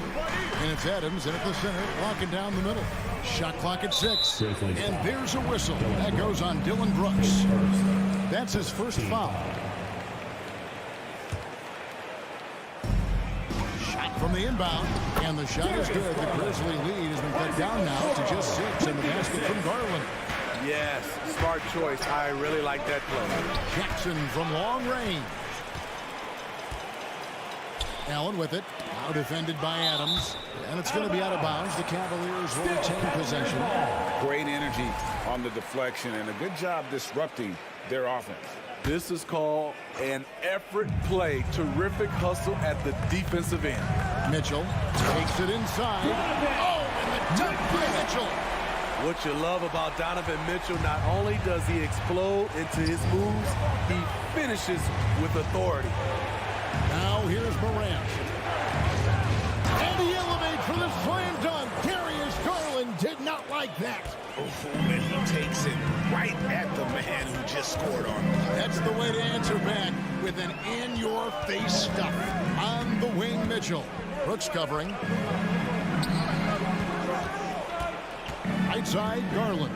And it's Adams in at the center, locking down the middle. Shot clock at 6. And there's a whistle. That goes on Dylan Brooks. That's his first foul. Shot from the inbound. And the shot is good. The Grizzly lead has been cut down now to just 6. And the basket from Garland. Yes, smart choice. I really like that play. Jackson from long range. Allen with it. Now defended by Adams. And it's going to be out of bounds. The Cavaliers will retain possession. Great energy on the deflection and a good job disrupting their offense. This is called an effort play. Terrific hustle at the defensive end. Mitchell takes it inside. Oh, and the dunk by Mitchell. What you love about Donovan Mitchell, not only does he explode into his moves, he finishes with authority. Now here's Morant. And he elevates for the slam dunk. Darius Garland did not like that. Oh, and he takes it right at the man who just scored on him. That's the way to answer back with an in-your-face stuff. On the wing, Mitchell. Brooks covering. Right side, Garland.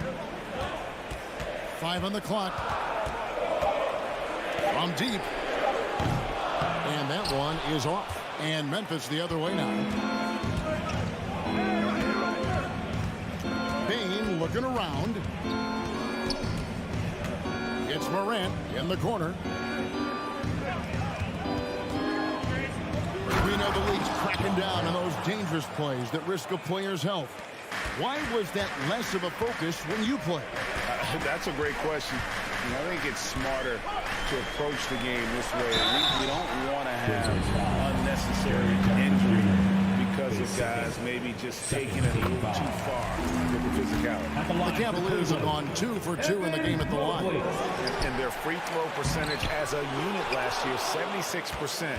5 on the clock. From deep. And that one is off. And Memphis the other way now. Bain looking around. It's Morant in the corner. We know the league's cracking down on those dangerous plays that risk a player's health. Why was that less of a focus when you play? That's a great question. I think it's smarter to approach the game this way. We don't want to have unnecessary injury because of guys maybe just taking it a little too far with the physicality. The Cavaliers have gone 2 for 2 in the game at the line. And their free throw percentage as a unit last year, 76%,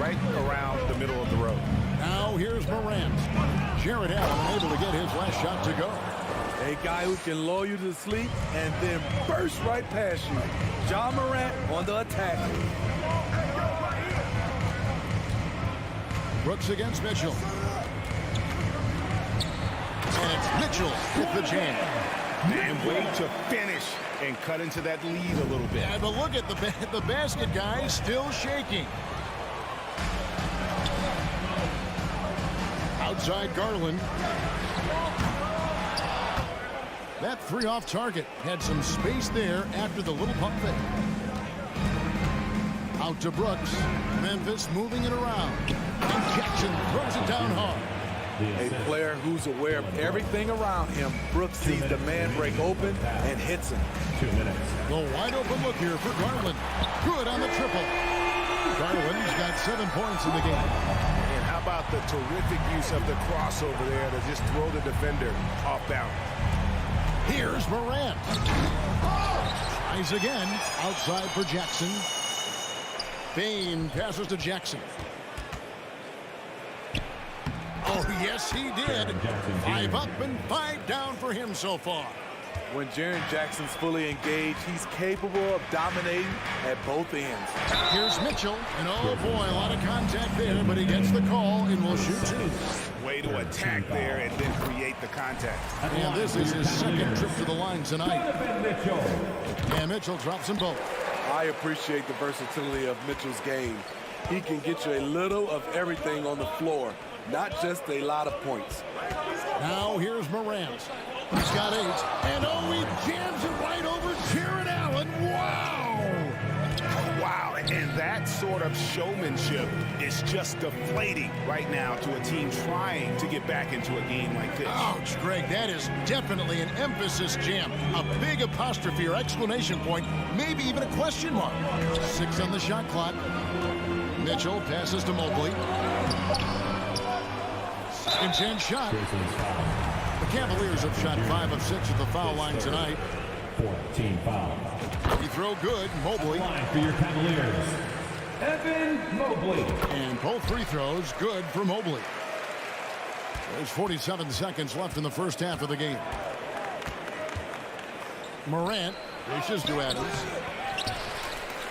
right around the middle of the road. Now here's Morant. Jared Allen able to get his last shot to go. A guy who can lull you to sleep and then burst right past you. Ja Morant on the attack. Brooks against Mitchell. And it's Mitchell with the jam. And way to finish and cut into that lead a little bit. Yeah, but look at the basket guy still shaking. Outside Garland. That 3 off target had some space there after the little pump fake. Out to Brooks. Memphis moving it around. And Jackson throws it down hard. A player who's aware of everything around him. Brooks sees the man break open and hits him. 2 minutes. The wide open look here for Garland. Good on the triple. Garland's got 7 points in the game. And how about the terrific use of the crossover there to just throw the defender off balance. Here's Morant. Tries again. Outside for Jackson. Bane passes to Jackson. Oh, yes, he did. 5 up and 5 down for him so far. When Jaren Jackson's fully engaged, he's capable of dominating at both ends. Here's Mitchell. And oh, boy, a lot of contact there, but he gets the call and will shoot 2. Way to attack there and then create the contact. And this is his second trip to the line tonight. And Mitchell drops them both. I appreciate the versatility of Mitchell's game. He can get you a little of everything on the floor, not just a lot of points. Now here's Morant. He's got 8. And oh, he jams it right over Jared Allen. Wow! Wow, and that sort of showmanship is just deflating right now to a team trying to get back into a game like this. Ouch, Greg, that is definitely an emphasis jam. A big apostrophe or exclamation point, maybe even a question mark. 6 on the shot clock. Mitchell passes to Mobley. Second chance shot. The Cavaliers have shot 5 of 6 at the foul line tonight. 14 foul. Free throw good. Mobley. Line for your Cavaliers, Evan Mobley. And both free throws good for Mobley. There's 47 seconds left in the first half of the game. Morant dishes to Adams.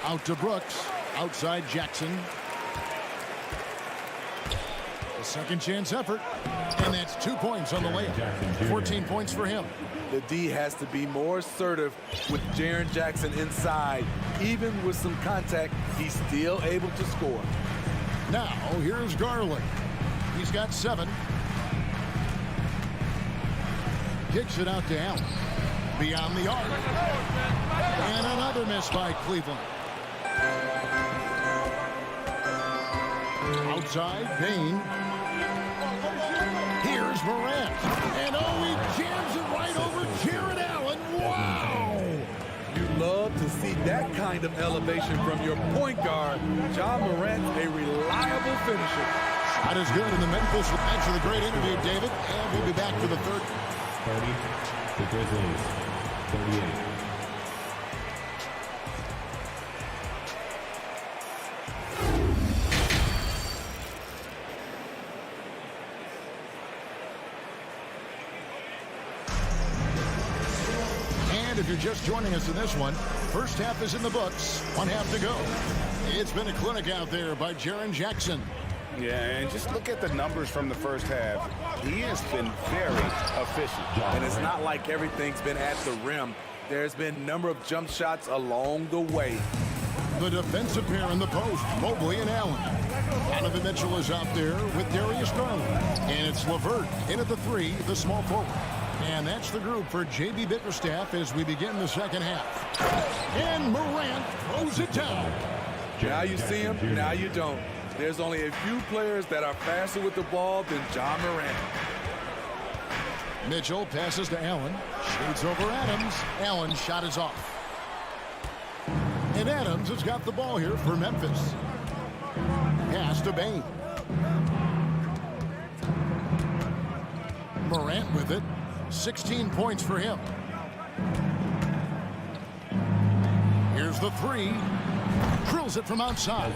Out to Brooks. Outside Jackson. A second chance effort. And that's 2 points on the layup. 14 points for him. The D has to be more assertive with Jaren Jackson inside. Even with some contact, he's still able to score. Now, here's Garland. He's got 7. Kicks it out to Allen. Beyond the arc. And another miss by Cleveland. Outside, Payne. Here's Morant. And oh, he jams it right over Jared Allen. Wow! You love to see that kind of elevation from your point guard. Ja Morant's a reliable finisher. Shot is good in the Memphis. Thanks for the great interview, David. And we'll be back for the third. 30, the Grizzlies, 38. If you're just joining us in this one, first half is in the books. 1 half to go. It's been a clinic out there by Jaren Jackson. Yeah, and just look at the numbers from the first half. He has been very efficient. And it's not like everything's been at the rim. There's been a number of jump shots along the way. The defensive pair in the post, Mobley and Allen. Donovan Mitchell is out there with Darius Garland. And it's LeVert in at the 3, the small forward. And that's the group for J.B. Bickerstaff as we begin the second half. And Morant throws it down. Now you see him, now you don't. There's only a few players that are faster with the ball than Ja Morant. Mitchell passes to Allen. Shades over Adams. Allen's shot is off. And Adams has got the ball here for Memphis. Pass to Bane. Morant with it. 16 points for him. Here's the 3. Drills it from outside.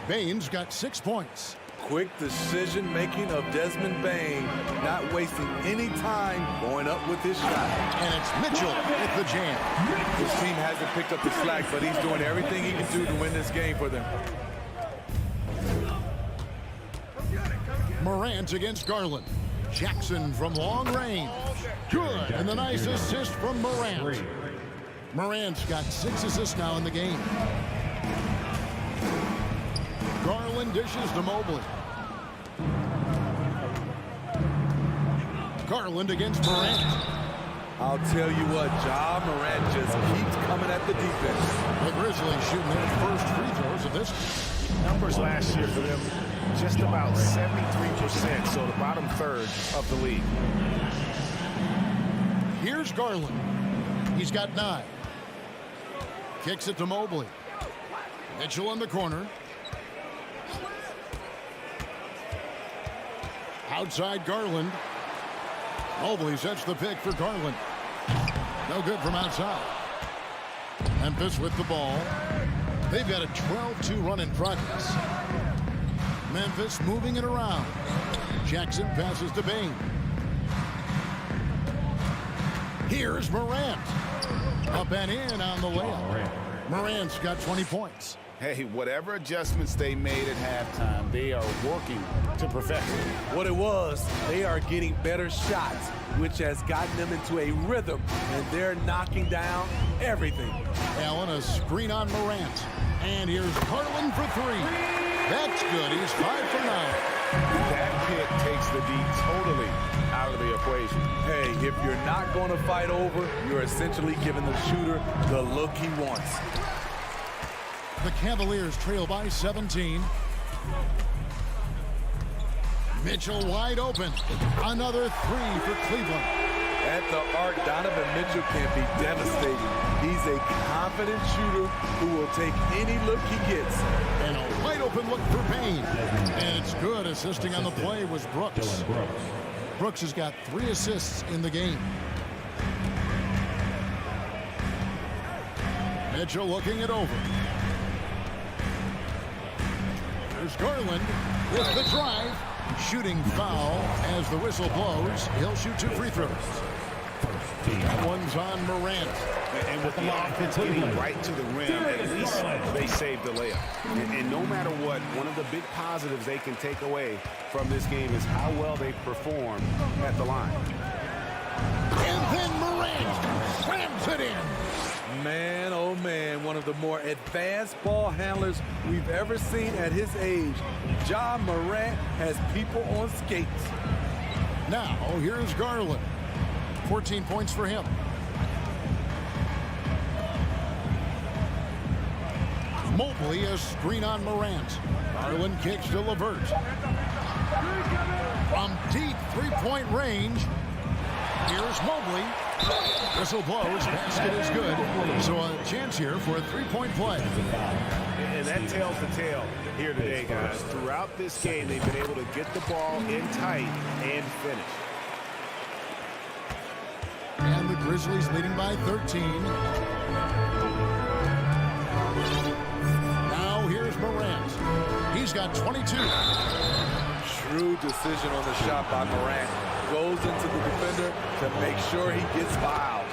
Bane's got 6 points. Quick decision-making of Desmond Bane, not wasting any time going up with his shot. And it's Mitchell with the jam. His team hasn't picked up the slack, but he's doing everything he can do to win this game for them. Morant against Garland. Jackson from long range. Good. And the nice assist from Morant. Morant's got 6 assists now in the game. Garland dishes to Mobley. Garland against Morant. I'll tell you what, Ja Morant just keeps coming at the defense. The Grizzlies shooting their first free throws of this. Numbers last year for them, just about 73%, so the bottom third of the league. Here's Garland. He's got 9. Kicks it to Mobley. Mitchell in the corner. Outside Garland. Mobley sets the pick for Garland. No good from outside. Memphis with the ball. They've got a 12-2 run in progress. Memphis moving it around. Jackson passes to Bain. Here's Morant. Up and in on the layup. Morant's got 20 points. Hey, whatever adjustments they made at halftime, they are working to perfection. What it was, they are getting better shots, which has gotten them into a rhythm, and they're knocking down everything. Allen, a screen on Morant. And here's Garland for 3. That's good. He's 5 for 9. That pick takes the D totally out of the equation. Hey, if you're not going to fight over, you're essentially giving the shooter the look he wants. The Cavaliers trail by 17. Mitchell wide open. Another 3 for Cleveland. At the arc, Donovan Mitchell can be devastating. He's a confident shooter who will take any look he gets. And a wide open look for Payne. And it's good. Assisting on the play was Brooks. Brooks has got 3 assists in the game. Mitchell looking it over. There's Garland with the drive. Shooting foul as the whistle blows. He'll shoot 2 free throws. That one's on Morant. And with the offense getting right to the rim, at least they saved the layup. And no matter what, one of the big positives they can take away from this game is how well they perform at the line. And then Morant slams it in. Man, oh man, one of the more advanced ball handlers we've ever seen at his age. Ja Morant has people on skates. Now, here's Garland. 14 points for him. Mobley, a screen on Morant. Garland kicks to LeVert. From deep three-point range, here's Mobley. Whistle blows, basket is good. So a chance here for a three-point play. And that tells the tale here today, guys. Throughout this game, they've been able to get the ball in tight and finish. And the Grizzlies leading by 13. Now here's Morant. He's got 22. Shrewd decision on the shot by Morant. Goes into the defender to make sure he gets fouled.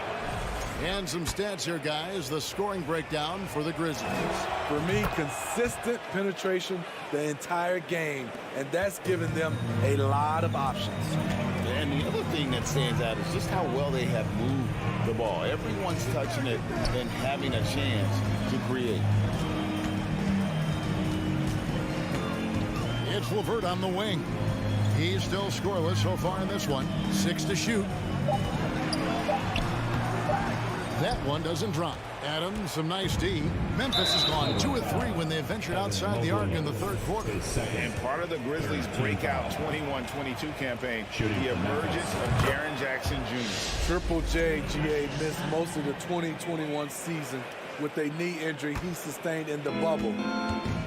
And some stats here, guys. The scoring breakdown for the Grizzlies. For me, consistent penetration the entire game, and that's given them a lot of options. And the other thing that stands out is just how well they have moved the ball. Everyone's touching it and having a chance to create. It's LeVert on the wing. He's still scoreless so far in this one. 6 to shoot. That one doesn't drop. Adams, some nice D. Memphis has gone 2 of 3 when they ventured outside the arc in the third quarter. And part of the Grizzlies' breakout 21-22 campaign, the emergence of Jaren Jackson Jr. Triple J, GA, missed most of the 2021 season with a knee injury he sustained in the bubble.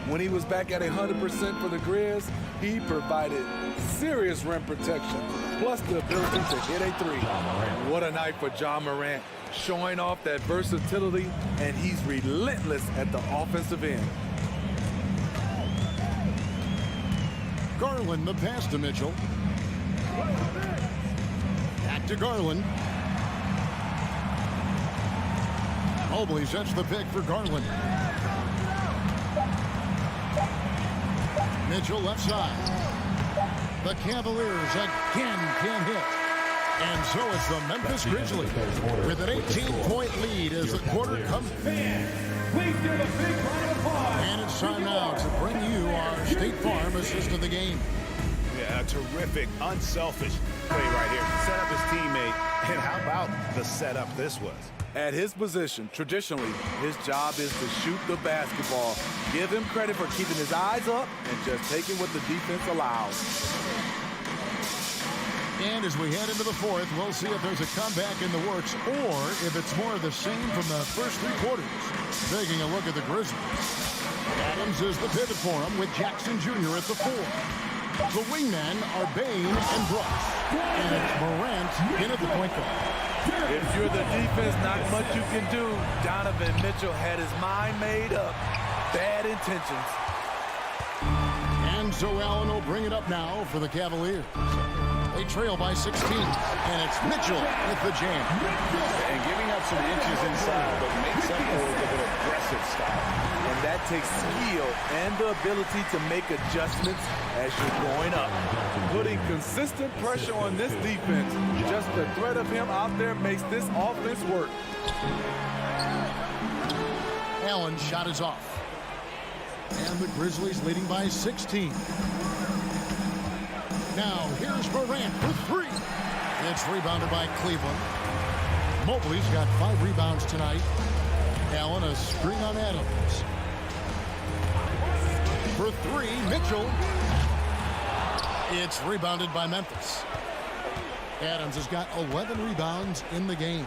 When he was back at 100% for the Grizz, he provided serious rim protection, plus the ability to hit a 3. What a night for Ja Morant, showing off that versatility, and he's relentless at the offensive end. Garland, the pass to Mitchell. Back to Garland. Mobley sets the pick for Garland. Mitchell left side. The Cavaliers again can't hit. And so it's the Memphis Grizzlies with an 18-point lead as the quarter comes. And it's time now to bring you our State Farm assist of the game. Yeah, A terrific, unselfish play right here. Set up his teammate. And how about the setup this was? At his position, traditionally, his job is to shoot the basketball. Give him credit for keeping his eyes up and just taking what the defense allows. And as we head into the fourth, we'll see if there's a comeback in the works or if it's more of the same from the first three quarters. Taking a look at the Grizzlies. Adams is the pivot for him with Jackson Jr. at the 4. The wingmen are Bain and Brooks. And it's Morant in at the point guard. If you're the defense, not much you can do. Donovan Mitchell had his mind made up. Bad intentions. And so Allen will bring it up now for the Cavaliers. They trail by 16, and it's Mitchell with the jam. And giving up some inches inside, but makes up for it with an aggressive style. And that takes skill and the ability to make adjustments as you're going up. Putting consistent pressure on this defense, just the threat of him out there makes this offense work. Allen's shot is off. And the Grizzlies leading by 16. Now, here's Morant for 3. It's rebounded by Cleveland. Mobley's got 5 rebounds tonight. Allen a screen on Adams. For 3, Mitchell. It's rebounded by Memphis. Adams has got 11 rebounds in the game.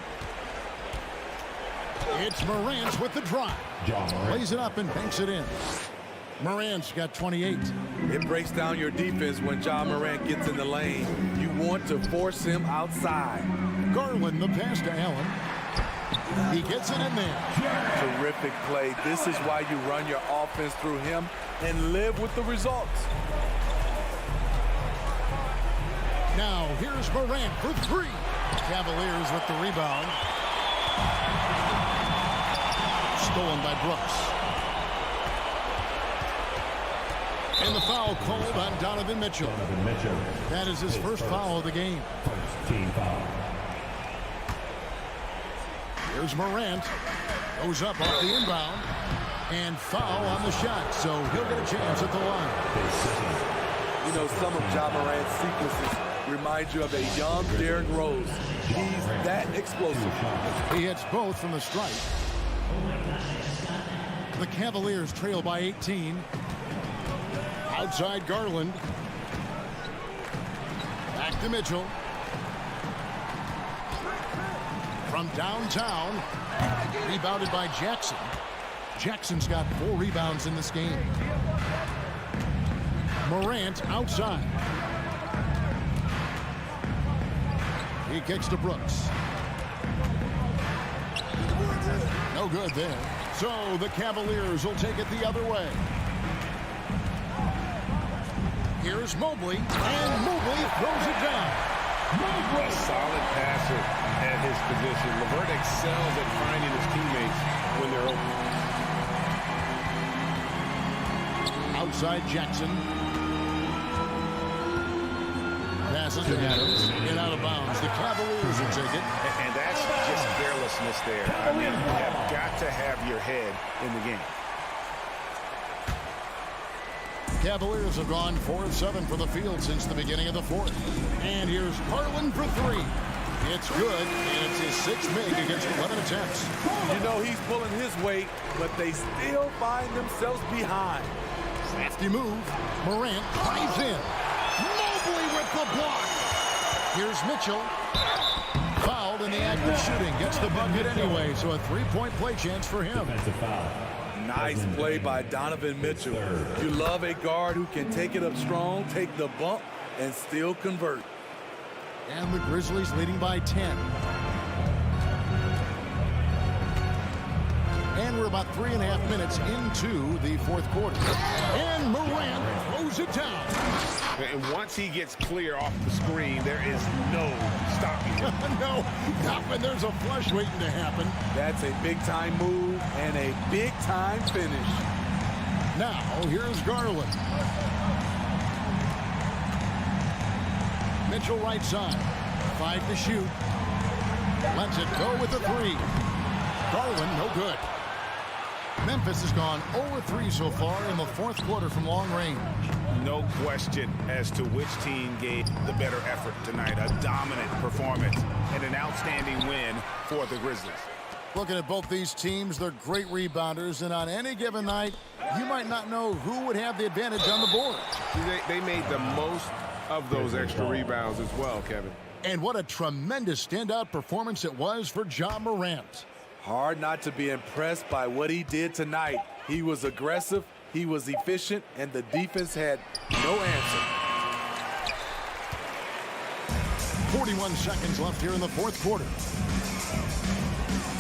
It's Morant with the drive. Lays it up and banks it in. Morant's got 28. It breaks down your defense when Ja Morant gets in the lane. You want to force him outside. Garland the pass to Allen. He gets it in there. Terrific play. This is why you run your offense through him and live with the results. Now here's Morant for 3. Cavaliers with the rebound. Stolen by Brooks. And the foul called on Donovan Mitchell. That is his first foul of the game. Team foul. Here's Morant. Goes up off the inbound. And foul on the shot. So he'll get a chance at the line. You know, some of Ja Morant's sequences remind you of a young Derrick Rose. He's that explosive. He hits both from the stripe. The Cavaliers trail by 18. Outside Garland. Back to Mitchell. From downtown. Rebounded by Jackson. Jackson's got 4 rebounds in this game. Morant outside. He kicks to Brooks. No good there. So the Cavaliers will take it the other way. Here's Mobley, and Mobley throws it down. A solid passer at his position. LeVert excels at finding his teammates when they're open. Outside Jackson. Passes to Adams. In out of bounds. The Cavaliers will take it. And that's just carelessness there. I mean, you have got to have your head in the game. Cavaliers have gone 4 of 7 for the field since the beginning of the fourth. And here's Garland for 3. It's good, and it's his 6th make against 11 attempts. You know he's pulling his weight, but they still find themselves behind. Crafty move. Morant drives in. Mobley with the block. Here's Mitchell. Fouled in the act of shooting. Gets the bucket anyway, so a 3-point play chance for him. Defensive foul. Nice play by Donovan Mitchell. You love a guard who can take it up strong, take the bump, and still convert. And the Grizzlies leading by 10. And we're about 3.5 minutes into the fourth quarter. And Morant throws it down. And once he gets clear off the screen, there is no stopping him. No, not when there's a flush waiting to happen. That's a big-time move and a big-time finish. Now, here's Garland. Mitchell right side. 5 to shoot. Lets it go with the 3. Garland, no good. Memphis has gone 0-3 so far in the fourth quarter from long range. No question as to which team gave the better effort tonight. A dominant performance and an outstanding win for the Grizzlies. Looking at both these teams, they're great rebounders, and on any given night, you might not know who would have the advantage on the board. They made the most of those extra rebounds as well, Kevin. And what a tremendous standout performance it was for Ja Morant. Hard not to be impressed by what he did tonight. He was aggressive, he was efficient, and the defense had no answer. 41 seconds left here in the fourth quarter.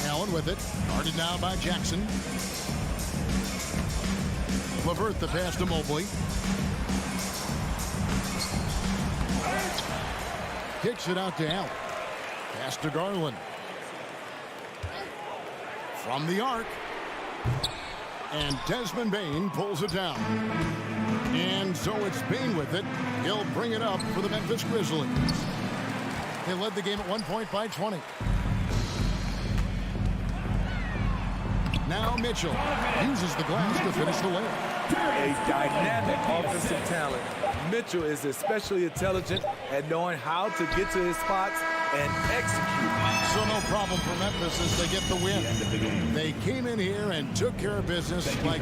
Allen with it, guarded now by Jackson. LeVert the pass to Mobley. Kicks it out to Allen. Pass to Garland. From the arc. And Desmond Bane pulls it down. And so it's Bane with it. He'll bring it up for the Memphis Grizzlies. They led the game at 1 point by 20. Now Mitchell uses the glass to finish the layup. A dynamic offensive talent. Mitchell is especially intelligent at knowing how to get to his spots and execute. So no problem for Memphis as they get the win. They came in here and took care of business like...